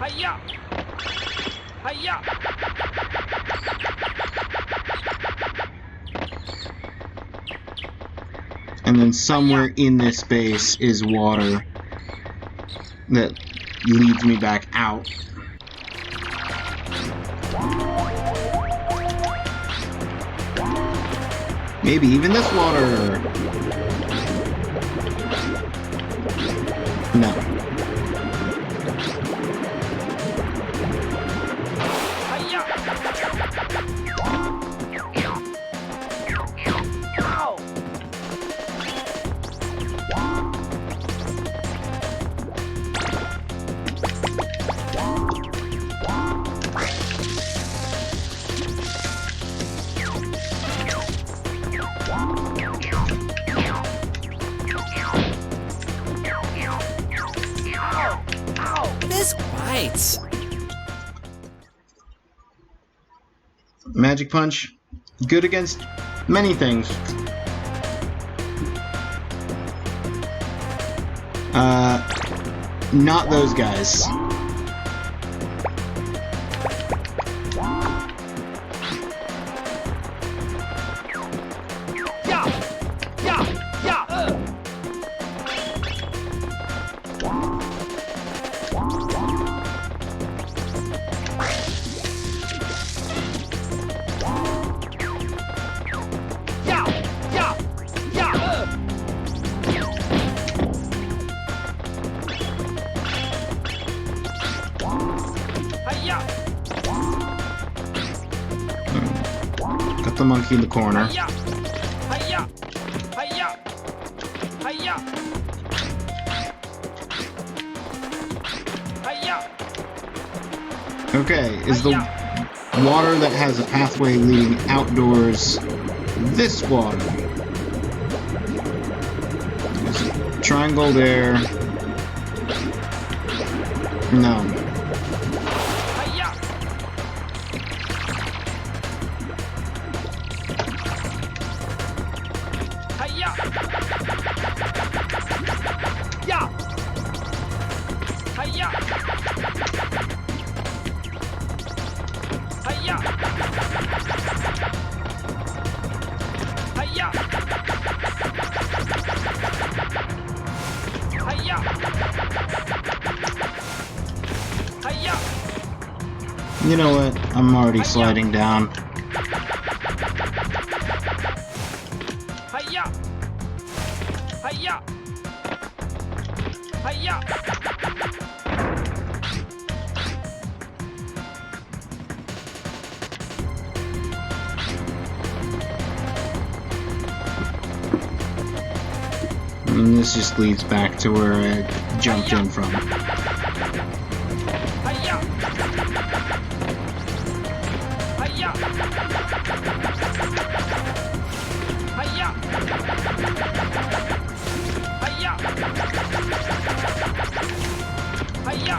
Hiya! Hiya! And then somewhere in this base is water that leads me back out. Maybe even this water. No. Hiya! Ow! This bites. Magic Punch, good against many things. Not those guys. Ya! Ya! Ya! Ya! Ya! Ya! Hiya! Got the monkey in the corner. Hiya! Hiya! Hiya! Hiya! Hiya! Okay, is the water that has a pathway leading outdoors this water? There's a triangle there. No. Hiya! Hiya! Ya! Hiya! Hiya! Hiya! Hiya! You know what? I'm already sliding down. Hiya! Hiya! Hiya! And this just leads back to where I jumped in from. Hiya! Hiya! Hiya! Hiya! Hiya!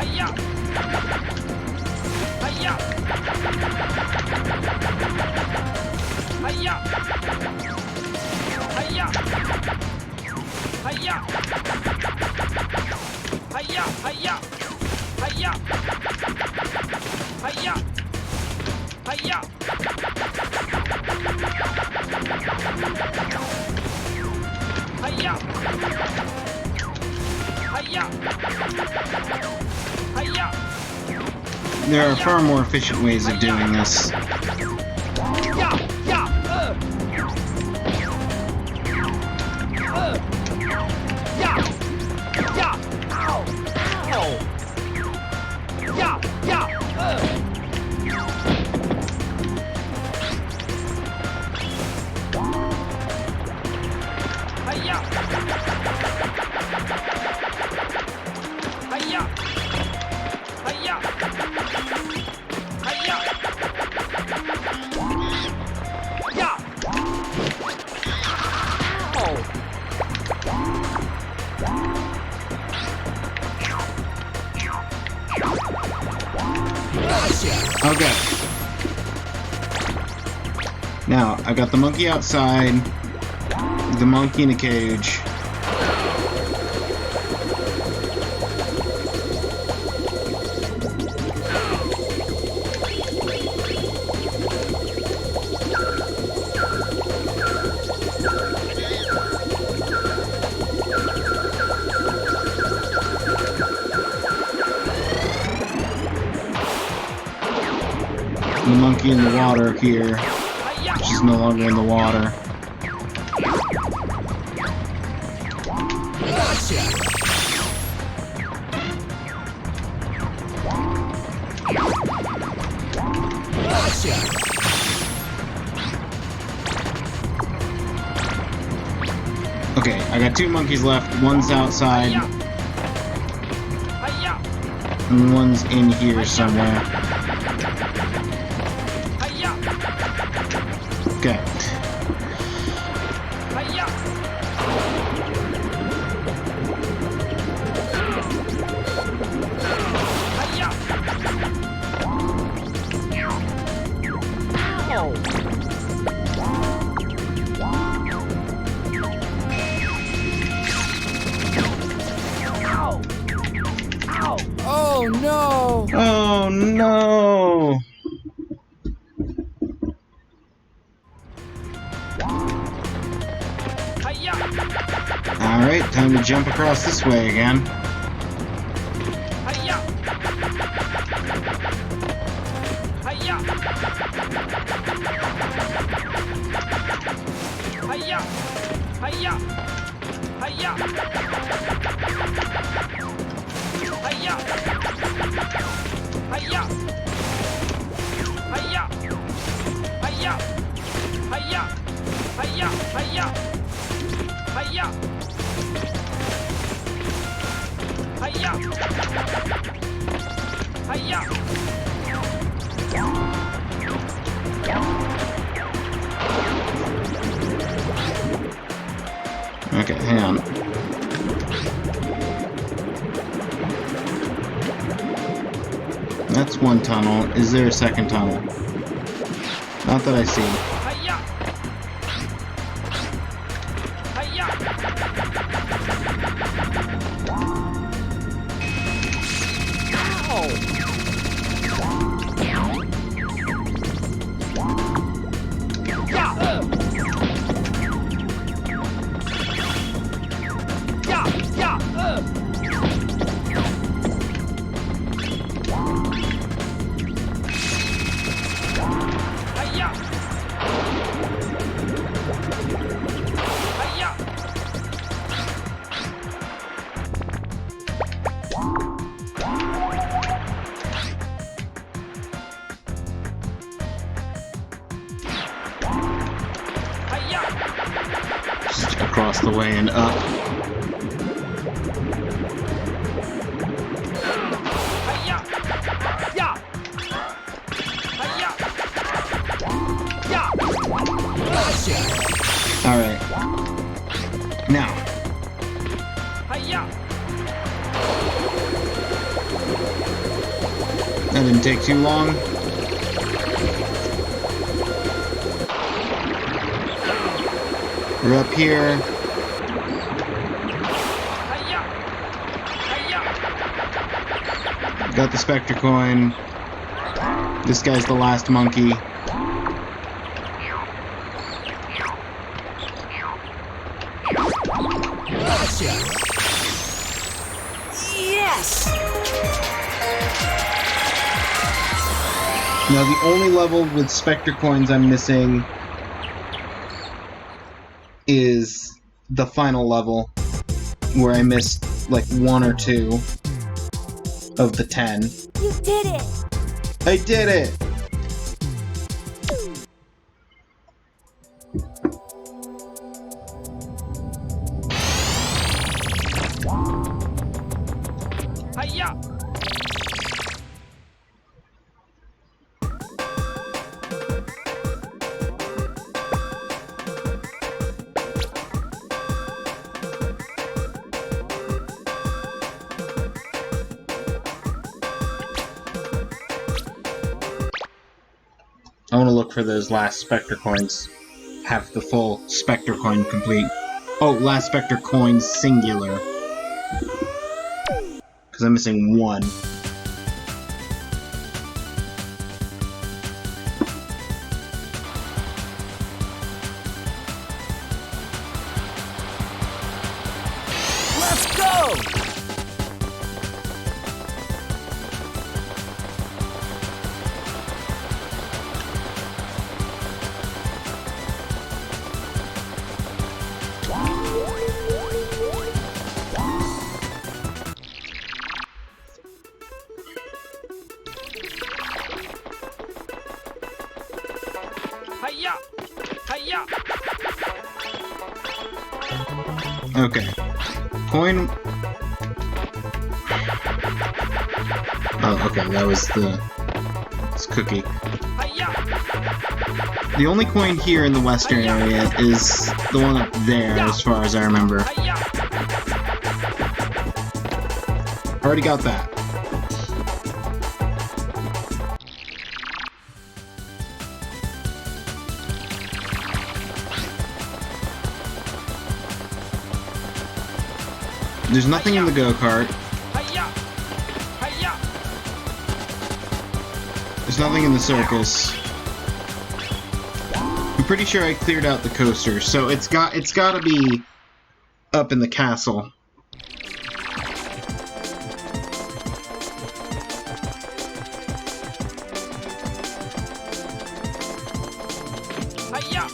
Hiya! Hiya! Hiya! Hiya! Hiya! Hiya! Hiya! Hiya! Hiya! Hiya! Hiya! Hiya! Hiya! There are far more efficient ways of doing this. Yeah! Yeah! Yeah! Yeah! Ow! Ow! Yeah! Yeah! Hiya! Hiya! Hiya! Hiya! Yeah! Oh! Okay. Now, I got the monkey outside, the monkey in a cage. The monkey in the water here, which is no longer in the water. Okay, I got two monkeys left. One's outside, Hiya! and one's in here somewhere. Hiya! Okay. Hiya! Hiya! Oh! Ow! Ow! Oh no! Oh no! Hiya! Alright, time to jump across this way again. Hiya! Hiya! Hiya! Hiya! Hiya! Hiya! Hiya! Hiya! Hiya! Hiya! Hiya! Hiya! Hiya! Hiya! Hiya! Okay, hang on. That's one tunnel. Is there a second tunnel? Not that I see. Hiya! Hiya! Ow! Yeah! Yeah! across the way and up. Hiya! Yeah! Hiya! Yeah! Alright. Now, Hiya! that didn't take too long. We're up here. Hiya! Hiya! Got the Specter coin. This guy's the last monkey. Yes! Now the only level with Specter coins I'm missing is the final level, where I missed like 1 or 2 of the 10. You did it! I did it! Hiya! I want to look for those last Specter coins. Have the full Specter coin complete. Oh, last Specter coin singular. Because I'm missing 1. Let's go! Hiya! Hiya! Okay. Coin... Oh, okay, that was the... It's cookie. Hiya! The only coin here in the western area is the one up there, as far as I remember. Hiya! Already got that. There's nothing in the go-kart. Hiya! Hiya! There's nothing in the circus. I'm pretty sure I cleared out the coaster, so it's gotta be up in the castle. Hiya!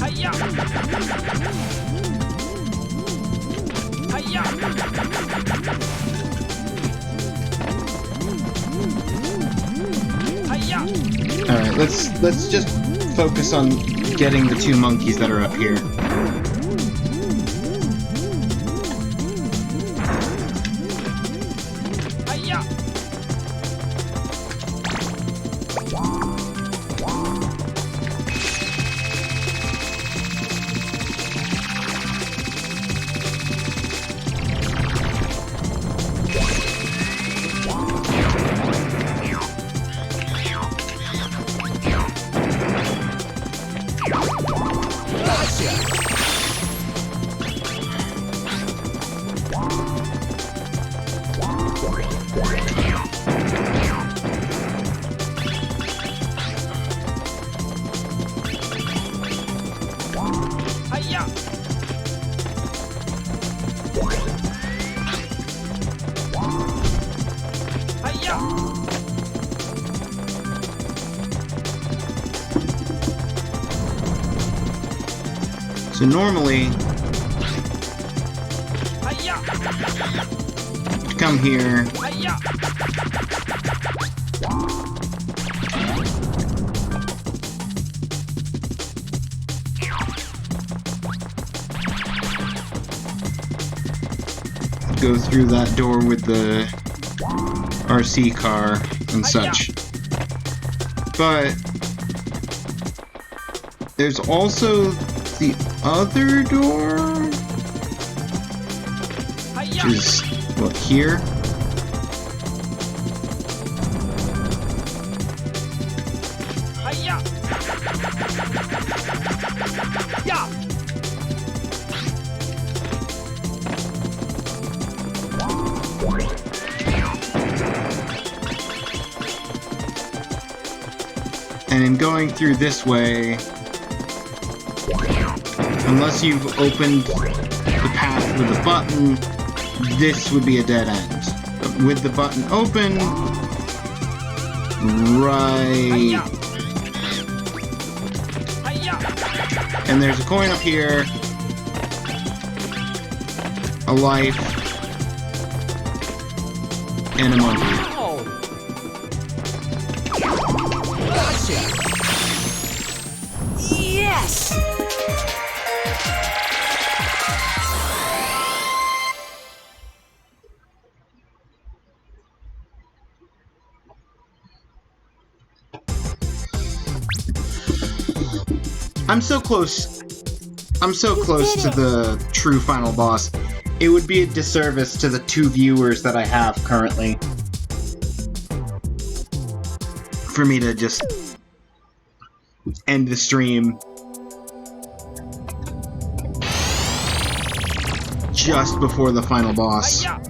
Hiya! Hiya! Hiya! Alright, let's just focus on getting the 2 monkeys that are up here. Hiya! Hiya! Hiya! So normally, Hiya! come here, Hiya! go through that door with the RC car and such. But there's also the other door, which is, what, here? Hiya! Yeah! And in going through this way, unless you've opened the path with a button, this would be a dead end. But with the button open, right, Hiya! and there's a coin up here, a life, and a monkey. Yes! I'm so close. I'm so close to the true final boss. It would be a disservice to the 2 viewers that I have currently for me to just end the stream just before the final boss. Hiya!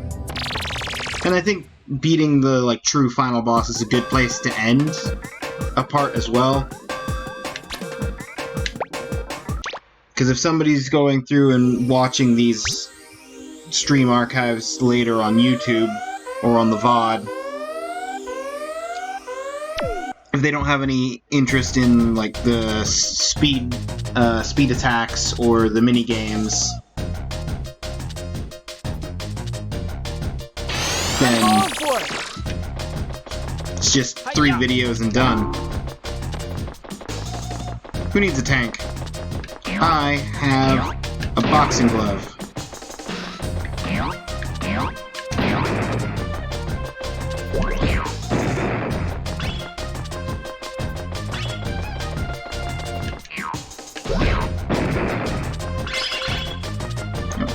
And I think beating the true final boss is a good place to end a part as well. Because if somebody's going through and watching these stream archives later on YouTube or on the VOD, if they don't have any interest in the speed attacks or the mini games, then it's just 3 videos and done. Who needs a tank? I have a boxing glove.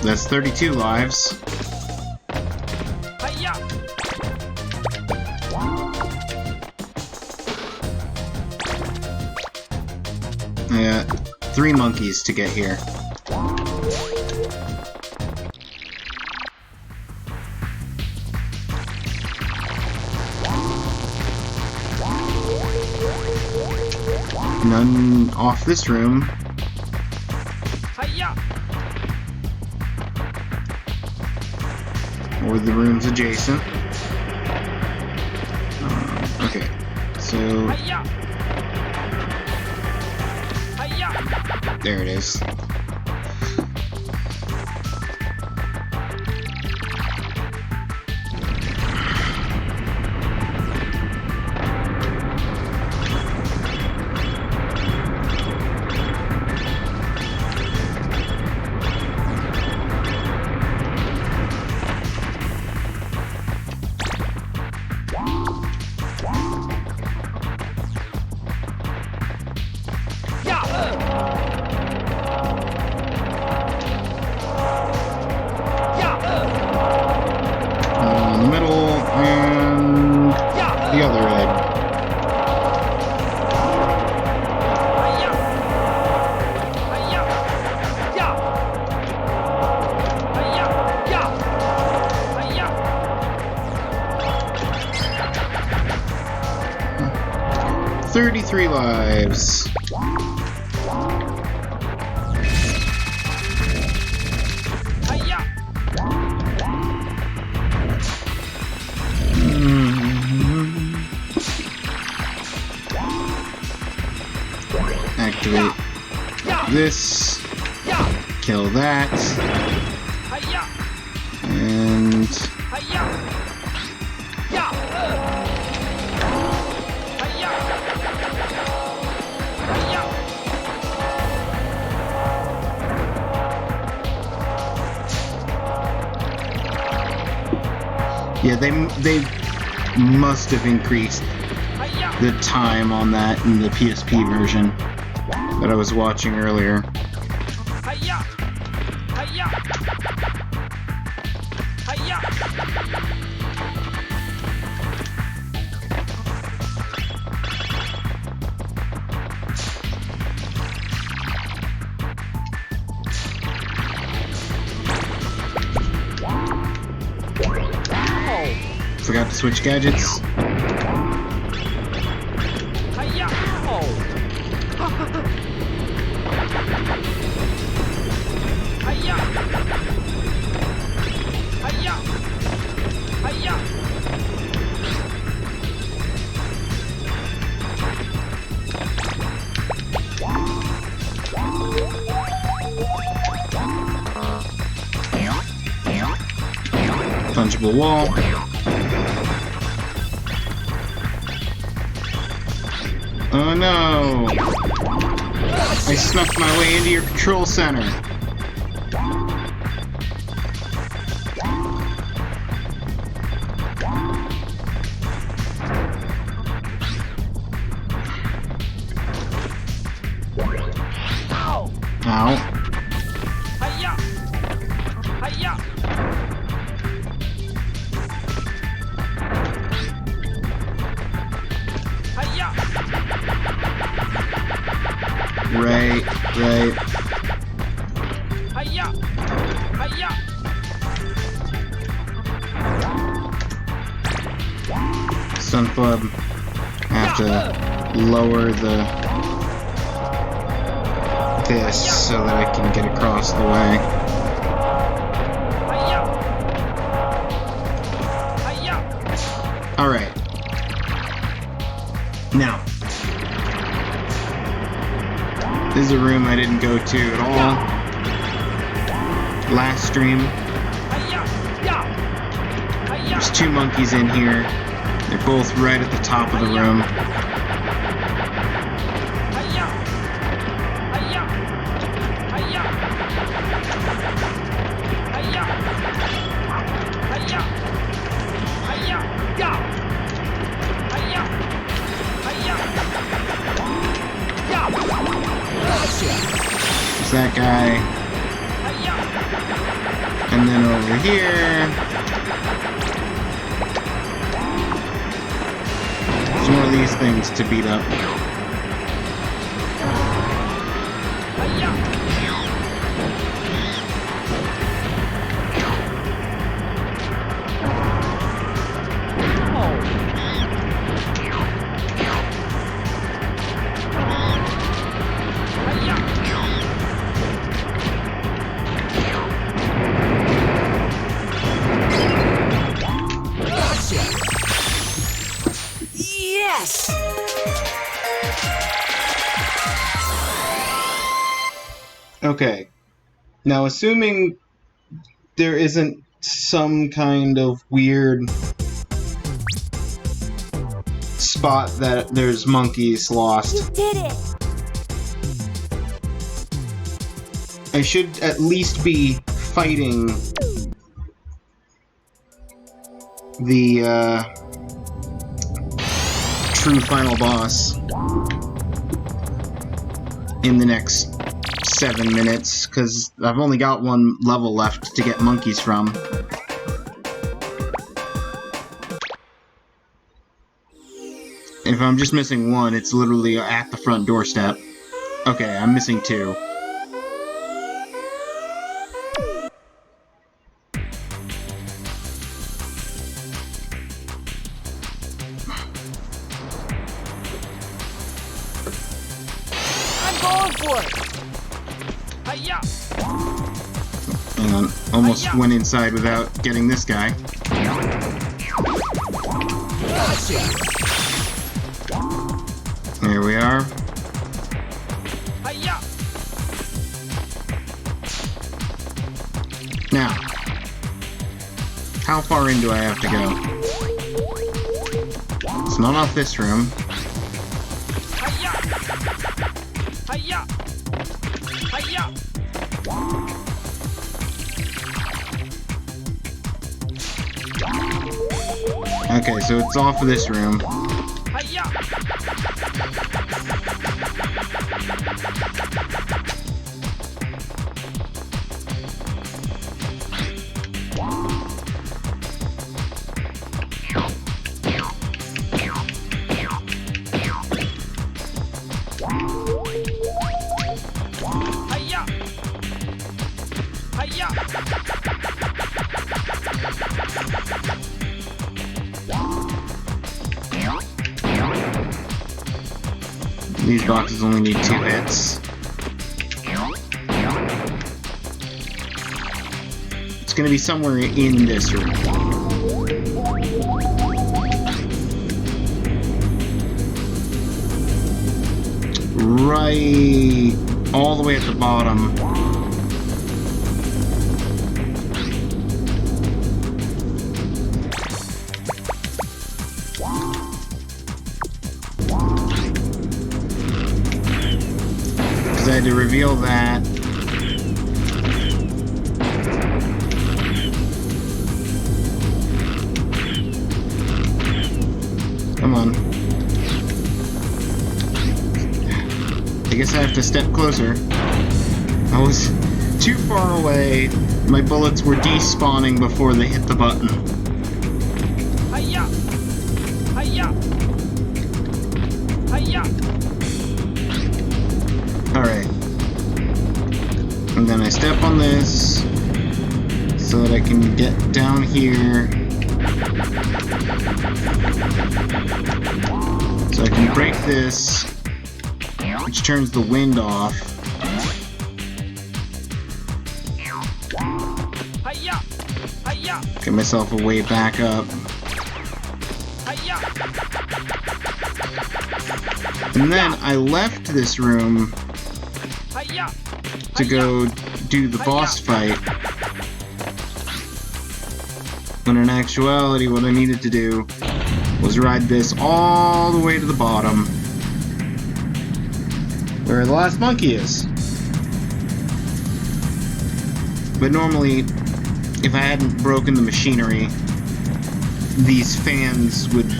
That's 32 lives. Hiya! I got 3 monkeys to get here. None off this room. Hiya! Or the rooms adjacent. Okay, so Hiya! Hiya! there it is. In the middle and the other egg. Hiya! Hiya! Yeah! Hiya! Yeah! Hiya! 33 lives. Hiya! Activate this. Yeah! Kill that. Hiya! And Hiya! Ya! Hiya! Hiya! yeah, they must have increased Hiya! the time on that in the PSP version that I was watching earlier. Hiya! Hiya! Hiya! Forgot to switch gadgets. Hiya! Hiya! Hiya! Hiya! Fungible wall. Oh no! I snuck my way into your control center. Ow. Hiya! Hiya! Hiya! Right. Hiya! Hiya! Stun Club. I have to lower this so that I can get across the way. Hiya! Hiya! Alright. Now. This is a room I didn't go to at all. Last stream. Hiya! Ya! Hiya! There's two monkeys in here. They're both right at the top of the room. Hiya! Hiya! Hiya! Hiya! Hiya! Hiya! Ya! Hiya! Hiya! Ya! There's that guy. Hiya! And then over here. There's one of these things to beat up. Hiya! Hiya! Yes! Okay. Now, assuming there isn't some kind of weird spot that there's monkeys You lost, did it! I should at least be fighting the true final boss in the next 7 minutes, because I've only got one level left to get monkeys from. If I'm just missing one, it's literally at the front doorstep. Okay, I'm missing 2. I'm going for it! Hiya! Hang on, almost went inside without getting this guy. There we are. Hiya! How far in do I have to go? It's not off this room. Hiya! Hiya! Hiya! Okay, so it's off of this room. Hiya! Hiya! Hiya! These boxes only need 2 hits. It's gonna be somewhere in this room. Right all the way at the bottom. Because I had to reveal that. Come on. I guess I have to step closer. I was too far away. My bullets were despawning before they hit the button. Hiya! Hiya! Hiya! Alright. And then I step on this so that I can get down here. So I can break this, which turns the wind off. Hiya! Hiya! Get myself a way back up. Hiya! And then I left this room Hiya! to go do the boss fight. When in actuality, what I needed to do was ride this all the way to the bottom, where the last monkey is. But normally, if I hadn't broken the machinery, these fans would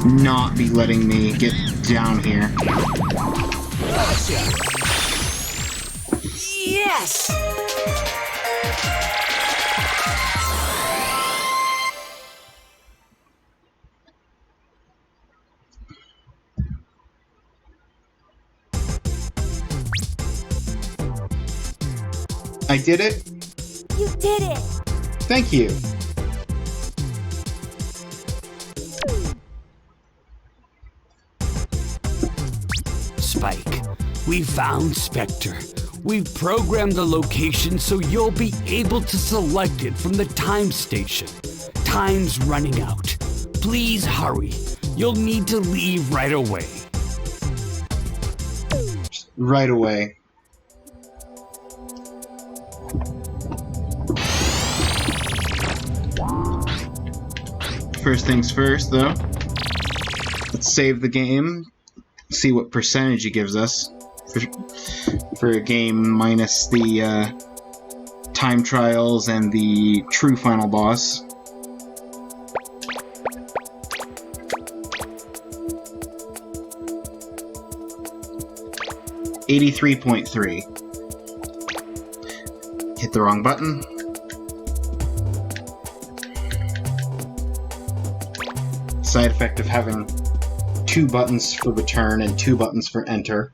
not be letting me get down here. Yes! I did it. You did it! Thank you. Spike, we found Specter. We've programmed the location so you'll be able to select it from the time station. Time's running out. Please hurry. You'll need to leave right away. Right away. First things first, though. Let's save the game. See what percentage it gives us for a game minus the time trials and the true final boss. $83.3. Hit the wrong button. Side effect of having 2 buttons for return and 2 buttons for enter.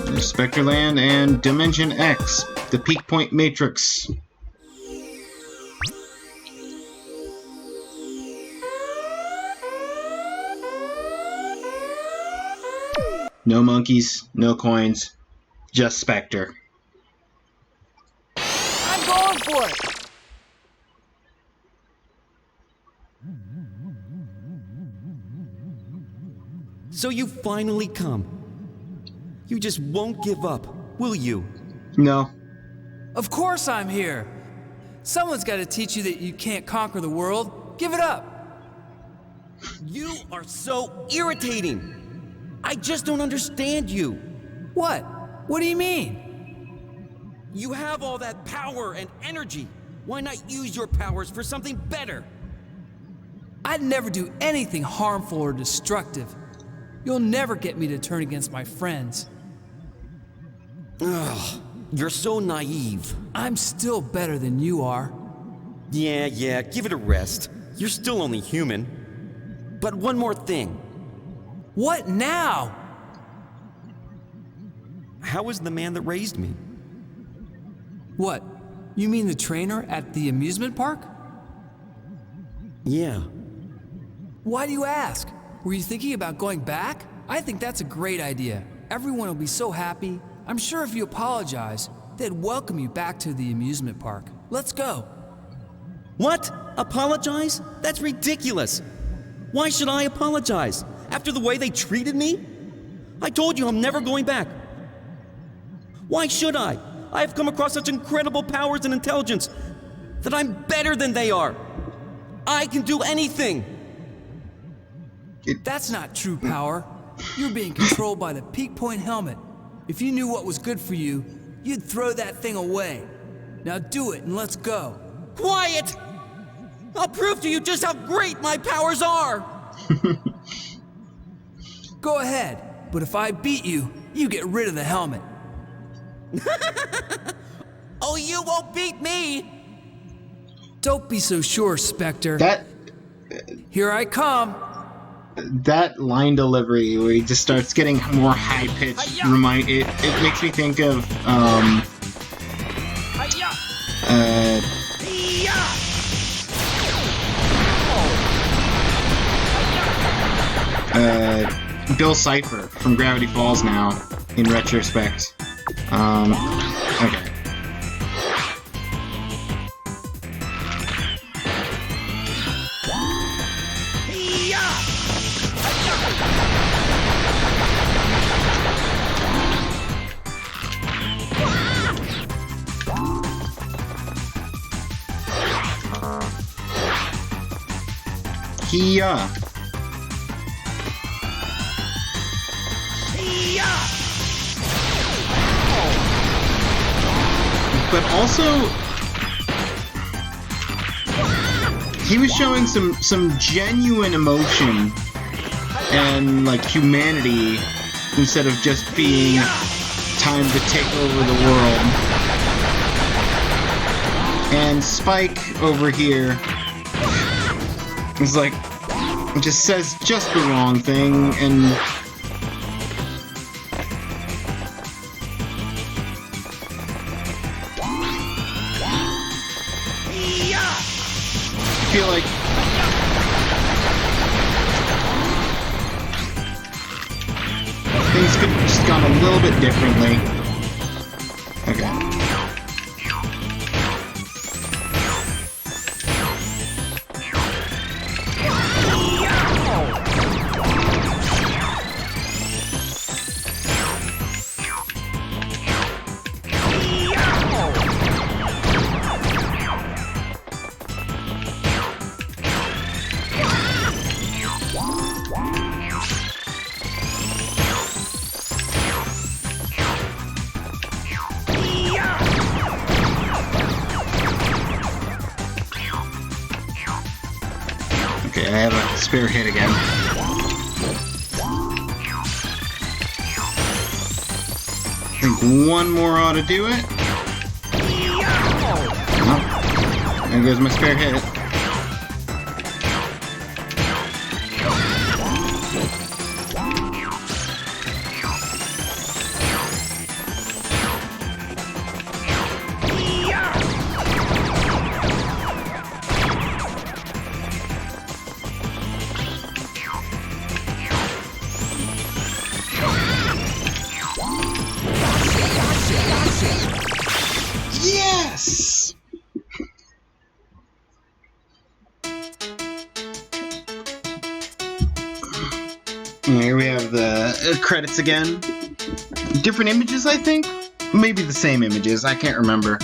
There's Specterland and Dimension X, the Peak Point Matrix. No monkeys, no coins, just Specter. I'm going for it! So you finally come. You just won't give up, will you? No. Of course I'm here. Someone's got to teach you that you can't conquer the world. Give it up. You are so irritating. I just don't understand you. What? What do you mean? You have all that power and energy. Why not use your powers for something better? I'd never do anything harmful or destructive. You'll never get me to turn against my friends. Ugh, you're so naive. I'm still better than you are. Yeah, give it a rest. You're still only human. But one more thing. What now? How is the man that raised me? What? You mean the trainer at the amusement park? Yeah. Why do you ask? Were you thinking about going back? I think that's a great idea. Everyone will be so happy. I'm sure if you apologize, they'd welcome you back to the amusement park. Let's go. What? Apologize? That's ridiculous. Why should I apologize? After the way they treated me? I told you I'm never going back. Why should I? I have come across such incredible powers and intelligence that I'm better than they are. I can do anything. That's not true power. You're being controlled by the peak point helmet. If you knew what was good for you, you'd throw that thing away. Now do it and let's go. Quiet! I'll prove to you just how great my powers are! Go ahead, but if I beat you, you get rid of the helmet. Oh, you won't beat me! Don't be so sure, Specter. That Here I come. line delivery where he just starts getting more high pitched it makes me think of Hiya! Bill Cipher from Gravity Falls now in retrospect. Okay. Hiya! But also, he was showing some genuine emotion and like humanity instead of just being time to take over the world. And Spike over here is like, just says just the wrong thing and I feel like things could have just gone a little bit differently. Okay. Okay, I have a spare hit again. I think one more ought to do it. Oh, there goes my spare hit. Yes! Here we have the credits again. Different images, I think? Maybe the same images, I can't remember.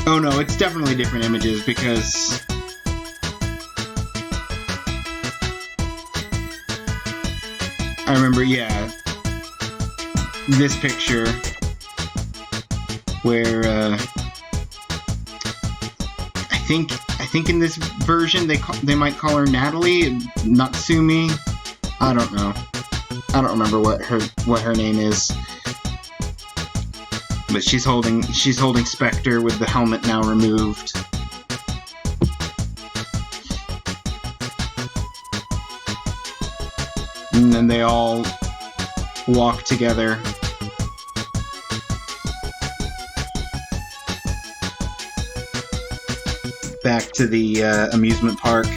Oh no, it's definitely different images because I remember, yeah, this picture where I think in this version they might call her Natalie, Natsumi. I don't know. I don't remember what her name is. But she's holding Specter with the helmet now removed. And then they all walk together. Back to the amusement park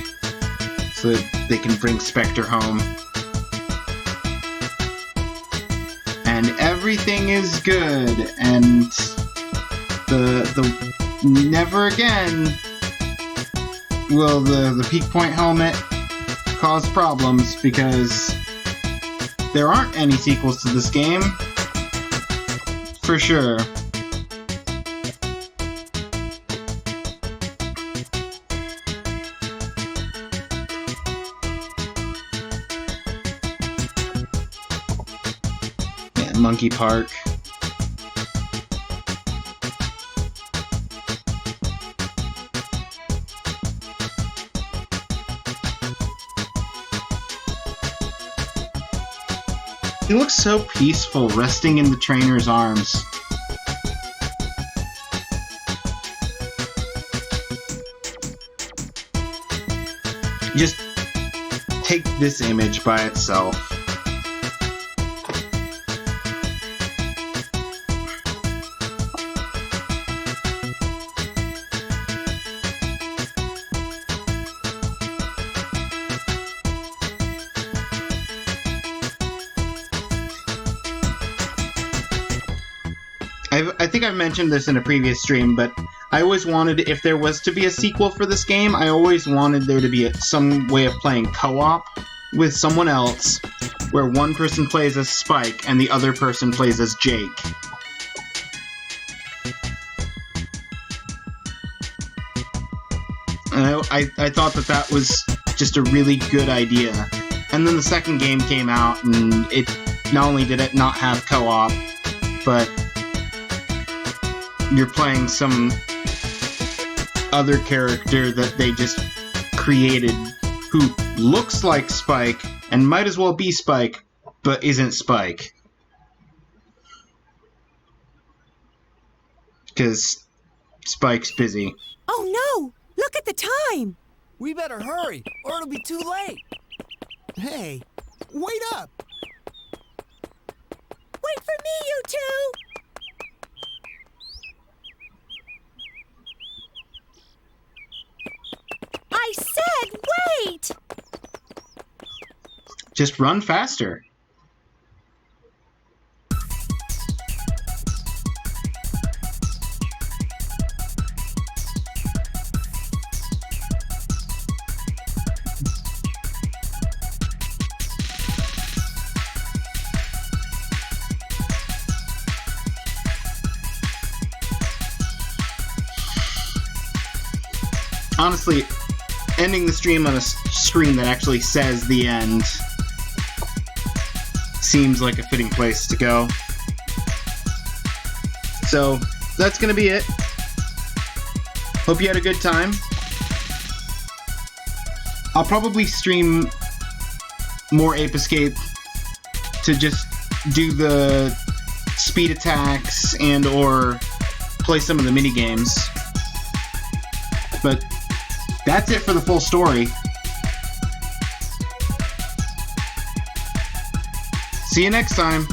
so that they can bring Specter home. And everything is good, and the never again will the peak point helmet cause problems, because there aren't any sequels to this game for sure. Monkey Park. He looks so peaceful, resting in the trainer's arms. Just take this image by itself. I think I've mentioned this in a previous stream, but I always wanted, if there was to be a sequel for this game, I always wanted there to be some way of playing co-op with someone else, where one person plays as Spike and the other person plays as Jake. And I thought that was just a really good idea. And then the second game came out, and it not only did it not have co-op, but you're playing some other character that they just created who looks like Spike and might as well be Spike, but isn't Spike. Because Spike's busy. Oh no! Look at the time! We better hurry, or it'll be too late. Hey, wait up! Wait for me, you two! I said wait! Just run faster. Honestly, ending the stream on a screen that actually says the end seems like a fitting place to go. So, that's gonna be it. Hope you had a good time. I'll probably stream more Ape Escape to just do the speed attacks and or play some of the mini games. But that's it for the full story. See you next time.